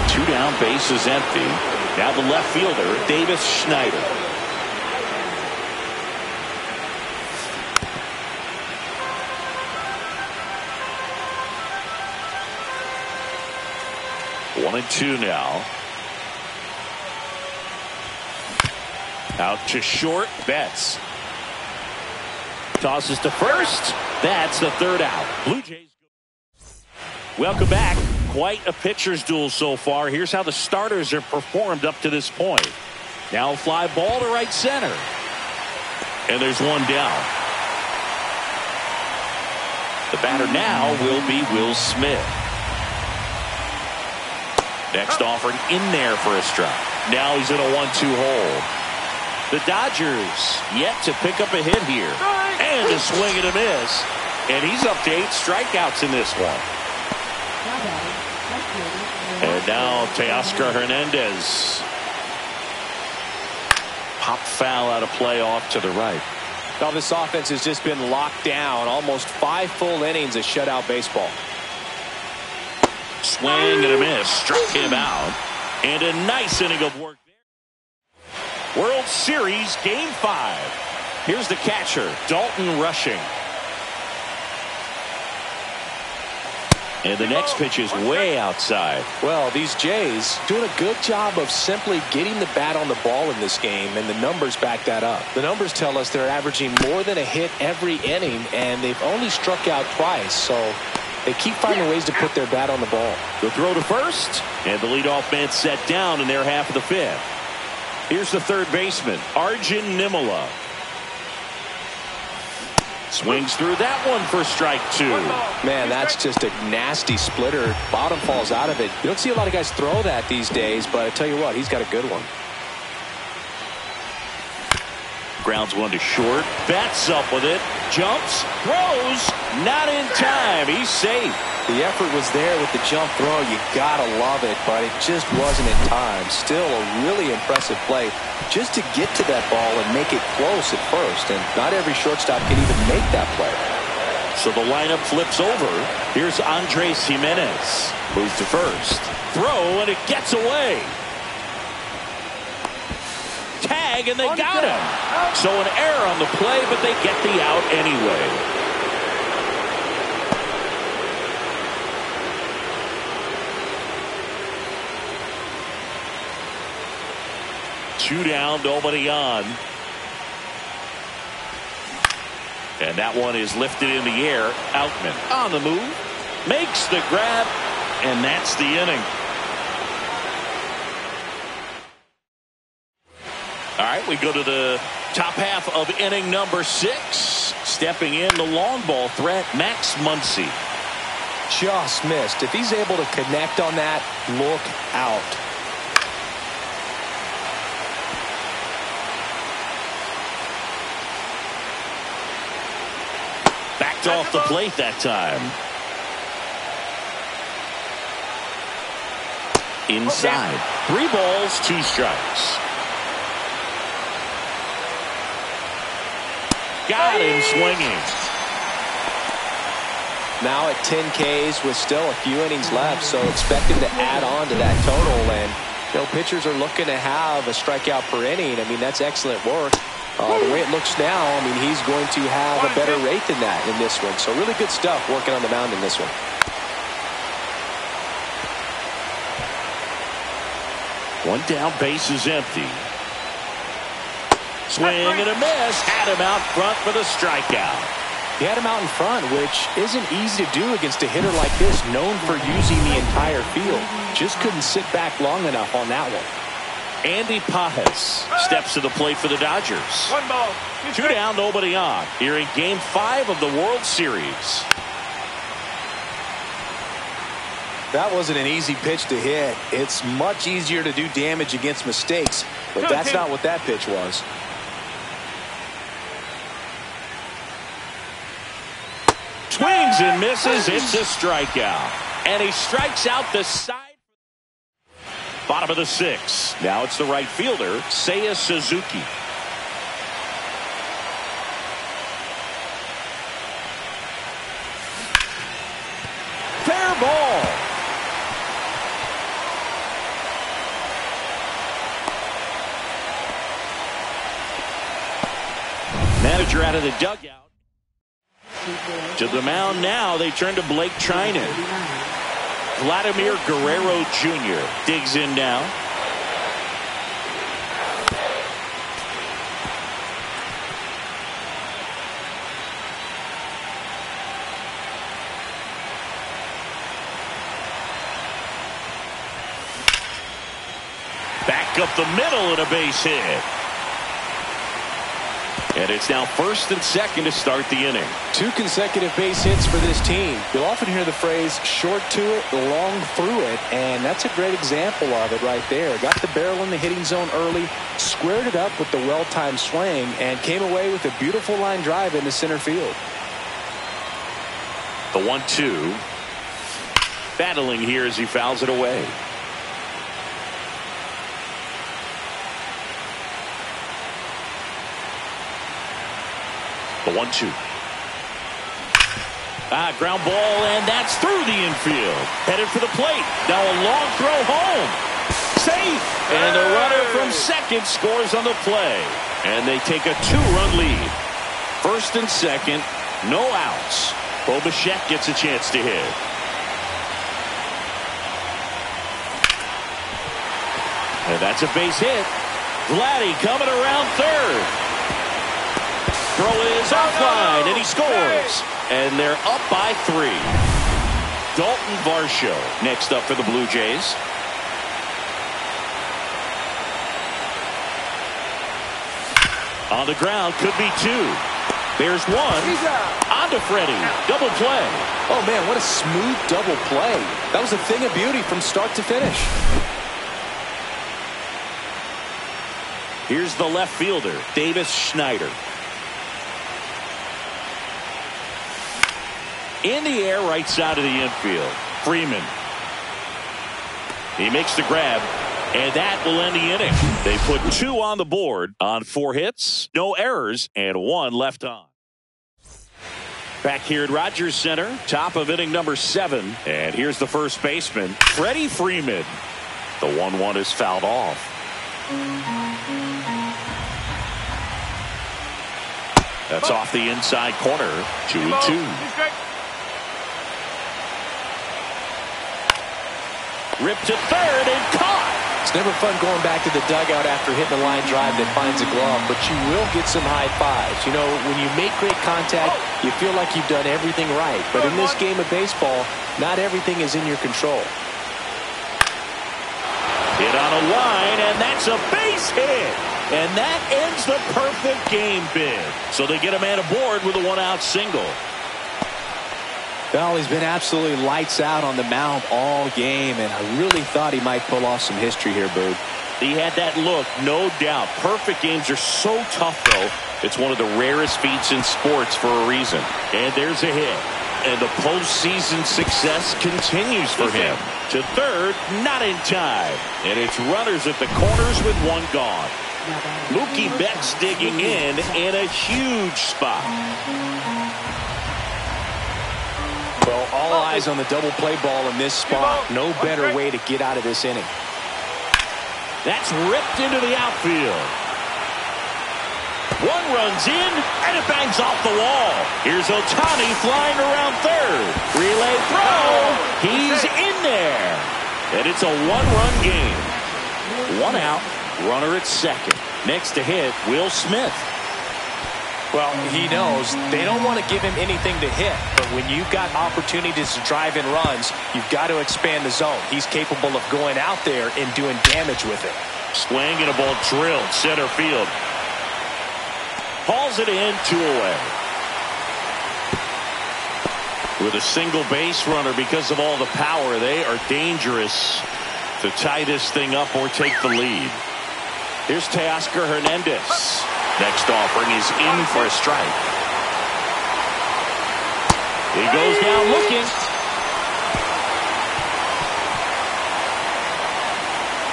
2 down, base is empty. Now the left fielder, Davis Schneider. One and 2 now. Out to short, Betts. Tosses to first. That's the 3rd out. Blue Jays. Welcome back. Quite a pitcher's duel so far. Here's how the starters have performed up to this point. Now a fly ball to right center. And there's one down. The batter now will be Will Smith. Next offering in there for a strike. Now he's in a 1-2 hole. The Dodgers yet to pick up a hit here. And a swing and a miss. And he's up to 8 strikeouts in this one. And now Teoscar Hernandez. Pop foul out of play off to the right. Well, this offense has just been locked down. Almost 5 full innings of shutout baseball. Swing and a miss. Struck him out. And a nice inning of work there. World Series Game 5. Here's the catcher, Dalton Rushing. And the next pitch is way outside. Well, these Jays doing a good job of simply getting the bat on the ball in this game, and the numbers back that up. The numbers tell us they're averaging more than a hit every inning, and they've only struck out twice, so they keep finding ways to put their bat on the ball. The throw to first, and the leadoff man set down in their half of the 5th. Here's the third baseman, Arjun Nimala. Swings through that one for strike 2. Man, that's just a nasty splitter. Bottom falls out of it. You don't see a lot of guys throw that these days, but I tell you what, he's got a good one. Grounds one to short. Bats up with it. Jumps. Throws. Not in time. He's safe. The effort was there with the jump throw. You gotta love it, but it just wasn't in time. Still a really impressive play just to get to that ball and make it close at first. And not every shortstop can even make that play. So the lineup flips over. Here's Andres Jimenez. Moves to first. Throw, and it gets away. Tag, and they got him. So an error on the play, but they get the out anyway. Two down, nobody on. And that one is lifted in the air. Outman on the move. Makes the grab. And that's the inning. All right, we go to the top half of inning number 6. Stepping in, the long ball threat, Max Muncy. Just missed. If he's able to connect on that, look out. Backed off the plate that time. Inside. 3 balls, 2 strikes. Got him swinging. Now at 10 Ks with still a few innings left, so expect him to add on to that total. And you know, pitchers are looking to have a strikeout per inning. I mean, that's excellent work. The way it looks now, I mean, he's going to have a better rate than that in this one. So really good stuff working on the mound in this one. One down, base is empty. Swing and a miss. Had him out front for the strikeout. He had him out in front, which isn't easy to do against a hitter like this, known for using the entire field. Just couldn't sit back long enough on that one. Andy Pajes steps to the plate for the Dodgers. 1 ball. 2 down, nobody on. Here in Game 5 of the World Series. That wasn't an easy pitch to hit. It's much easier to do damage against mistakes, but that's not what that pitch was. Swings and misses. It's a strikeout. And he strikes out the side. Bottom of the 6th. Now it's the right fielder, Seiya Suzuki. Fair ball. Manager out of the dugout. To the mound now, they turn to Blake Trinan. Vladimir Guerrero Jr. digs in now. Back up the middle and a base hit. And it's now 1st and 2nd to start the inning. 2 consecutive base hits for this team. You'll often hear the phrase short to it, long through it, and that's a great example of it right there. Got the barrel in the hitting zone early, squared it up with the well-timed swing, and came away with a beautiful line drive into center field. The 1-2. Battling here as he fouls it away. The 1-2. Ground ball, and that's through the infield. Headed for the plate. Now a long throw home. Safe. And the runner from second scores on the play. And they take a 2-run lead. 1st and 2nd, no outs. Bo Bichette gets a chance to hit. And that's a base hit. Vladdy coming around third. Throw is offline, and he scores. And they're up by 3. Dalton Varsho next up for the Blue Jays. On the ground, could be 2. There's 1. On to Freddie. Double play. Oh, man, what a smooth double play. That was a thing of beauty from start to finish. Here's the left fielder, Davis Schneider. In the air, right side of the infield. Freeman. He makes the grab, and that will end the inning. They put 2 on the board on 4 hits, no errors, and 1 left on. Back here at Rogers Center, top of inning number 7. And here's the first baseman, Freddie Freeman. The 1-1 is fouled off. That's off the inside corner. 2-2. Ripped to third and caught. It's never fun going back to the dugout after hitting a line drive that finds a glove, but you will get some high fives. You know, when you make great contact, you feel like you've done everything right. But in this game of baseball, not everything is in your control. Hit on a line, and that's a base hit. And that ends the perfect game bid. So they get a man aboard with a 1-out single. Well, he's been absolutely lights out on the mound all game, and I really thought he might pull off some history here, Boo. He had that look, no doubt. Perfect games are so tough, though. It's one of the rarest feats in sports for a reason. And there's a hit. And the postseason success continues for him. To third, not in time. And it's runners at the corners with 1 gone. Mookie Betts digging in a huge spot. Well, all eyes on the double play ball in this spot. No better way to get out of this inning. That's ripped into the outfield. 1 runs in, and it bangs off the wall. Here's Ohtani flying around third. Relay throw. He's in there. And it's a 1-run game. 1 out, runner at second. Next to hit, Will Smith. Well, he knows they don't want to give him anything to hit, but when you've got opportunities to drive in runs, you've got to expand the zone. He's capable of going out there and doing damage with it. Swing and a ball drilled center field. Hauls it in, 2 away. With a single base runner, because of all the power, they are dangerous to tie this thing up or take the lead. Here's Teoscar Hernandez. Next offering is in for a strike. He goes down looking.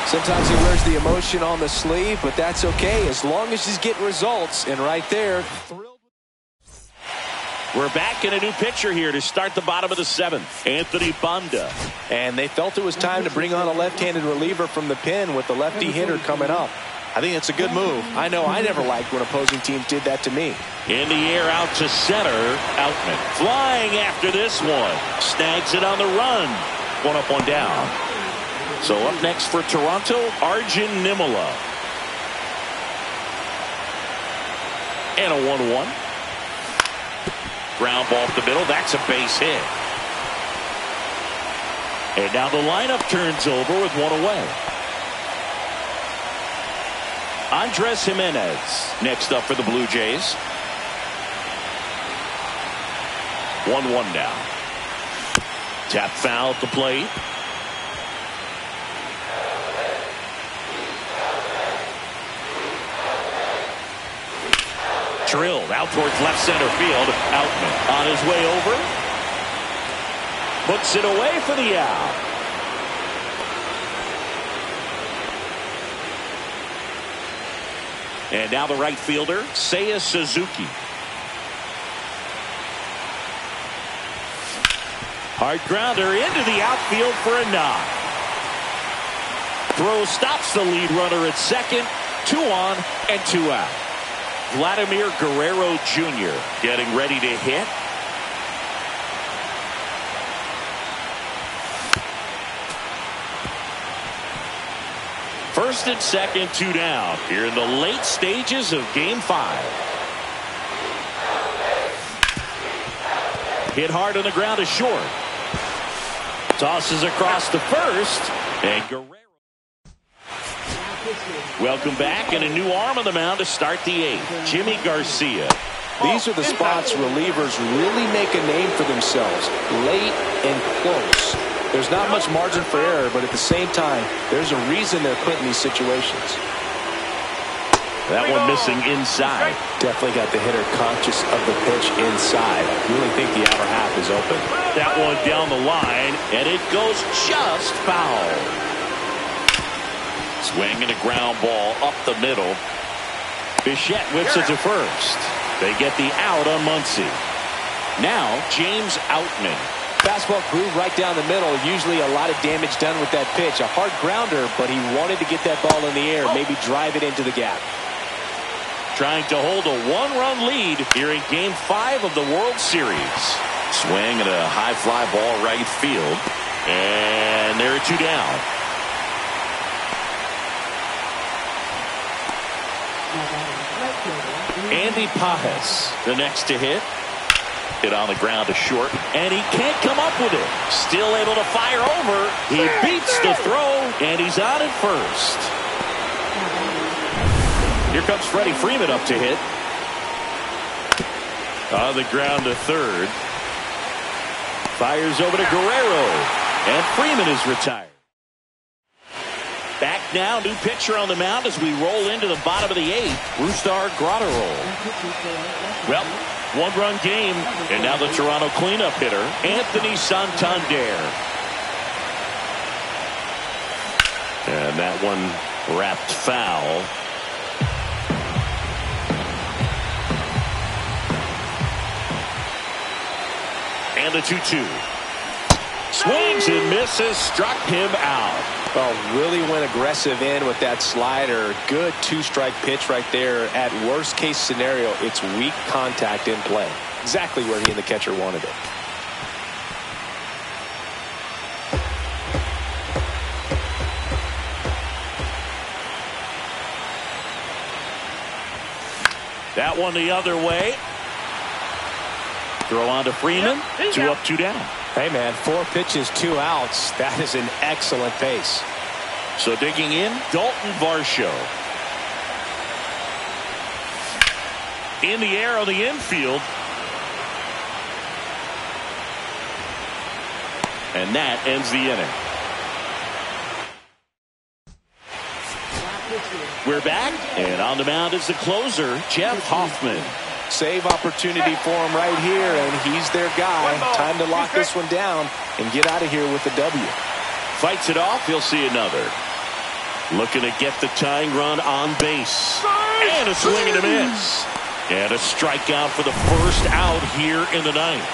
Sometimes he wears the emotion on the sleeve, but that's okay as long as he's getting results. And right there, thrilled. We're back in a new pitcher here to start the bottom of the 7th. Anthony Banda. And they felt it was time to bring on a left-handed reliever from the pen with the lefty hitter coming up. I think it's a good move. I know I never liked when opposing teams did that to me. In the air out to center. Outman flying after this one. Snags it on the run. 1 up, 1 down. So up next for Toronto, Arjun Nimala. And a 1-1. Ground ball up the middle. That's a base hit. And now the lineup turns over with 1 away. Andres Jimenez next up for the Blue Jays. 1-1 now. Tap foul at the plate. Drilled out towards left center field. Outman on his way over. Puts it away for the out. And now the right fielder, Seiya Suzuki. Hard grounder into the outfield for a knock. Throw stops the lead runner at second. 2 on and 2 out. Vladimir Guerrero Jr. getting ready to hit. First and second, 2 down here in the late stages of Game 5. Hit hard on the ground is short. Tosses across to first, and Guerrero. Welcome back, and a new arm on the mound to start the 8th. Jimmy Garcia. These are the spots relievers really make a name for themselves, late and close. There's not much margin for error, but at the same time, there's a reason they're put in these situations. That one missing inside. Definitely got the hitter conscious of the pitch inside. Really think the outer half is open. That one down the line, and it goes just foul. Swing and a ground ball up the middle. Bichette whips it to first. They get the out on Muncy. Now, James Outman. Fastball groove right down the middle. Usually a lot of damage done with that pitch. A hard grounder, but he wanted to get that ball in the air, maybe drive it into the gap. Trying to hold a 1-run lead here in Game 5 of the World Series. Swing and a high fly ball right field. And there are 2 down. Andy Pajes, the next to hit. Hit on the ground to short, and he can't come up with it. Still able to fire over. He beats the throw, and he's on at first. Here comes Freddie Freeman up to hit. On the ground to third. Fires over to Guerrero, and Freeman is retired. Back now, new pitcher on the mound as we roll into the bottom of the 8th. Brusdar Graterol. Well, 1-run game, and now the Toronto cleanup hitter, Anthony Santander. And that one wrapped foul. And the 2-2. Swings and misses, struck him out. Oh, really went aggressive in with that slider. Good 2-strike pitch right there. At worst case scenario, it's weak contact in play. Exactly where he and the catcher wanted it. That one the other way. Throw on to Freeman. 2 up, 2 down. Hey, man, 4 pitches, 2 outs. That is an excellent pace. So digging in, Dalton Varsho. In the air on the infield. And that ends the inning. We're back, and on the mound is the closer, Jeff Hoffman. Save opportunity for him right here, and he's their guy. Time to lock this one down and get out of here with the W. Fights it off. He'll see another. Looking to get the tying run on base. And a swing and a miss. And a strikeout for the first out here in the ninth.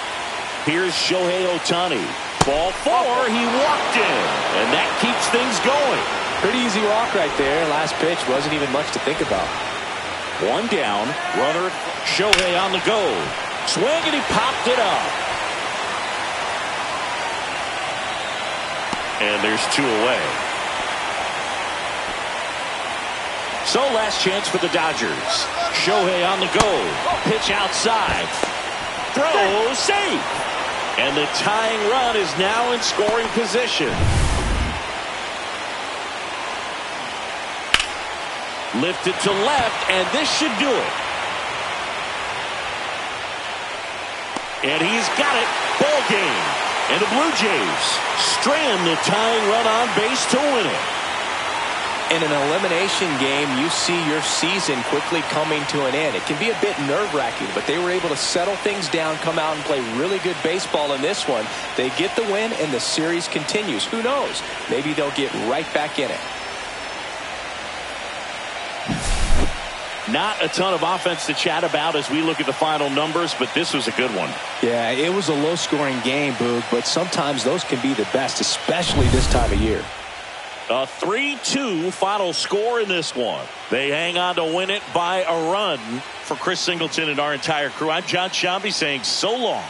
Here's Shohei Ohtani. Ball 4, he walked in. And that keeps things going. Pretty easy walk right there. Last pitch wasn't even much to think about. One down. Runner Shohei on the go. Swing and he popped it up. And there's 2 away. So last chance for the Dodgers. Shohei on the go. Pitch outside. Throw safe. And the tying run is now in scoring position. Lifted to left, and this should do it. And he's got it. Ball game. And the Blue Jays strand the tying run on base to win it. In an elimination game, you see your season quickly coming to an end. It can be a bit nerve-wracking, but they were able to settle things down, come out and play really good baseball in this one. They get the win, and the series continues. Who knows? Maybe they'll get right back in it. Not a ton of offense to chat about as we look at the final numbers, but this was a good one. Yeah, it was a low-scoring game, Boog, but sometimes those can be the best, especially this time of year. A 3-2 final score in this one. They hang on to win it by a run. For Chris Singleton and our entire crew, I'm John Shambi saying so long.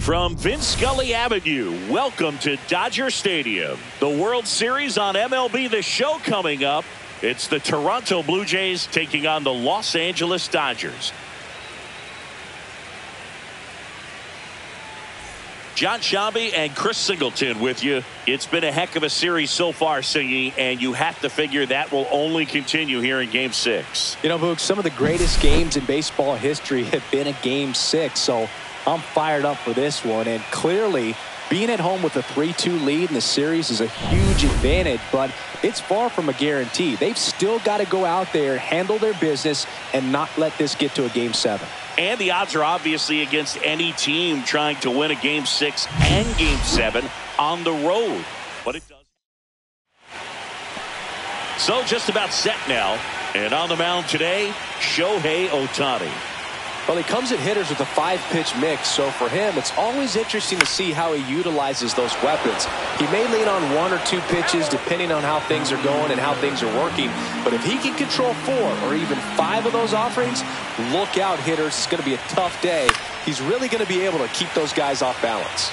From Vince Scully Avenue, welcome to Dodger Stadium. The World Series on MLB The Show coming up. It's the Toronto Blue Jays taking on the Los Angeles Dodgers. John Shambi and Chris Singleton with you. It's been a heck of a series so far, Singy, and you have to figure that will only continue here in Game 6. You know, Boog, some of the greatest games in baseball history have been a Game 6, so I'm fired up for this one. And clearly, being at home with a 3-2 lead in the series is a huge advantage, but it's far from a guarantee. They've still got to go out there, handle their business, and not let this get to a Game 7. And the odds are obviously against any team trying to win a Game 6 and Game 7 on the road. But it does. So just about set now. And on the mound today, Shohei Ohtani. Well, he comes at hitters with a 5-pitch mix, so for him, it's always interesting to see how he utilizes those weapons. He may lean on 1 or 2 pitches depending on how things are going and how things are working, but if he can control 4 or even 5 of those offerings, look out, hitters. It's going to be a tough day. He's really going to be able to keep those guys off balance.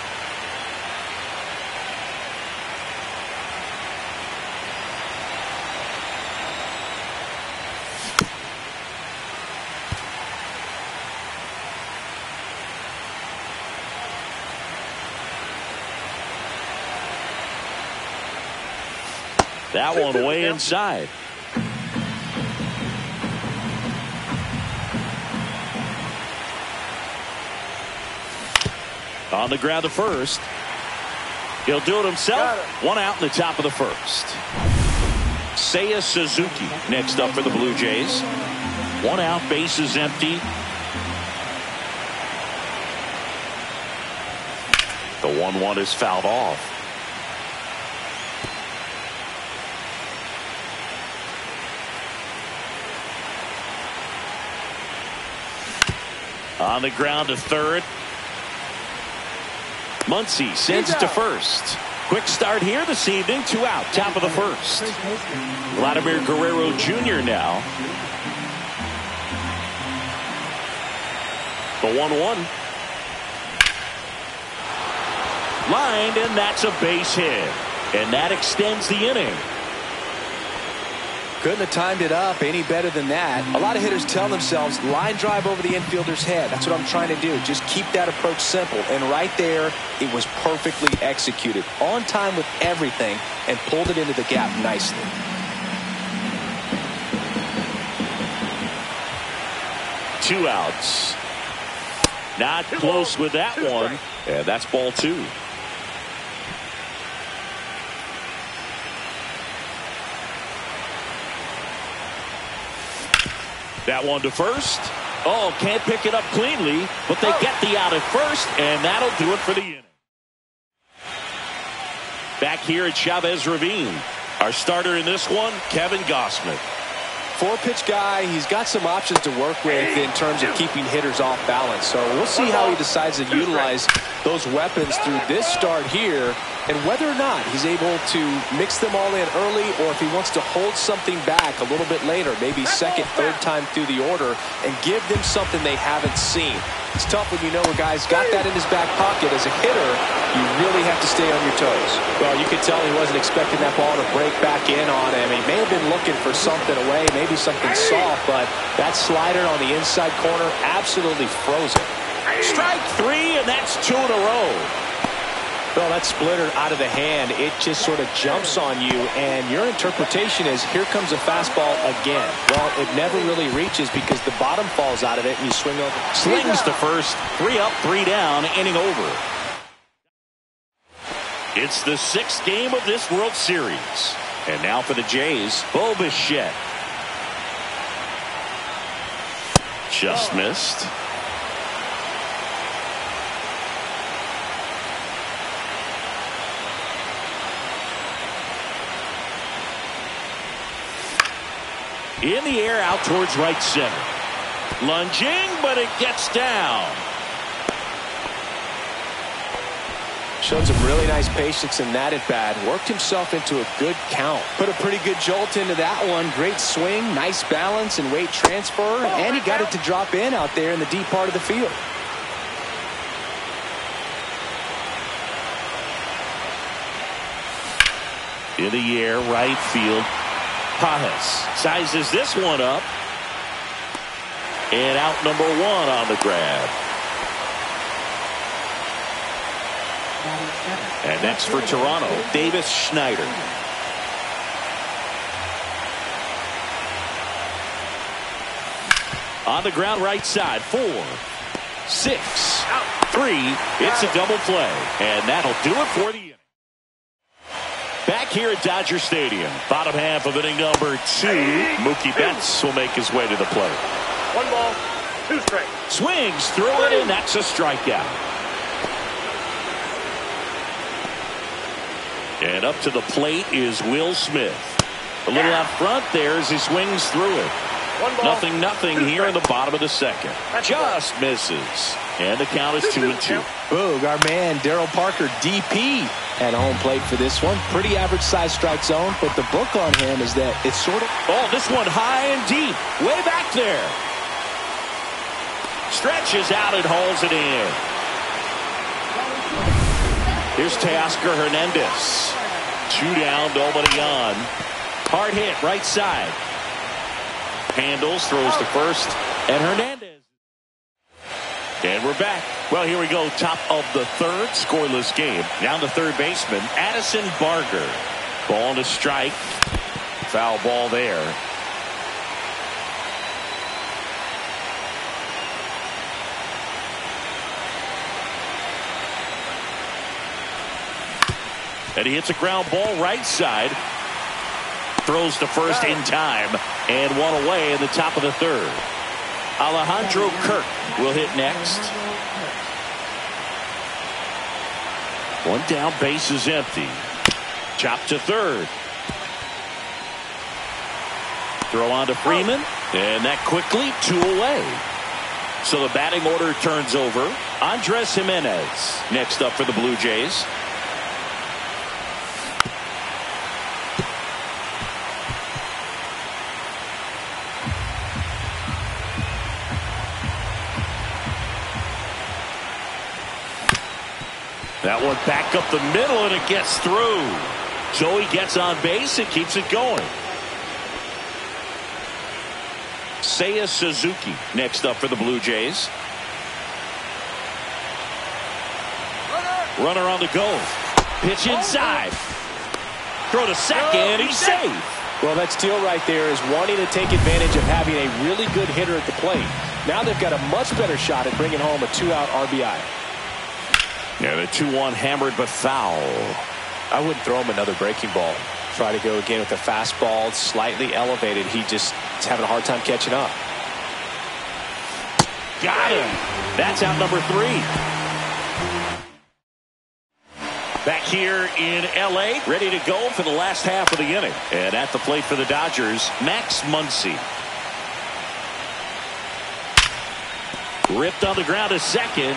That one way inside. On the ground to first. He'll do it himself. 1 out in the top of the first. Seiya Suzuki next up for the Blue Jays. 1 out, bases empty. The 1-1 is fouled off. On the ground to third. Muncy sends it to first. Quick start here this evening. 2 out, top of the first. Vladimir Guerrero Jr. now. The 1-1. Lined, and that's a base hit. And that extends the inning. Couldn't have timed it up any better than that. A lot of hitters tell themselves, line drive over the infielder's head. That's what I'm trying to do. Just keep that approach simple. And right there, it was perfectly executed. On time with everything, and pulled it into the gap nicely. Two outs. Not close with that one. And that's ball 2. That one to first. Oh, can't pick it up cleanly, but they get the out at first, and that'll do it for the inning. Back here at Chavez Ravine, our starter in this one, Kevin Gausman. 4-pitch guy. He's got some options to work with in terms of keeping hitters off balance. So we'll see how he decides to utilize those weapons through this start here, and whether or not he's able to mix them all in early, or if he wants to hold something back a little bit later, maybe second, third time through the order, and give them something they haven't seen. It's tough when you know a guy's got that in his back pocket. As a hitter, you really have to stay on your toes. Well, you could tell he wasn't expecting that ball to break back in on him. He may have been looking for something away, maybe something soft, but that slider on the inside corner absolutely frozen. Strike 3, and that's 2 in a row. Well, that splitter out of the hand, it just sort of jumps on you, and your interpretation is, here comes a fastball again. Well, it never really reaches because the bottom falls out of it, and you swing over. Slings to first. 3 up, 3 down, inning over. It's the 6th game of this World Series. And now for the Jays, Bo Bichette. Just missed. In the air, out towards right center. Lunging, but it gets down. Showed some really nice patience in that at bat. Worked himself into a good count. Put a pretty good jolt into that one. Great swing, nice balance and weight transfer. And he got it to drop in out there in the deep part of the field. In the air, right field. Pajas sizes this one up. And out number 1 on the grab. And next for Toronto, Davis Schneider. On the ground, right side. 4, 6, 3. It's a double play. And that'll do it for the inning. Back here at Dodger Stadium, bottom half of inning number 2. Mookie Betts will make his way to the plate. 1 ball, 2 strikes. Swings through it, and that's a strikeout. And up to the plate is Will Smith. A little out front there as he swings through it. Nothing here in the bottom of the second. Just misses. And the count is 2-2. Boog, our man Darryl Parker, DP, at home plate for this one. Pretty average size strike zone, but the book on him is that it's sort of... Oh, this one high and deep. Way back there. Stretches out and hauls it in. Here's Teoscar Hernandez. 2 down, nobody on. Hard hit, right side. Handles, throws to first, and Hernandez. And we're back. Well, here we go. Top of the third, scoreless game. Down to third baseman, Addison Barger. Ball to strike. Foul ball there. And he hits a ground ball right side. Throws to first in time. And one away in the top of the third. Alejandro Kirk will hit next. One down, base is empty. Chop to third. Throw on to Freeman. And that quickly 2 away. So the batting order turns over. Andres Jimenez next up for the Blue Jays. That one back up the middle, and it gets through. So he gets on base and keeps it going. Seiya Suzuki next up for the Blue Jays. Runner on the go. Pitch inside. Throw to second. He's safe. Well, that steal right there is wanting to take advantage of having a really good hitter at the plate. Now they've got a much better shot at bringing home a 2-out RBI. Yeah, the 2-1 hammered but foul. I wouldn't throw him another breaking ball. Try to go again with the fastball, slightly elevated. He just is having a hard time catching up. Got him. That's out number 3. Back here in L.A., ready to go for the last half of the inning. And at the plate for the Dodgers, Max Muncy. Ripped on the ground to second.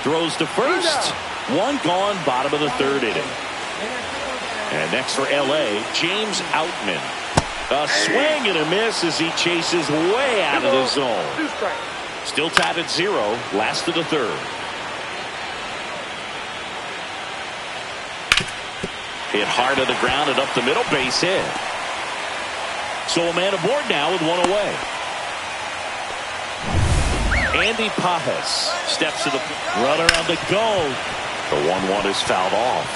Throws to first. One gone, bottom of the third inning. And next for L.A., James Outman. A swing and a miss as he chases way out of the zone. Still tied at 0, last of the third. Hit hard to the ground and up the middle, base hit. So a man aboard now with one away. Andy Pajas steps to the runner on the go. The 1-1 is fouled off.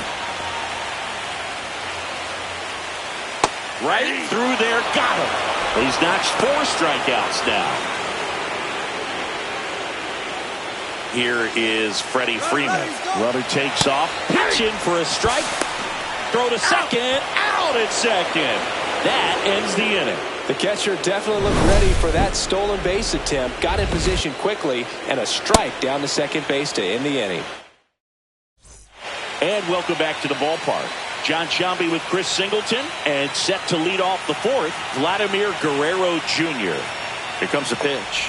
Right through there, got him. He's notched 4 strikeouts now. Here is Freddie Freeman. Runner takes off, pitch in for a strike. Throw to second, out at second. That ends the inning. The catcher definitely looked ready for that stolen base attempt. Got in position quickly, and a strike down to second base to end the inning. And welcome back to the ballpark. John Sciambi with Chris Singleton, and set to lead off the fourth, Vladimir Guerrero Jr. Here comes a pitch.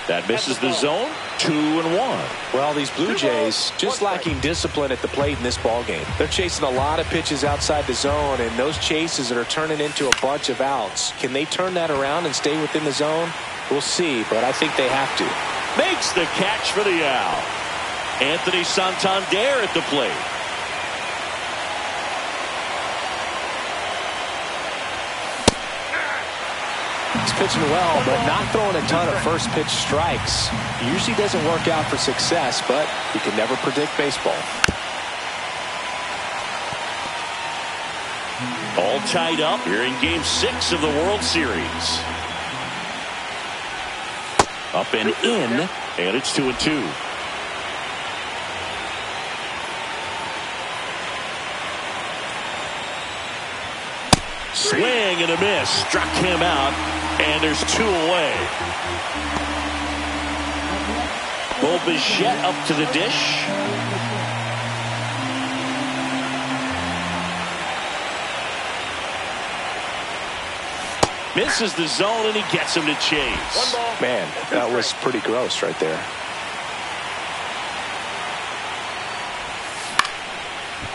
That misses the zone. 2-1. Well, these Blue Jays just lacking discipline at the plate in this ballgame. They're chasing a lot of pitches outside the zone, and those chases that are turning into a bunch of outs. Can they turn that around and stay within the zone? We'll see, but I think they have to. Makes the catch for the out. Anthony Santander at the plate. He's pitching well, but not throwing a ton of first pitch strikes. Usually doesn't work out for success, but you can never predict baseball. All tied up here in Game 6 of the World Series. Up and in, and it's 2-2. Swing and a miss. Struck him out, and there's 2 away. Bo Bichette up to the dish. Misses the zone, and he gets him to chase. Man, that was pretty gross right there.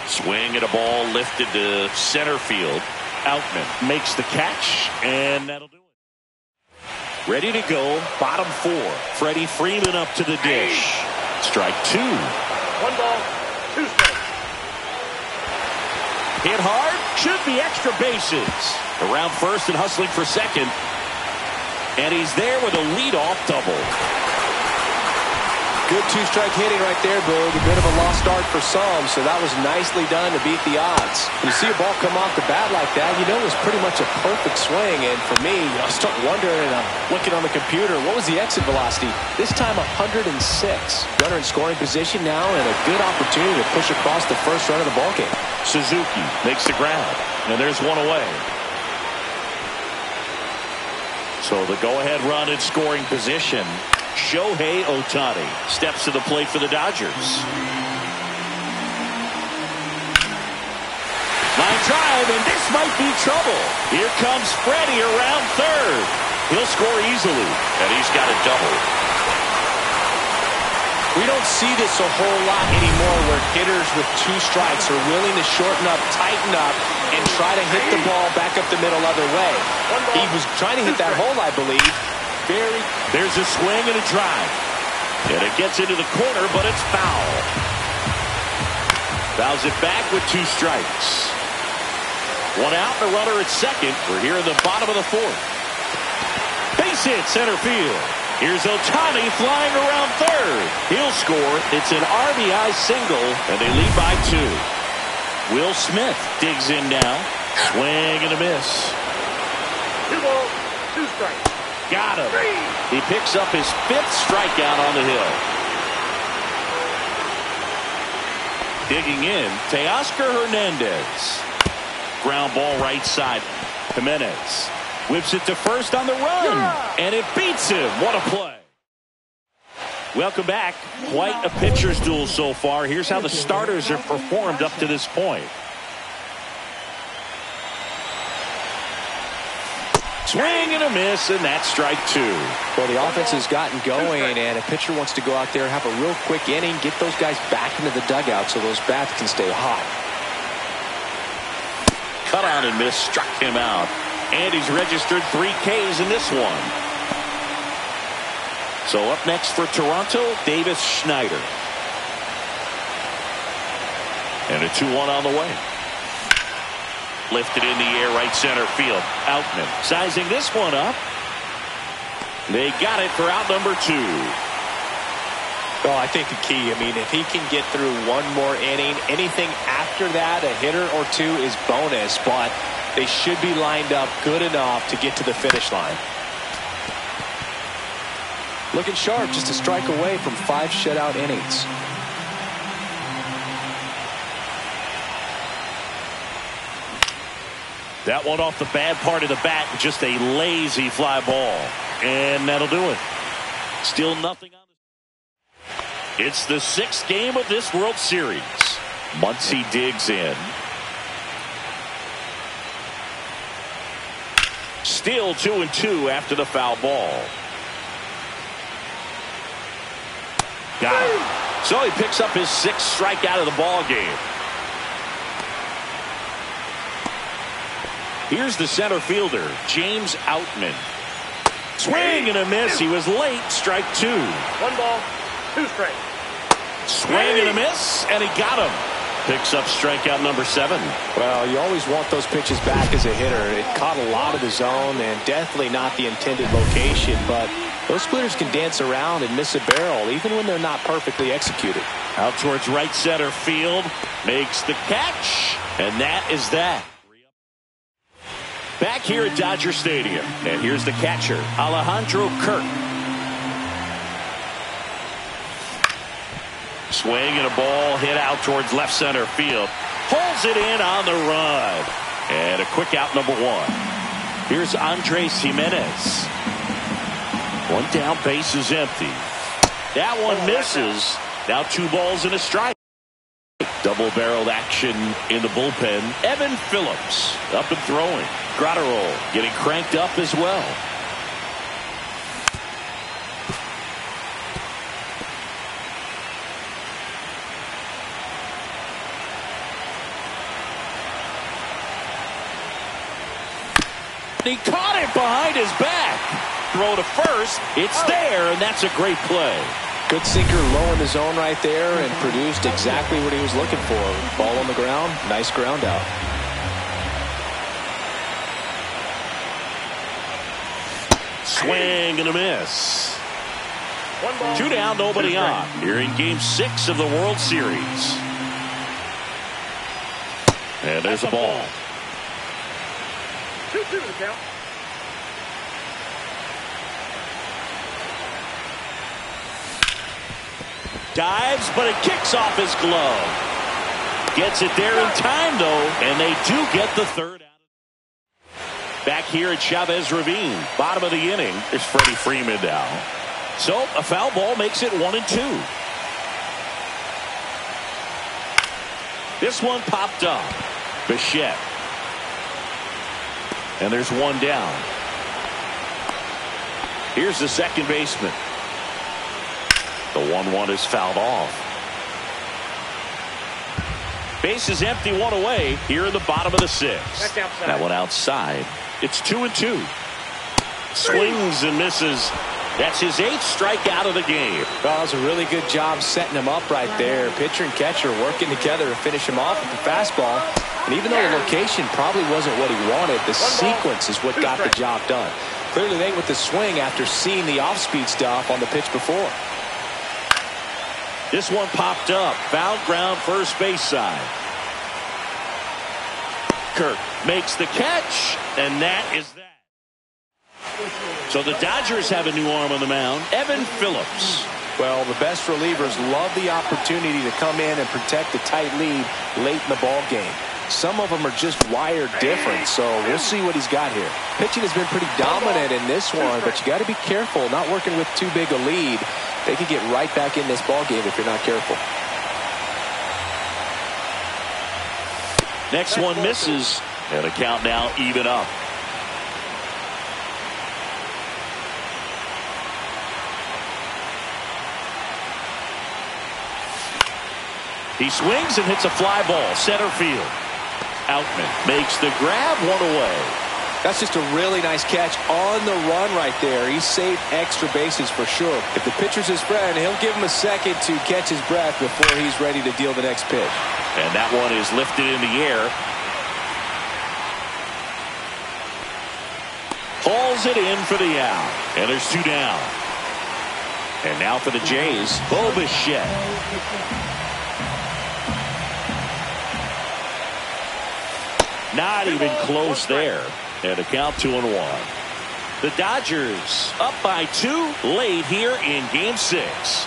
Swing at a ball lifted to center field. Outman makes the catch, and that'll do it. Ready to go, bottom four. Freddie Freeman up to the dish. Strike two. 1 ball, 2 strikes. Hit hard, should be extra bases. Around first and hustling for second. And he's there with a leadoff double. Good two-strike hitting right there, Boog. A bit of a lost start for some, so that was nicely done to beat the odds. When you see a ball come off the bat like that, you know it was pretty much a perfect swing. And for me, I start wondering, and I'm looking on the computer, what was the exit velocity? This time 106. Runner in scoring position now, and a good opportunity to push across the first run of the ballgame. Suzuki makes the grab, and there's one away. So the go-ahead run in scoring position. Shohei Ohtani steps to the plate for the Dodgers. Line drive, and this might be trouble. Here comes Freddie around third. He'll score easily, and he's got a double. We don't see this a whole lot anymore where hitters with two strikes are willing to shorten up, tighten up, and try to hit the ball back up the middle other way. He was trying to hit that hole, I believe. There's a swing and a drive. And it gets into the corner, but it's foul. Fouls it back with 2 strikes. One out, and a runner at second. We're here in the bottom of the fourth. Base hit center field. Here's Ohtani flying around third. He'll score. It's an RBI single, and they lead by 2. Will Smith digs in now. Swing and a miss. 2 balls, 2 strikes. Got him. He picks up his 5th strikeout on the hill. Digging in, Teoscar Hernandez. Ground ball right side. Jimenez whips it to first on the run, and it beats him. What a play. Welcome back. Quite a pitcher's duel so far. Here's how the starters have performed up to this point. Swing and a miss, and that's strike 2. Well, the offense has gotten going, and a pitcher wants to go out there and have a real quick inning, get those guys back into the dugout so those bats can stay hot. Cut on and miss, struck him out. And he's registered 3 Ks in this one. So up next for Toronto, Davis Schneider. And a 2-1 on the way. Lifted in the air, right center field. Outman sizing this one up. They got it for out number 2. Well, I think the key, if he can get through one more inning, anything after that, a hitter or 2 is bonus, but they should be lined up good enough to get to the finish line. Looking sharp, just a strike away from 5 shutout innings. That one off the bad part of the bat, just a lazy fly ball. And that'll do it. Still nothing on the... It's the 6th game of this World Series. Muncy digs in. Still 2-2 after the foul ball. Got it. So he picks up his 6th strikeout of the ball game. Here's the center fielder, James Outman. Swing and a miss. He was late. Strike 2. 1 ball, 2 strikes. Swing and a miss, and he got him. Picks up strikeout number 7. Well, you always want those pitches back as a hitter. It caught a lot of the zone and definitely not the intended location, but those splitters can dance around and miss a barrel even when they're not perfectly executed. Out towards right center field. Makes the catch, and that is that. Back here at Dodger Stadium, and here's the catcher, Alejandro Kirk. Swing and a ball hit out towards left center field. Pulls it in on the run. And a quick out number 1. Here's Andres Jimenez. One down, base is empty. That one misses. Now 2 balls and a strike. Double-barreled action in the bullpen. Evan Phillips up and throwing. Grotterol getting cranked up as well. He caught it behind his back. Throw to first. It's there, and that's a great play. Good sinker low in the zone right there and produced exactly what he was looking for. Ball on the ground. Nice ground out. Swing and a miss. 2 down, nobody on. Here in Game 6 of the World Series. And there's a ball. 2-2 to count. Dives, but it kicks off his glove. Gets it there in time, though, and they do get the third out. Back here at Chavez Ravine, bottom of the inning, there's Freddie Freeman now. So a foul ball makes it 1-2. This one popped up. Bichette. And there's one down. Here's the second baseman. The 1-1 is fouled off. Base is empty, one away here in the bottom of the 6th. That one outside. It's 2-2. Swings and misses. That's his 8th strikeout of the game. Well, that was a really good job setting him up right there. Pitcher and catcher working together to finish him off with the fastball. And even though the location probably wasn't what he wanted, the sequence is what got the job done. Clearly they with the swing after seeing the off-speed stuff on the pitch before. This one popped up. Foul ground, first base side. Kirk makes the catch, and that is that. So the Dodgers have a new arm on the mound, Evan Phillips. Well, the best relievers love the opportunity to come in and protect a tight lead late in the ball game. Some of them are just wired different, so we'll see what he's got here. Pitching has been pretty dominant in this one, but you got to be careful, not working with too big a lead. They could get right back in this ball game if you're not careful. Next one misses, and the count now even up. He swings and hits a fly ball, center field. Outman makes the grab, one away. That's just a really nice catch on the run right there. He saved extra bases for sure. If the pitcher's his friend, he'll give him a second to catch his breath before he's ready to deal the next pitch. And that one is lifted in the air. Hauls it in for the out. And there's 2 down. And now for the Jays, Bichette. Not even close there. And a count 2-1. The Dodgers up by 2 late here in Game 6.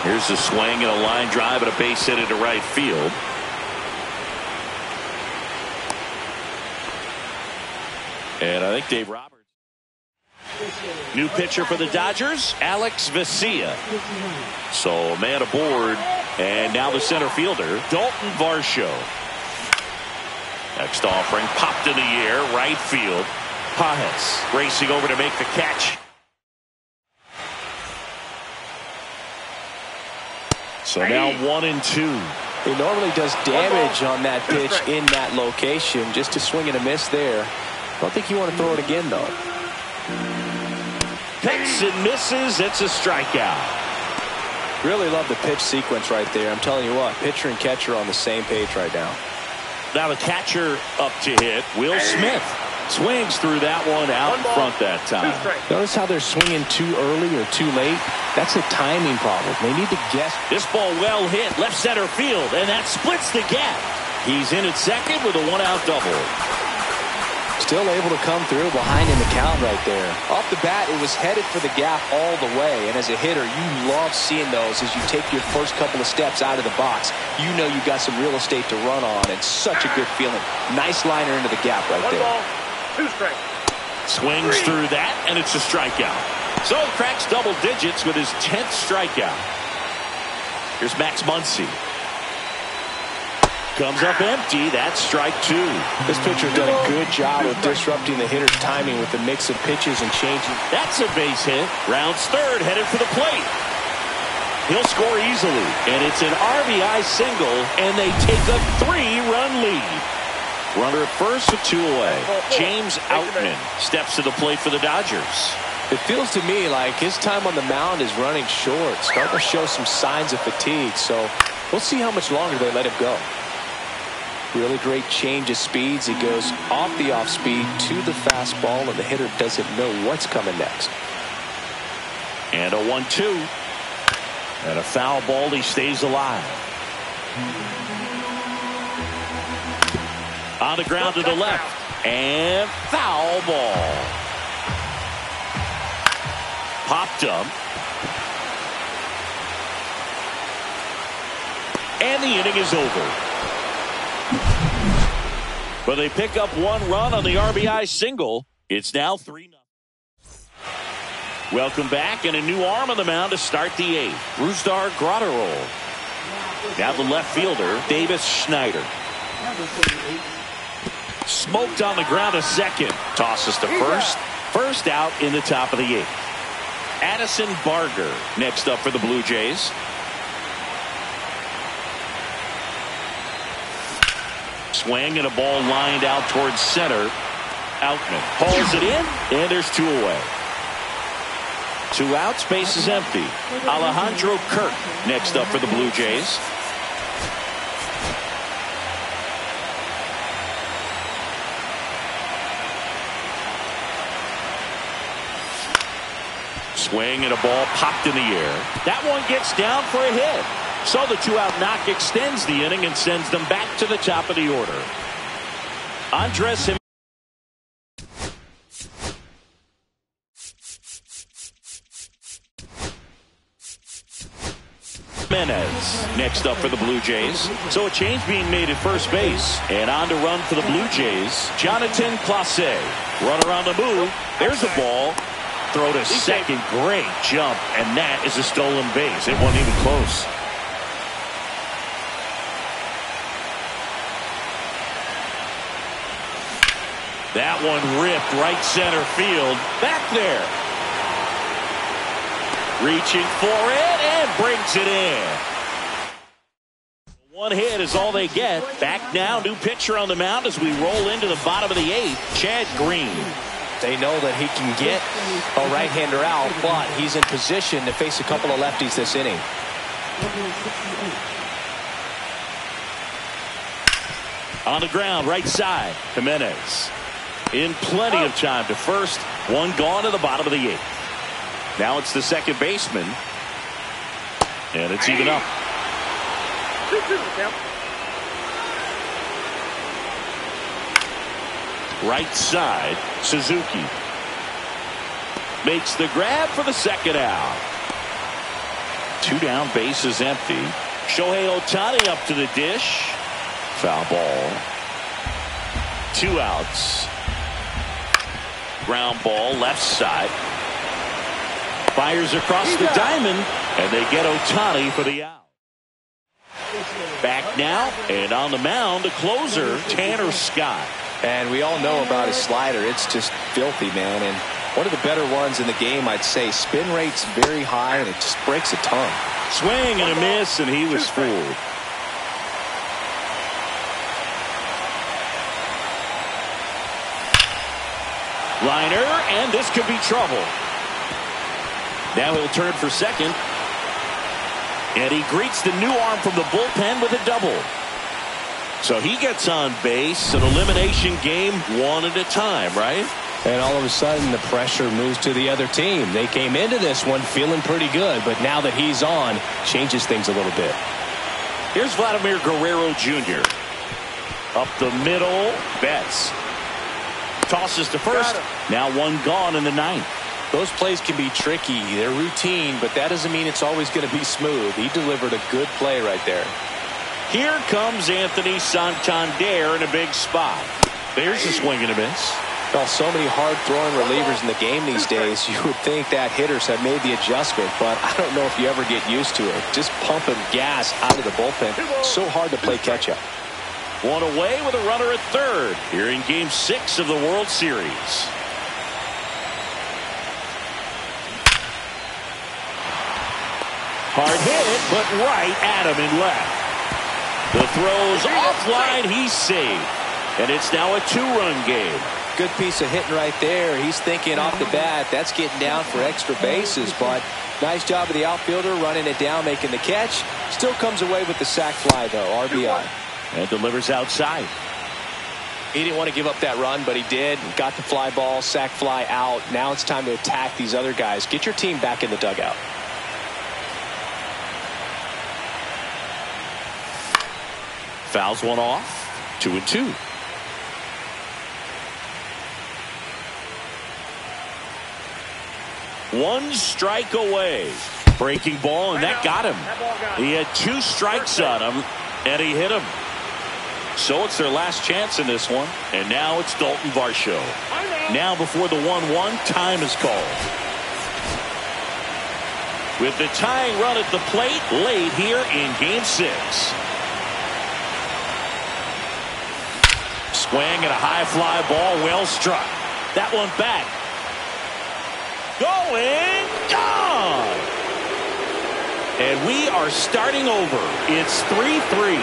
Here's the swing and a line drive and a base hit into right field. And I think Dave Roberts. New pitcher for the Dodgers, Alex Vesia. So man aboard. And now the center fielder, Dalton Varsho. Next offering popped in the air, right field. Pajes racing over to make the catch. So now 1-2. He normally does damage on that pitch in that location. Just a swing and a miss there. I don't think you want to throw it again, though. Cuts and misses. It's a strikeout. Really love the pitch sequence right there. I'm telling you what, pitcher and catcher on the same page right now. Now the catcher up to hit. Will Smith swings through that one out in front that time. Notice how they're swinging too early or too late. That's a timing problem. They need to guess. This ball well hit left center field, and that splits the gap. He's in at second with a 1-out double. Still able to come through behind in the count right there. Off the bat, it was headed for the gap all the way. And as a hitter, you love seeing those as you take your first couple of steps out of the box. You know you've got some real estate to run on. And such a good feeling. Nice liner into the gap right there. 1 ball, 2 strikes. Swings through that, and it's a strikeout. So cracks double digits with his 10th strikeout. Here's Max Muncy. Comes up empty. That's strike two. This pitcher's done a good job of disrupting the hitter's timing with the mix of pitches and changes. That's a base hit. Rounds third, headed for the plate. He'll score easily, and it's an RBI single, and they take a 3-run lead. Runner at first with 2 away. James Outman steps to the plate for the Dodgers. It feels to me like his time on the mound is running short, starting to show some signs of fatigue, so we'll see how much longer they let him go. Really great change of speeds. He goes off the off speed to the fastball, and the hitter doesn't know what's coming next. And a 1-2. And a foul ball. He stays alive. On the ground to the left. And foul ball. Popped up. And the inning is over. But they pick up 1 run on the RBI single. It's now 3-0. Welcome back, and a new arm on the mound to start the 8th. Brusdar Graterol. Now the left fielder, Davis Schneider. Smoked on the ground a second. Tosses to first. First out in the top of the 8th. Addison Barger next up for the Blue Jays. Swing and a ball lined out towards center. Outman hauls it in, and there's 2 away. 2 outs, base is empty. Alejandro Kirk next up for the Blue Jays. Swing and a ball popped in the air. That one gets down for a hit. So the 2-out knock extends the inning and sends them back to the top of the order. Andres Jimenez next up for the Blue Jays. So a change being made at first base. And on to run for the Blue Jays, Jonathan Clase. Runner on the move. There's a ball. Throw to second. Great jump. And that is a stolen base. It wasn't even close. That one ripped right center field. Back there. Reaching for it and brings it in. 1 hit is all they get. Back now, new pitcher on the mound as we roll into the bottom of the 8th, Chad Green. They know that he can get a right-hander out, but he's in position to face a couple of lefties this inning. On the ground, right side, Jimenez. In plenty of time to first. 1 gone to the bottom of the 8th. Now it's the second baseman. And it's even up. Right side, Suzuki. Makes the grab for the second out. 2 down, base is empty. Shohei Ohtani up to the dish. Foul ball. 2 outs. Ground ball, left side. Fires across the diamond, and they get Ohtani for the out. Back now, and on the mound, the closer, Tanner Scott. And we all know about his slider. It's just filthy, man. And one of the better ones in the game, I'd say. Spin rate's very high, and it just breaks a ton. Swing and a miss, and he was fooled. Liner, and this could be trouble. Now he'll turn for second. And he greets the new arm from the bullpen with a double. So he gets on base. An elimination game, 1 at a time, right? And all of a sudden, the pressure moves to the other team. They came into this one feeling pretty good, but now that he's on, changes things a little bit. Here's Vladimir Guerrero Jr. Up the middle, Betts. Tosses to first. Now 1 gone in the 9th. Those plays can be tricky. They're routine, but that doesn't mean it's always going to be smooth. He delivered a good play right there. Here comes Anthony Santander in a big spot. There's a swing and a miss. Well, so many hard-throwing relievers in the game these days, you would think that hitters have made the adjustment, but I don't know if you ever get used to it. Just pumping gas out of the bullpen. So hard to play catch-up. One away with a runner at third here in Game 6 of the World Series. Hard hit, but right at him in left. The throw's offline, he's saved. And it's now a 2-run game. Good piece of hitting right there. He's thinking off the bat, that's getting down for extra bases, but nice job of the outfielder running it down, making the catch. Still comes away with the sac fly, though, RBI. And delivers outside. He didn't want to give up that run, but he did. Got the fly ball, sac fly out. Now it's time to attack these other guys. Get your team back in the dugout. Fouls one off. 2-2. One strike away. Breaking ball, and that got him. He had 2 strikes on him, and he hit him. So it's their last chance in this one. And now it's Dalton Varsho. Now before the 1-1, time is called. With the tying run at the plate late here in Game 6. Swing and a high fly ball, well struck. That one back. Going, gone. And we are starting over. It's 3-3.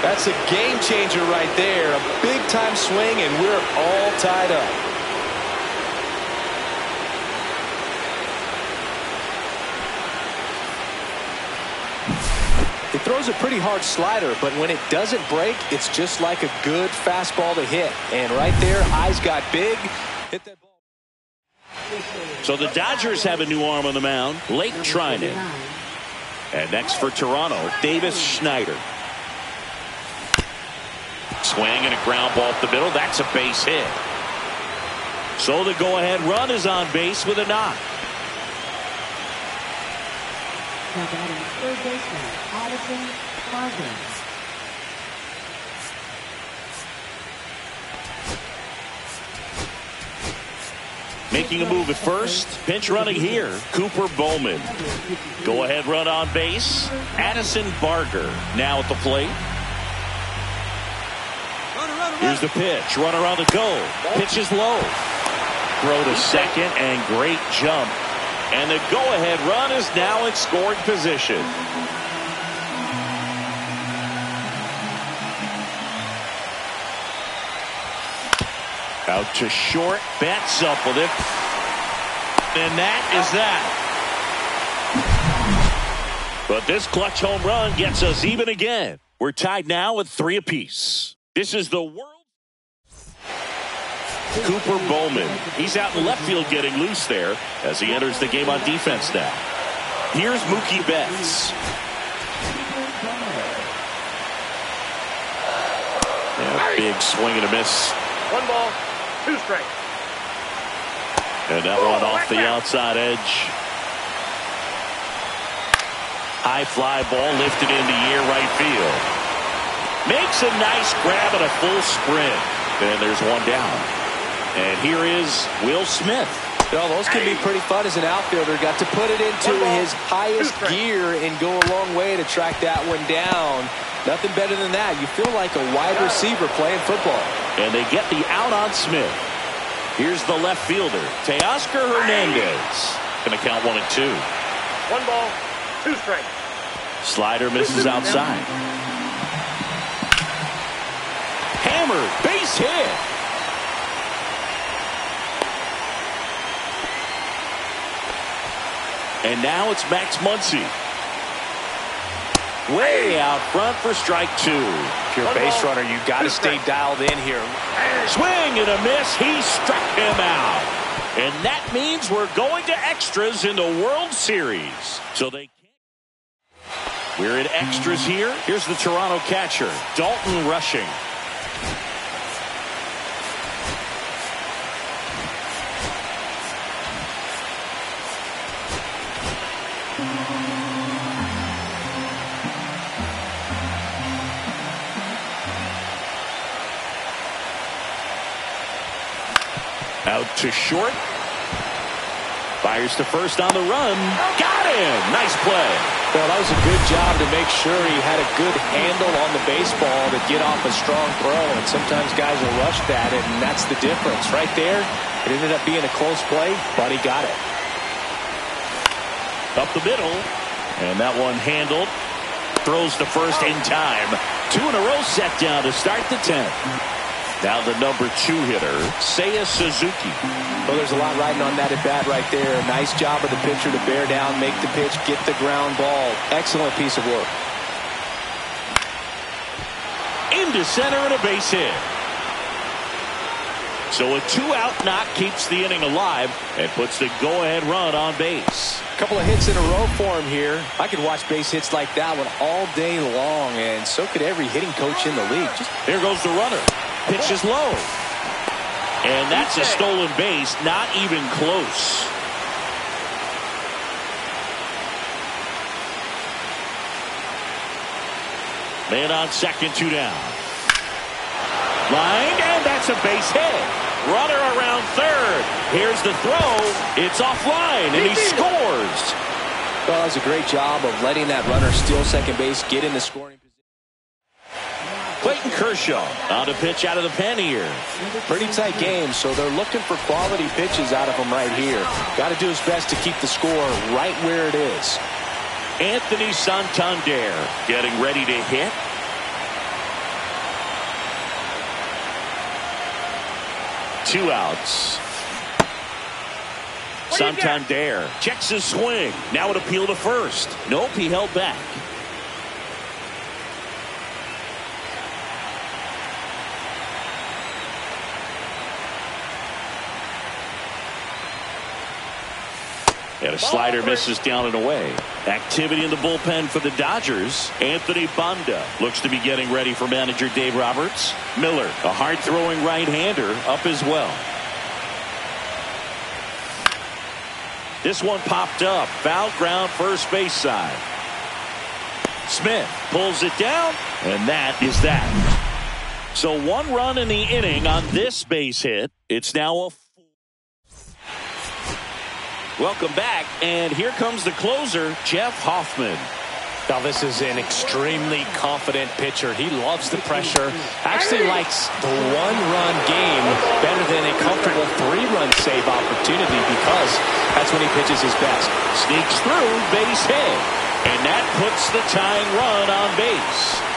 That's a game changer right there. A big time swing, and we're all tied up. He throws a pretty hard slider, but when it doesn't break, it's just like a good fastball to hit. And right there, eyes got big. Hit that ball. So the Dodgers have a new arm on the mound, Blake Trinan. And next for Toronto, Davis Schneider. Swing and a ground ball up the middle. That's a base hit. So the go-ahead run is on base with a knock. Now batting third baseman, Addison Margins. Making a move at first. Pinch running here, Cooper Bowman. Go-ahead run on base, Addison Barger now at the plate. Here's the pitch. Runner on the go. Pitch is low. Throw to second and great jump. And the go-ahead run is now in scoring position. Out to short. Bats up with it. And that is that. But this clutch home run gets us even again. We're tied now with 3 apiece. This is the world. Cooper Bowman. He's out in left field getting loose there as he enters the game on defense now. Here's Mookie Betts. Yeah, big swing and a miss. 1 ball, 2 strikes. And that one off the outside edge. High fly ball lifted in the air right field. Makes a nice grab and a full sprint. And there's one down. And here is Will Smith. Well, those can be pretty fun as an outfielder. Got to put it into his highest gear and go a long way to track that one down. Nothing better than that. You feel like a wide receiver playing football. And they get the out on Smith. Here's the left fielder, Teoscar Hernandez. Going to count 1 and 2. 1 ball, 2 strikes. Slider misses outside. Hammered, base hit. And now it's Max Muncy. Way out front for strike 2. If you're a base runner, you got to stay dialed in here. Swing and a miss. He struck him out. And that means we're going to extras in the World Series. So they can't. We're in extras here. Here's the Toronto catcher, Dalton Rushing. Out to short. Fires to first on the run. Got him. Nice play. Well, that was a good job to make sure he had a good handle on the baseball to get off a strong throw. And sometimes guys will rush that, and that's the difference. Right there, it ended up being a close play, but he got it. Up the middle. And that one handled. Throws to first in time. 2 in a row set down to start the 10th. Now the number 2 hitter, Seiya Suzuki. Well, there's a lot riding on that at bat right there. Nice job of the pitcher to bear down, make the pitch, get the ground ball. Excellent piece of work. Into center and a base hit. So a 2-out knock keeps the inning alive and puts the go-ahead run on base. A couple of hits in a row for him here. I could watch base hits like that one all day long, and so could every hitting coach in the league. Here goes the runner. Pitch is low. And that's a stolen base, not even close. Man on second, 2 down. Line, and that's a base hit. Runner around third. Here's the throw. It's offline, and he scores. Well, that was a great job of letting that runner steal second base, get in the scoring position. Clayton Kershaw on a pitch out of the pen here. Pretty tight game, so they're looking for quality pitches out of him right here. Got to do his best to keep the score right where it is. Anthony Santander getting ready to hit. Two outs. Santander checks his swing. Now an appeal to first. Nope, he held back. And a slider misses down and away. Activity in the bullpen for the Dodgers. Anthony Banda looks to be getting ready for manager Dave Roberts. Miller, a hard-throwing right-hander, up as well. This one popped up. Foul ground first base side. Smith pulls it down, and that is that. So 1 run in the inning on this base hit. It's now a welcome back, and here comes the closer, Jeff Hoffman. Now this is an extremely confident pitcher. He loves the pressure. Actually likes the 1-run game better than a comfortable 3-run save opportunity because that's when he pitches his best. Sneaks through, base hit, and that puts the tying run on base.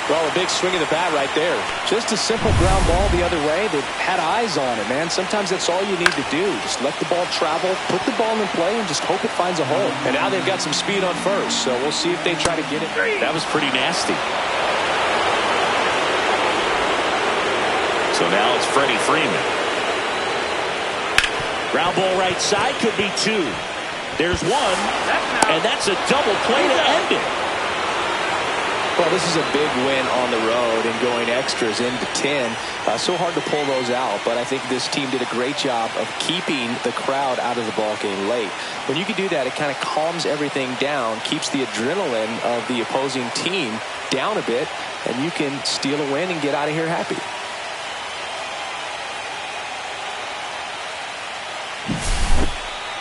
Well, a big swing of the bat right there. Just a simple ground ball the other way that had eyes on it, man. Sometimes that's all you need to do. Just let the ball travel, put the ball in play, and just hope it finds a hole. And now they've got some speed on first, so we'll see if they try to get it. That was pretty nasty. So now it's Freddie Freeman. Ground ball right side, could be 2. There's 1, and that's a double play to end it. Well, this is a big win on the road and going extras into 10. So hard to pull those out, but I think this team did a great job of keeping the crowd out of the ball game late. When you can do that, it kind of calms everything down, keeps the adrenaline of the opposing team down a bit, and you can steal a win and get out of here happy.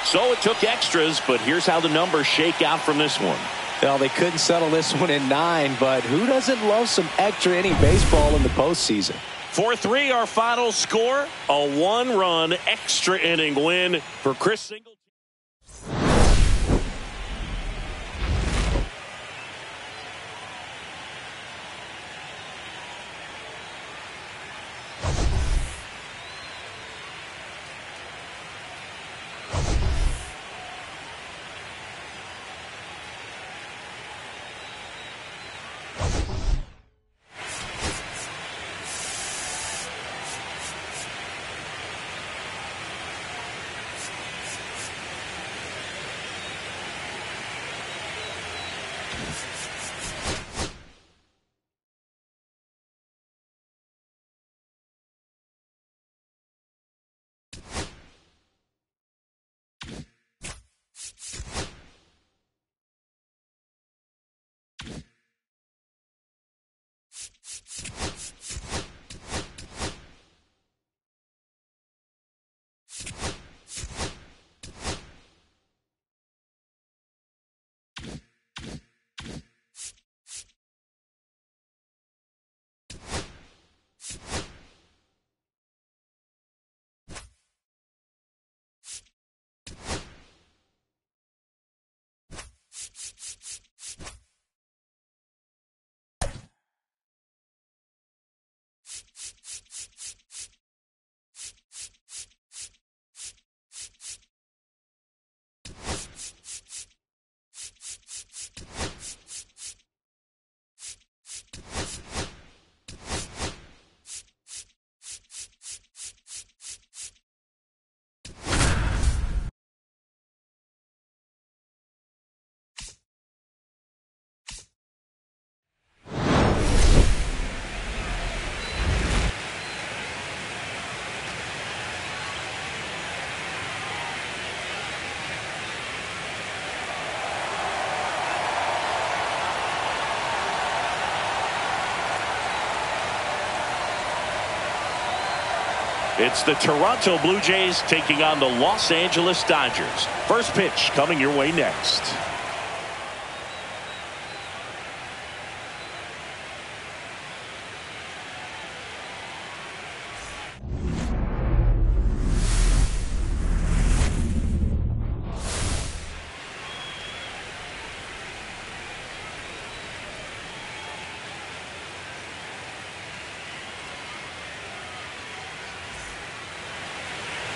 So it took extras, but here's how the numbers shake out from this one. Well, they couldn't settle this one in 9, but who doesn't love some extra inning baseball in the postseason? 4-3 our final score. A 1-run extra inning win for Chris Singleton. It's the Toronto Blue Jays taking on the Los Angeles Dodgers. First pitch coming your way next.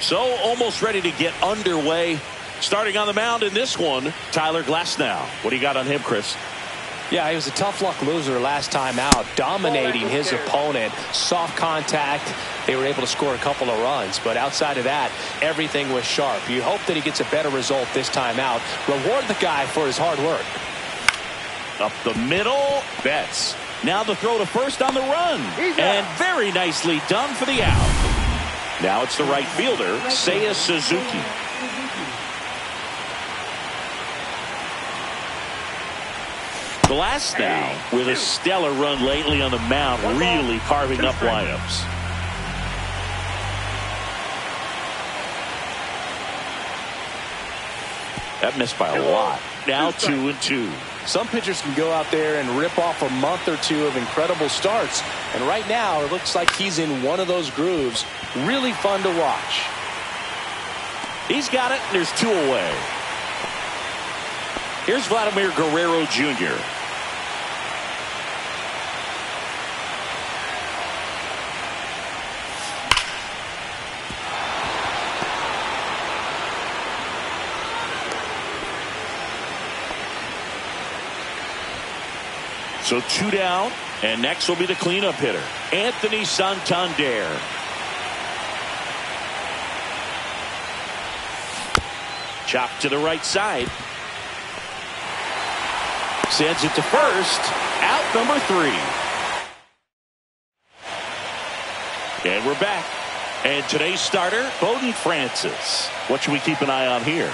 So almost ready to get underway. Starting on the mound in this one, Tyler Glasnow. What do you got on him, Chris? Yeah, he was a tough luck loser last time out, dominating his opponent. Soft contact. They were able to score a couple of runs, but outside of that, everything was sharp. You hope that he gets a better result this time out. Reward the guy for his hard work. Up the middle, Betts. Now the throw to first on the run. And very nicely done for the out. Now it's the right fielder, Seiya Suzuki. Glasnow with a stellar run lately on the mound, really carving up lineups. That missed by a lot. Now 2-2. Some pitchers can go out there and rip off a month or two of incredible starts. And right now, it looks like he's in one of those grooves. Really fun to watch. He's got it, and there's 2 away. Here's Vladimir Guerrero Jr. So 2 down, and next will be the cleanup hitter, Anthony Santander. Chop to the right side. Sends it to first. Out number 3. And we're back. And today's starter, Bowden Francis. What should we keep an eye on here?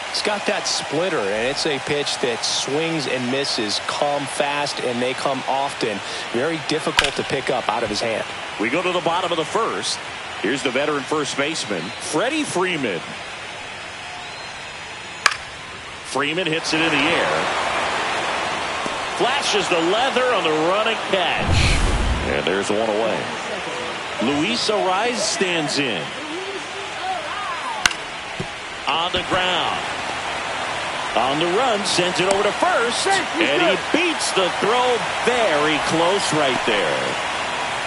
It's got that splitter, and it's a pitch that swings and misses, come fast, and they come often. Very difficult to pick up out of his hand. We go to the bottom of the first. Here's the veteran first baseman, Freddie Freeman. Freeman hits it in the air. Flashes the leather on the running catch. And there's one away. Luis Ariz stands in. On the ground. On the run, sends it over to first. And he beats the throw very close right there.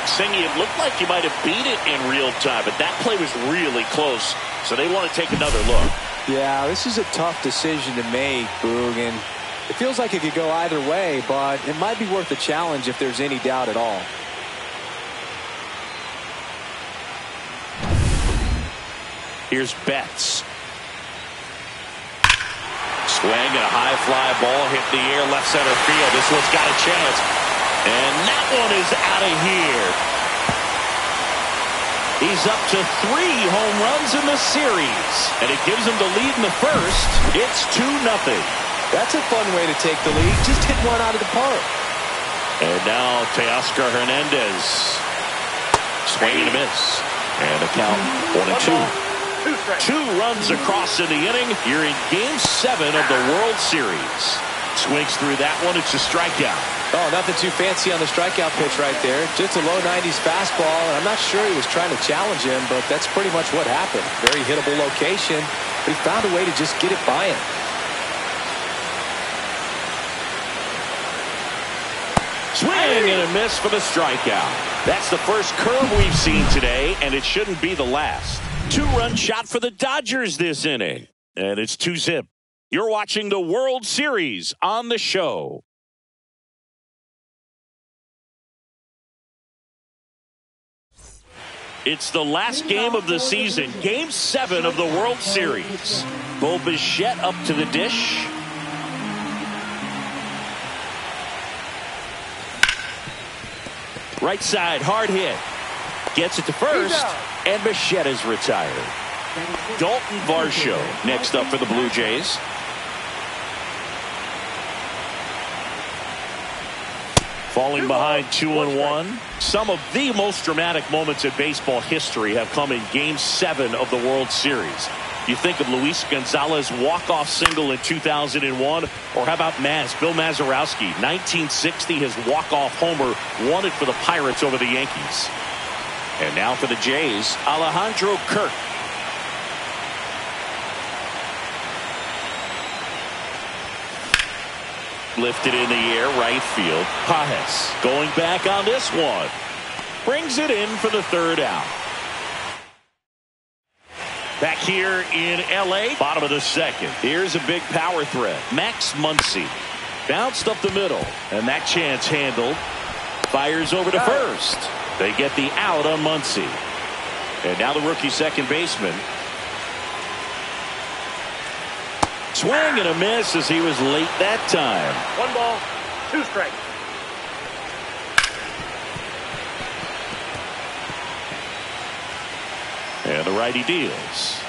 Singy, it looked like you might have beat it in real time, but that play was really close. So they want to take another look. Yeah, this is a tough decision to make, Boog, and it feels like it could go either way, but it might be worth a challenge if there's any doubt at all. Here's Betts. Swing and a high fly ball hit the air left center field. This one's got a chance. And that one is out of here. He's up to 3 home runs in the series. And it gives him the lead in the first. It's 2-0. That's a fun way to take the lead. Just hit one out of the park. And now Teoscar Hernandez. Swing and a miss. And the count 1-2. 2 runs across in the inning. You're in Game 7 of the World Series. Swings through that one. It's a strikeout. Oh, nothing too fancy on the strikeout pitch right there. Just a low 90s fastball. And I'm not sure he was trying to challenge him, but that's pretty much what happened. Very hittable location, but he found a way to just get it by him. Swing and a miss for the strikeout. That's the first curve we've seen today, and it shouldn't be the last. 2-run shot for the Dodgers this inning. And it's 2-0. You're watching the World Series on the show. It's the last game of the season. Game 7 of the World Series. Bo Bichette up to the dish. Right side, hard hit. Gets it to first, and Bichette is retired. Dalton Varsho next up for the Blue Jays. Falling behind 2-1. Some of the most dramatic moments in baseball history have come in Game 7 of the World Series. You think of Luis Gonzalez's walk-off single in 2001, or how about Bill Mazeroski, 1960, his walk-off homer won it for the Pirates over the Yankees. And now for the Jays, Alejandro Kirk. Lifted in the air, right field. Pajes going back on this one. Brings it in for the third out. Back here in L.A., bottom of the second. Here's a big power threat. Max Muncy bounced up the middle, and that chance handled. Fires over to first. They get the out on Muncy. And now the rookie second baseman. Swing and a miss as he was late that time. 1 ball, 2 strikes. And the righty deals.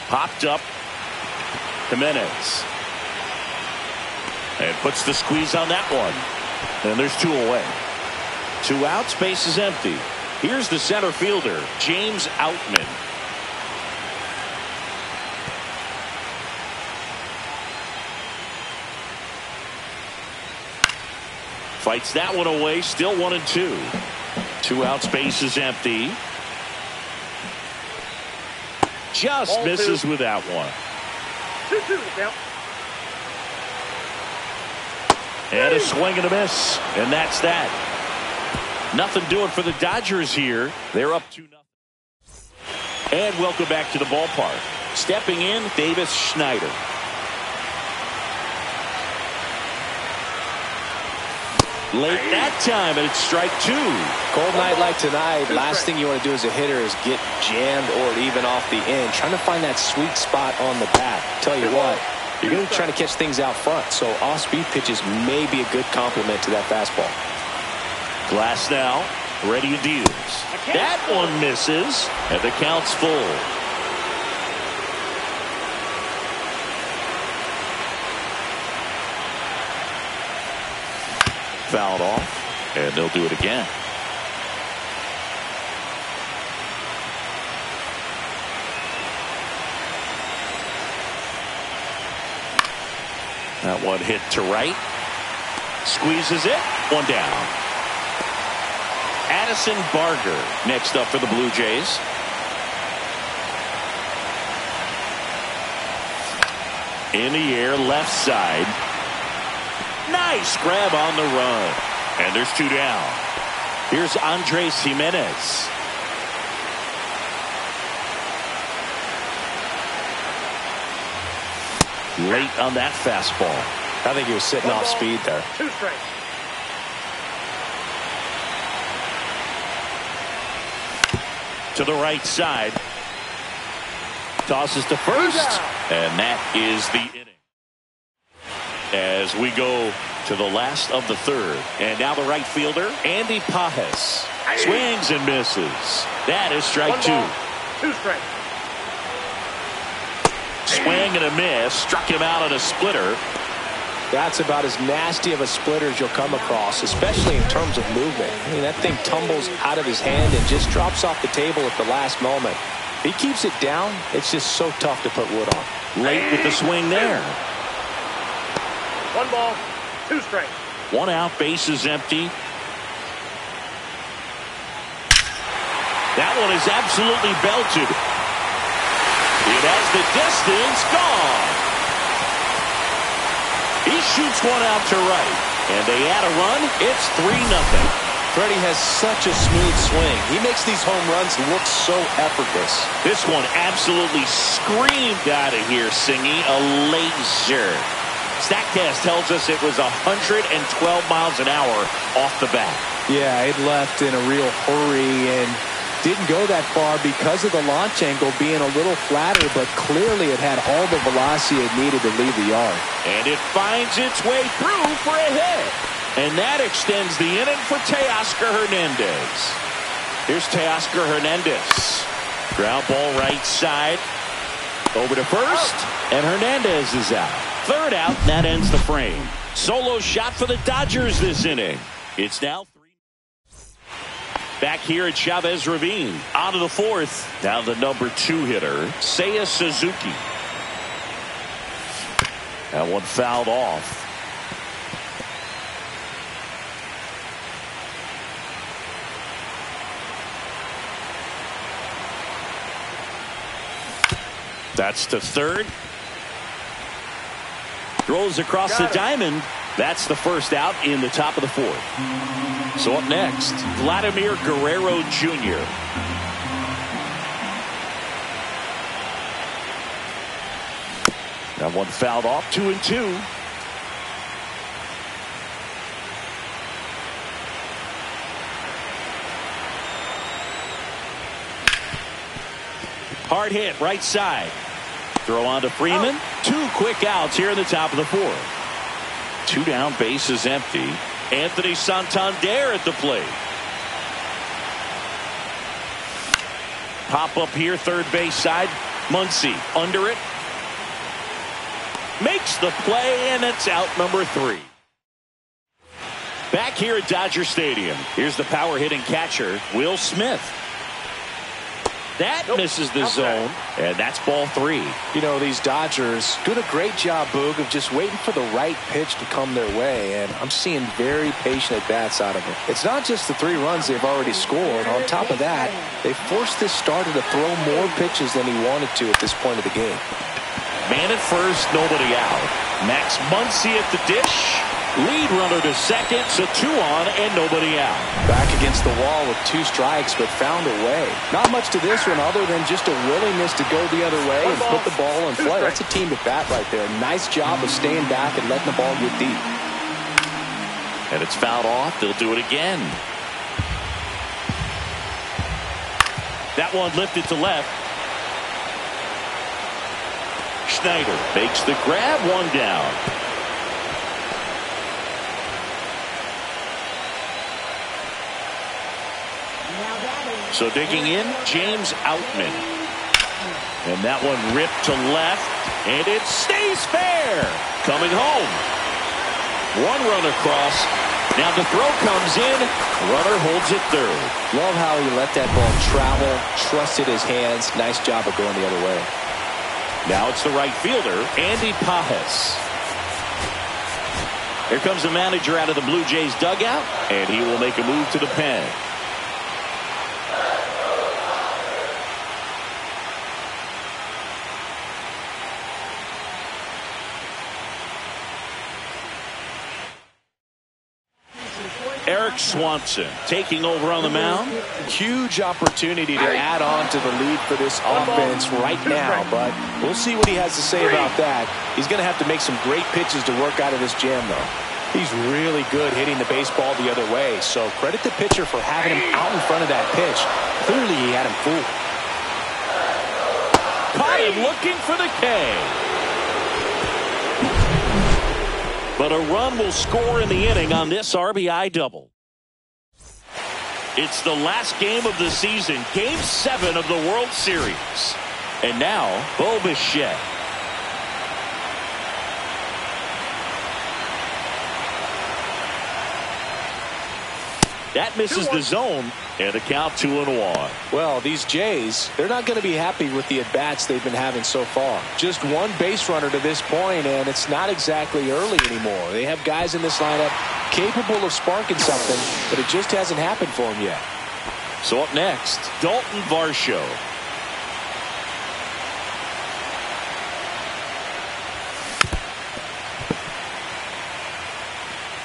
Popped up. Jimenez. And puts the squeeze on that one. And there's 2 away. 2 outs, base is empty. Here's the center fielder, James Outman. Fights that one away, still 1-2. 2 outs, base is empty. Just Ball misses 2. with that one. 2-2 count. And a swing and a miss. And that's that. Nothing doing for the Dodgers here. They're up 2-0. And welcome back to the ballpark. Stepping in, Davis Schneider. Late that time, and it's strike 2. Cold night like tonight, last thing you want to do as a hitter is get jammed or even off the end. Trying to find that sweet spot on the bat. Tell you what, you're going to be trying to catch things out front, so off-speed pitches may be a good complement to that fastball. Glass now, ready and deals. That one misses, and the count's full. Fouled off, and they'll do it again. That one hit to right. Squeezes it. One down. Addison Barger next up for the Blue Jays. In the air, left side. Nice grab on the run. And there's 2 down. Here's Andres Jimenez. Late on that fastball. I think he was sitting off speed there. 2 strikes. To the right side. Tosses to first. And that is the inning. As we go to the last of the third. And now the right fielder, Andy Pajes. Swings and misses. That is strike 2. 2 strikes. Swing and a miss. Struck him out on a splitter. That's about as nasty of a splitter as you'll come across, especially in terms of movement. I mean, that thing tumbles out of his hand and just drops off the table at the last moment. If he keeps it down, it's just so tough to put wood on. Late with the swing there. 1 ball, 2 strikes. 1 out, base is empty. That one is absolutely belted. It has the distance, gone. He shoots one out to right. And they add a run. It's 3-0. Freddie has such a smooth swing. He makes these home runs look so effortless. This one absolutely screamed out of here, Singy. A laser. StatCast tells us it was 112 miles an hour off the bat. Yeah, it left in a real hurry and didn't go that far because of the launch angle being a little flatter, but clearly it had all the velocity it needed to leave the yard. And it finds its way through for a hit. And that extends the inning for Teoscar Hernandez. Here's Teoscar Hernandez. Ground ball right side. Over to first. And Hernandez is out. Third out, and that ends the frame. Solo shot for the Dodgers this inning. It's now 3. Back here at Chavez Ravine. On to the fourth. Now the number 2 hitter, Seiya Suzuki. That one fouled off. That's to third. Throws across the diamond. That's the first out in the top of the fourth. So up next, Vladimir Guerrero Jr. That one fouled off. 2-2. Hard hit right side. Throw on to Freeman. 2 quick outs here in the top of the fourth. 2 down, base is empty. Anthony Santander at the plate. Pop up here, third base side. Muncy under it. Makes the play, and it's out number 3. Back here at Dodger Stadium, here's the power hitting catcher, Will Smith. That misses the zone, and that's ball 3. You know, these Dodgers doing a great job, Boog, of just waiting for the right pitch to come their way, and I'm seeing very patient at-bats out of them. It's not just the 3 runs they've already scored. On top of that, they forced this starter to throw more pitches than he wanted to at this point of the game. Man at first, nobody out. Max Muncy at the dish. Lead runner to second, so 2 on and nobody out. Back against the wall with 2 strikes, but found a way. Not much to this one other than just a willingness to go the other way and put the ball in play. That's a team at bat right there. Nice job of staying back and letting the ball get deep. And it's fouled off. They'll do it again. That one lifted to left. Schneider makes the grab, 1 down. So digging in, James Outman. And that one ripped to left, and it stays fair. Coming home. 1 run across. Now the throw comes in. Runner holds it third. Love how he let that ball travel, trusted his hands. Nice job of going the other way. Now it's the right fielder, Andy Pajes. Here comes the manager out of the Blue Jays dugout, and he will make a move to the pen. Eric Swanson taking over on the mound. Huge opportunity to add on to the lead for this offense right now, but we'll see what he has to say about that. He's going to have to make some great pitches to work out of this jam, though. He's really good hitting the baseball the other way, so credit the pitcher for having him out in front of that pitch. Clearly, he had him fooled. Caught him looking for the K. But a run will score in the inning on this RBI double. It's the last game of the season, Game 7 of the World Series. And now, Bo Bichette. That misses the zone, and the count 2-1. Well, these Jays, they're not going to be happy with the at-bats they've been having so far. Just 1 base runner to this point, and it's not exactly early anymore. They have guys in this lineup capable of sparking something, but it just hasn't happened for them yet. So up next, Dalton Varsho.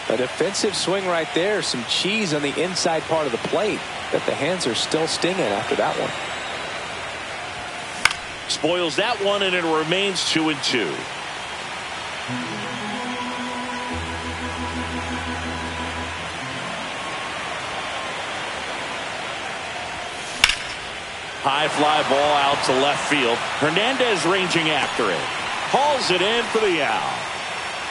A defensive swing right there. Some cheese on the inside part of the plate. But the hands are still stinging after that one. Spoils that one, and it remains 2-2. High fly ball out to left field. Hernandez ranging after it. Hauls it in for the out.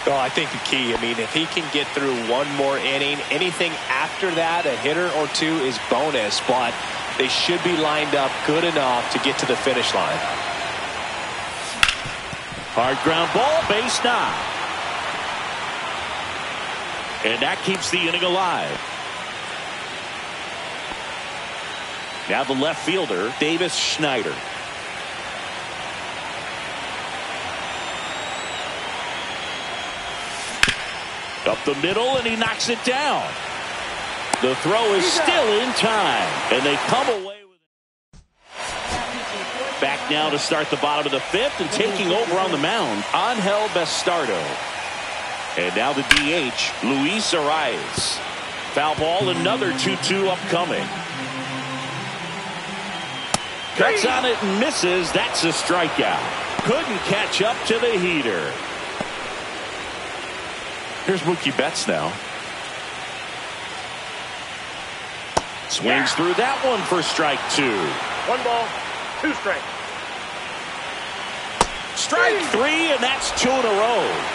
Well, I think the key, I mean, if he can get through 1 more inning, anything after that, a hitter or 2 is bonus, but they should be lined up good enough to get to the finish line. Hard ground ball, base 9. And that keeps the inning alive. Now the left fielder, Davis Schneider. Up the middle, and he knocks it down. The throw is still in time, and they come away with it. Back now to start the bottom of the fifth, and taking over on the mound, Angel Bastardo. And now the DH, Luis Arias. Foul ball, another 2-2 upcoming. Cuts on it and misses. That's a strikeout. Couldn't catch up to the heater. Here's Mookie Betts now. Swings through that one for strike 2. 1 ball, 2 strikes. Strike 3, and that's 2 in a row.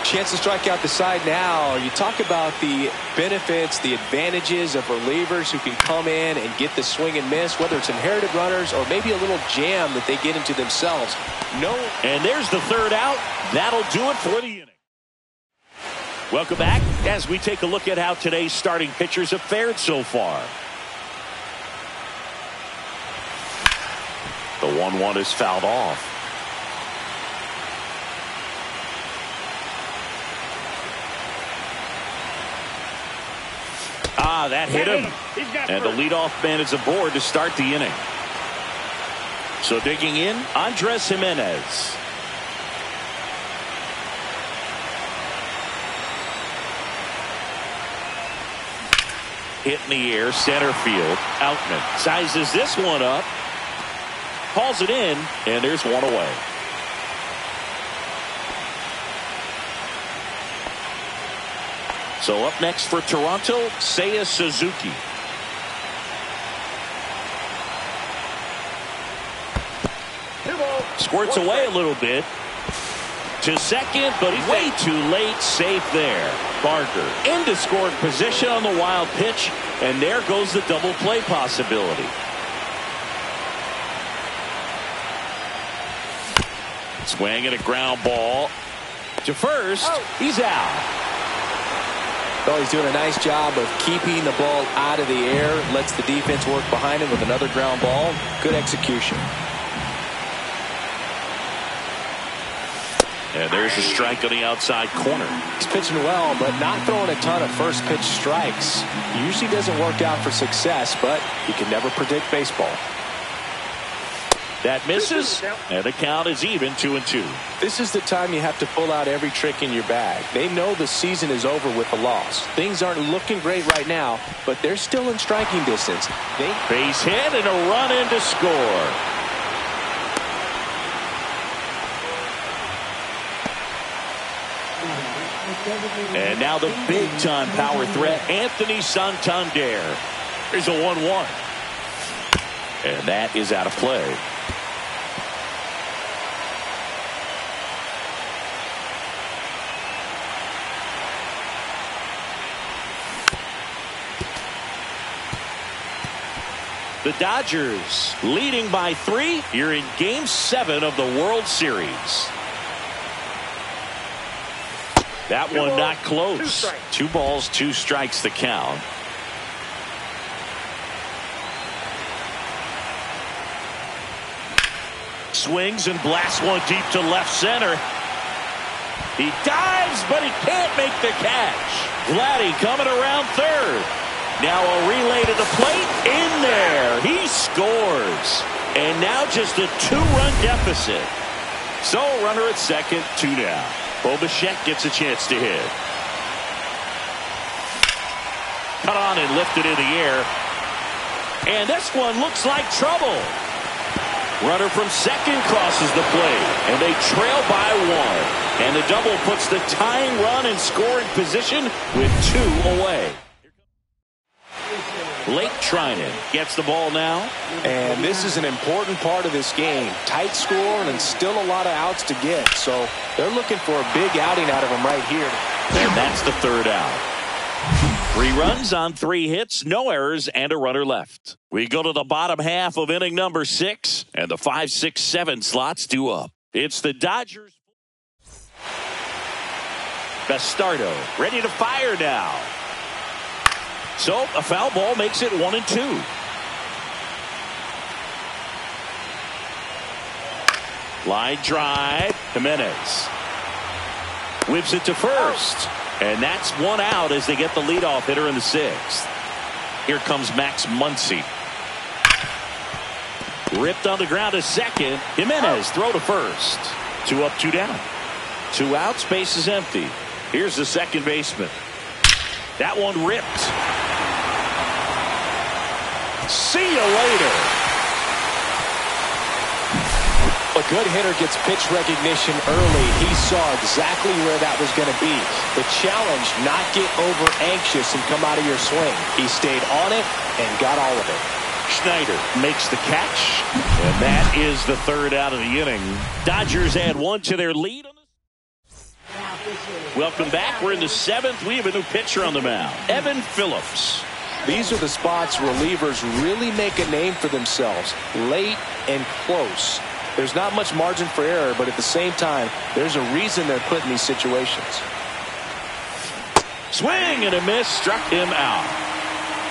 Chance to strike out the side now. You talk about the benefits, the advantages of relievers who can come in and get the swing and miss, whether it's inherited runners or maybe a little jam that they get into themselves. And there's the third out. That'll do it for the inning. Welcome back as we take a look at how today's starting pitchers have fared so far. The 1-1 is fouled off. That hit him. And the leadoff man is aboard to start the inning. So digging in, Andres Jimenez. Hit in the air, center field. Outman sizes this one up. Calls it in, and there's one away. So up next for Toronto, Seiya Suzuki. Squirts away a little bit. To second, but way too late. Safe there. Barker into scoring position on the wild pitch, and there goes the double play possibility. Swing and a ground ball to first. He's out. Well, he's doing a nice job of keeping the ball out of the air. Lets the defense work behind him with another ground ball. Good execution. And there's a strike on the outside corner. He's pitching well, but not throwing a ton of first pitch strikes. Usually doesn't work out for success, but you can never predict baseball. That misses, and the count is even 2-2. This is the time you have to pull out every trick in your bag. They know the season is over with a loss. Things aren't looking great right now, but they're still in striking distance. Base hit and a run in to score. And now the big-time power threat, Anthony Santander. Here's a 1-1. And that is out of play. The Dodgers leading by 3 here in Game 7 of the World Series. That one not close. 2 balls, 2 strikes the count. Swings and blasts one deep to left center. He dives, but he can't make the catch. Vladdy coming around third. Now a relay to the plate. In there. He scores. And now just a 2-run deficit. So runner at second, 2 down. Bo Bichette gets a chance to hit. Cut on and lifted in the air. And this one looks like trouble. Runner from second crosses the plate. And they trail by 1. And the double puts the tying run in scoring position with 2 away. Blake Trinan gets the ball now. And this is an important part of this game. Tight score and still a lot of outs to get. So they're looking for a big outing out of them right here. And that's the third out. 3 runs on 3 hits, no errors, and a runner left. We go to the bottom half of inning number 6, and the 5, 6, 7 slots due up. It's the Dodgers. Bastardo ready to fire now. So a foul ball makes it 1-2. Line drive. Jimenez whips it to first. And that's one out as they get the leadoff hitter in the sixth. Here comes Max Muncy. Ripped on the ground to second. Jimenez throw to first. 2 up, 2 down. 2 outs, base is empty. Here's the second baseman. That one ripped. See you later. A good hitter gets pitch recognition early. He saw exactly where that was going to be. The challenge, not get over anxious and come out of your swing. He stayed on it and got all of it. Schneider makes the catch, and that is the third out of the inning. Dodgers add 1 to their lead. Welcome back. We're in the 7th. We have a new pitcher on the mound, Evan Phillips. These are the spots relievers really make a name for themselves, late and close. There's not much margin for error, but at the same time, there's a reason they're put in these situations. Swing and a miss, struck him out.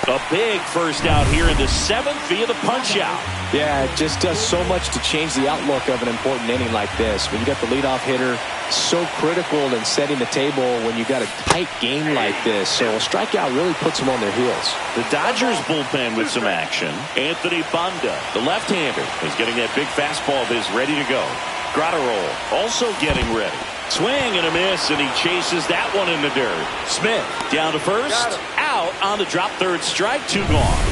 A big first out here in the 7th via the punch out. Yeah, it just does so much to change the outlook of an important inning like this. When you got the leadoff hitter, so critical in setting the table when you got a tight game like this. So a strikeout really puts them on their heels. The Dodgers bullpen with some action. Anthony Banda, the left-hander, is getting that big fastball of his ready to go. Gratterol also getting ready. Swing and a miss, and he chases that one in the dirt. Smith down to first, out on the drop, third strike, 2 gone.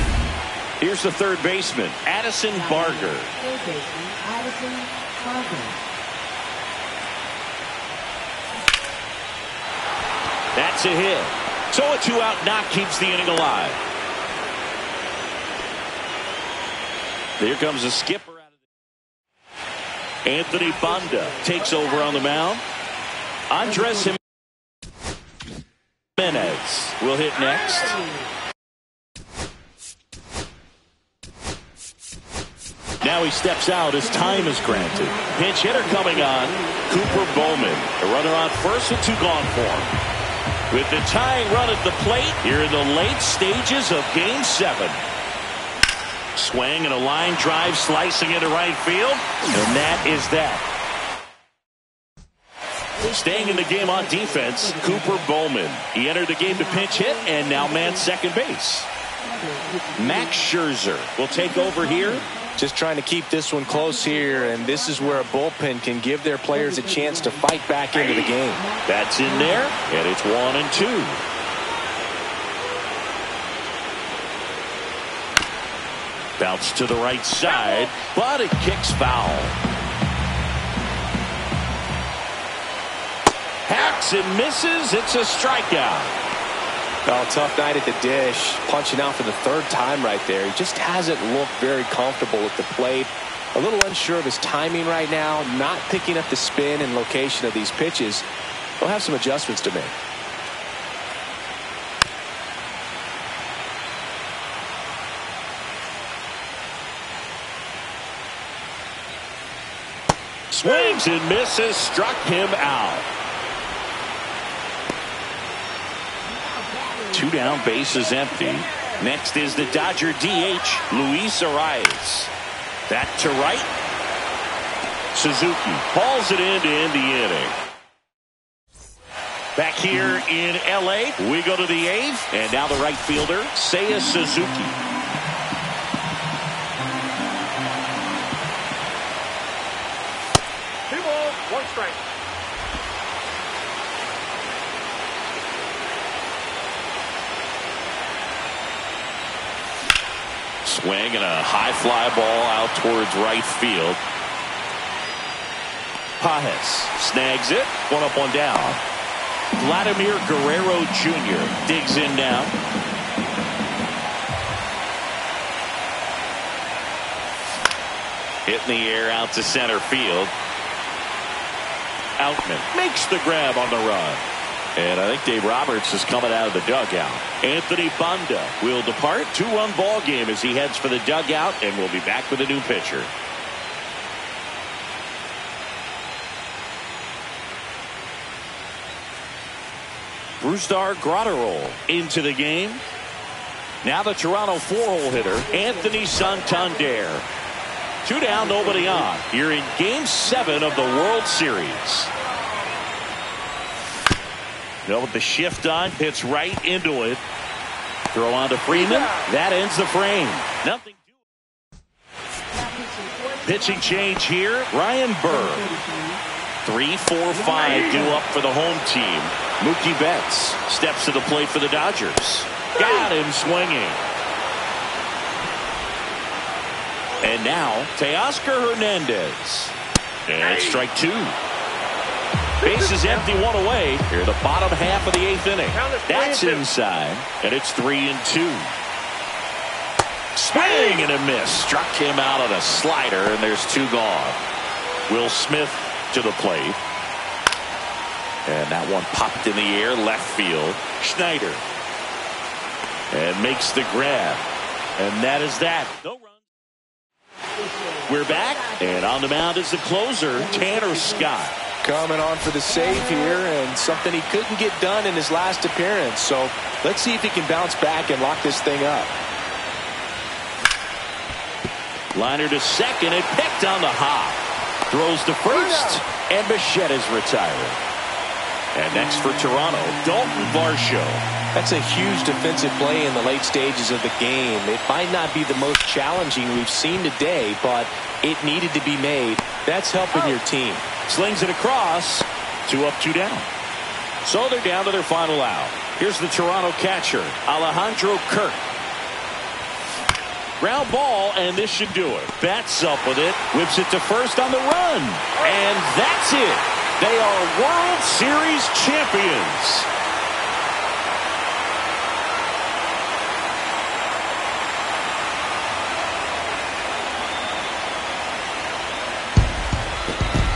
Here's the third baseman, Addison Barger. Third baseman, Addison Barger. That's a hit. So a 2-out knock keeps the inning alive. Here comes a skipper. Anthony Banda takes over on the mound. Andres Jimenez will hit next. Now he steps out as time is granted. Pinch hitter coming on, Cooper Bowman. A runner on first with 2 gone for him. With the tying run at the plate here in the late stages of Game 7. Swing and a line drive slicing into right field. And that is that. Staying in the game on defense, Cooper Bowman. He entered the game to pinch hit and now mans second base. Max Scherzer will take over here. Just trying to keep this one close here, and this is where a bullpen can give their players a chance to fight back into the game. That's in there, and it's 1-2. Bounce to the right side, but it kicks foul. Hacks and misses. It's a strikeout. Oh, tough night at the dish. Punching out for the 3rd time right there. He just hasn't looked very comfortable at the plate. A little unsure of his timing right now. Not picking up the spin and location of these pitches. He'll have some adjustments to make. Swings and misses. Struck him out. 2 down, base is empty. Next is the Dodger DH, Luis Arias. That to right. Suzuki hauls it in to end the inning. Back here in L.A., we go to the 8th, and now the right fielder, Seiya Suzuki. Two balls, 1 strike. Swing and a high fly ball out towards right field. Pajes snags it. 1 up, 1 down. Vladimir Guerrero Jr. digs in now. Hit in the air out to center field. Outman makes the grab on the run. And I think Dave Roberts is coming out of the dugout. Anthony Banda will depart. 2-run ball game as he heads for the dugout, and we'll be back with a new pitcher. Brusdar Graterol into the game. Now the Toronto 4-hole hitter, Anthony Santander. 2 down, nobody on. You're in Game 7 of the World Series. With the shift on, hits right into it. Throw on to Freeman. That ends the frame. Nothing. Pitching change here. Ryan Burr. 3, 4, 5 due up for the home team. Mookie Betts steps to the plate for the Dodgers. Got him swinging. And now Teoscar Hernandez. And strike 2. Bases empty, 1 away. Here the bottom half of the 8th inning. That's inside. And it's 3-2. Swing and a miss. Struck him out on a slider, and there's 2 gone. Will Smith to the plate. And that one popped in the air, left field. Schneider. And makes the grab. And that is that. No run. We're back. And on the mound is the closer, Tanner Scott. Coming on for the save here, and something he couldn't get done in his last appearance. So let's see if he can bounce back and lock this thing up. Liner to second and picked on the hop. Throws to first, and Bichette is retired. And next for Toronto, Dalton Varsho. That's a huge defensive play in the late stages of the game. It might not be the most challenging we've seen today, but it needed to be made. That's helping your team. Slings it across. 2 up, 2 down. So they're down to their final out. Here's the Toronto catcher, Alejandro Kirk. Ground ball, and this should do it. Bats up with it. Whips it to first on the run. And that's it. They are World Series champions.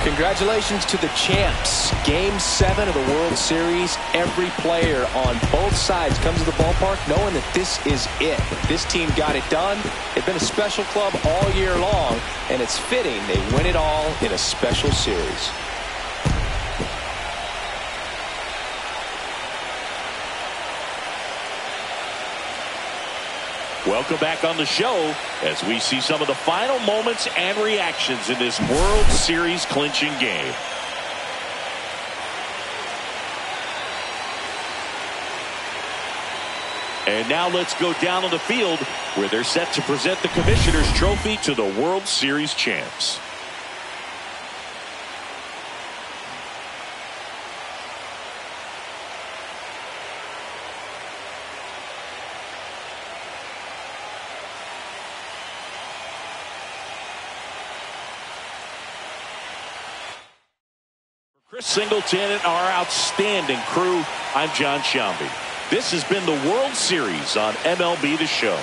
Congratulations to the champs. Game 7 of the World Series. Every player on both sides comes to the ballpark knowing that this is it. This team got it done. They've been a special club all year long, and it's fitting they win it all in a special series. Welcome back on the show as we see some of the final moments and reactions in this World Series clinching game. And now let's go down on the field where they're set to present the Commissioner's Trophy to the World Series champs. Chris Singleton and our outstanding crew, I'm John Sciambi. This has been the World Series on MLB The Show.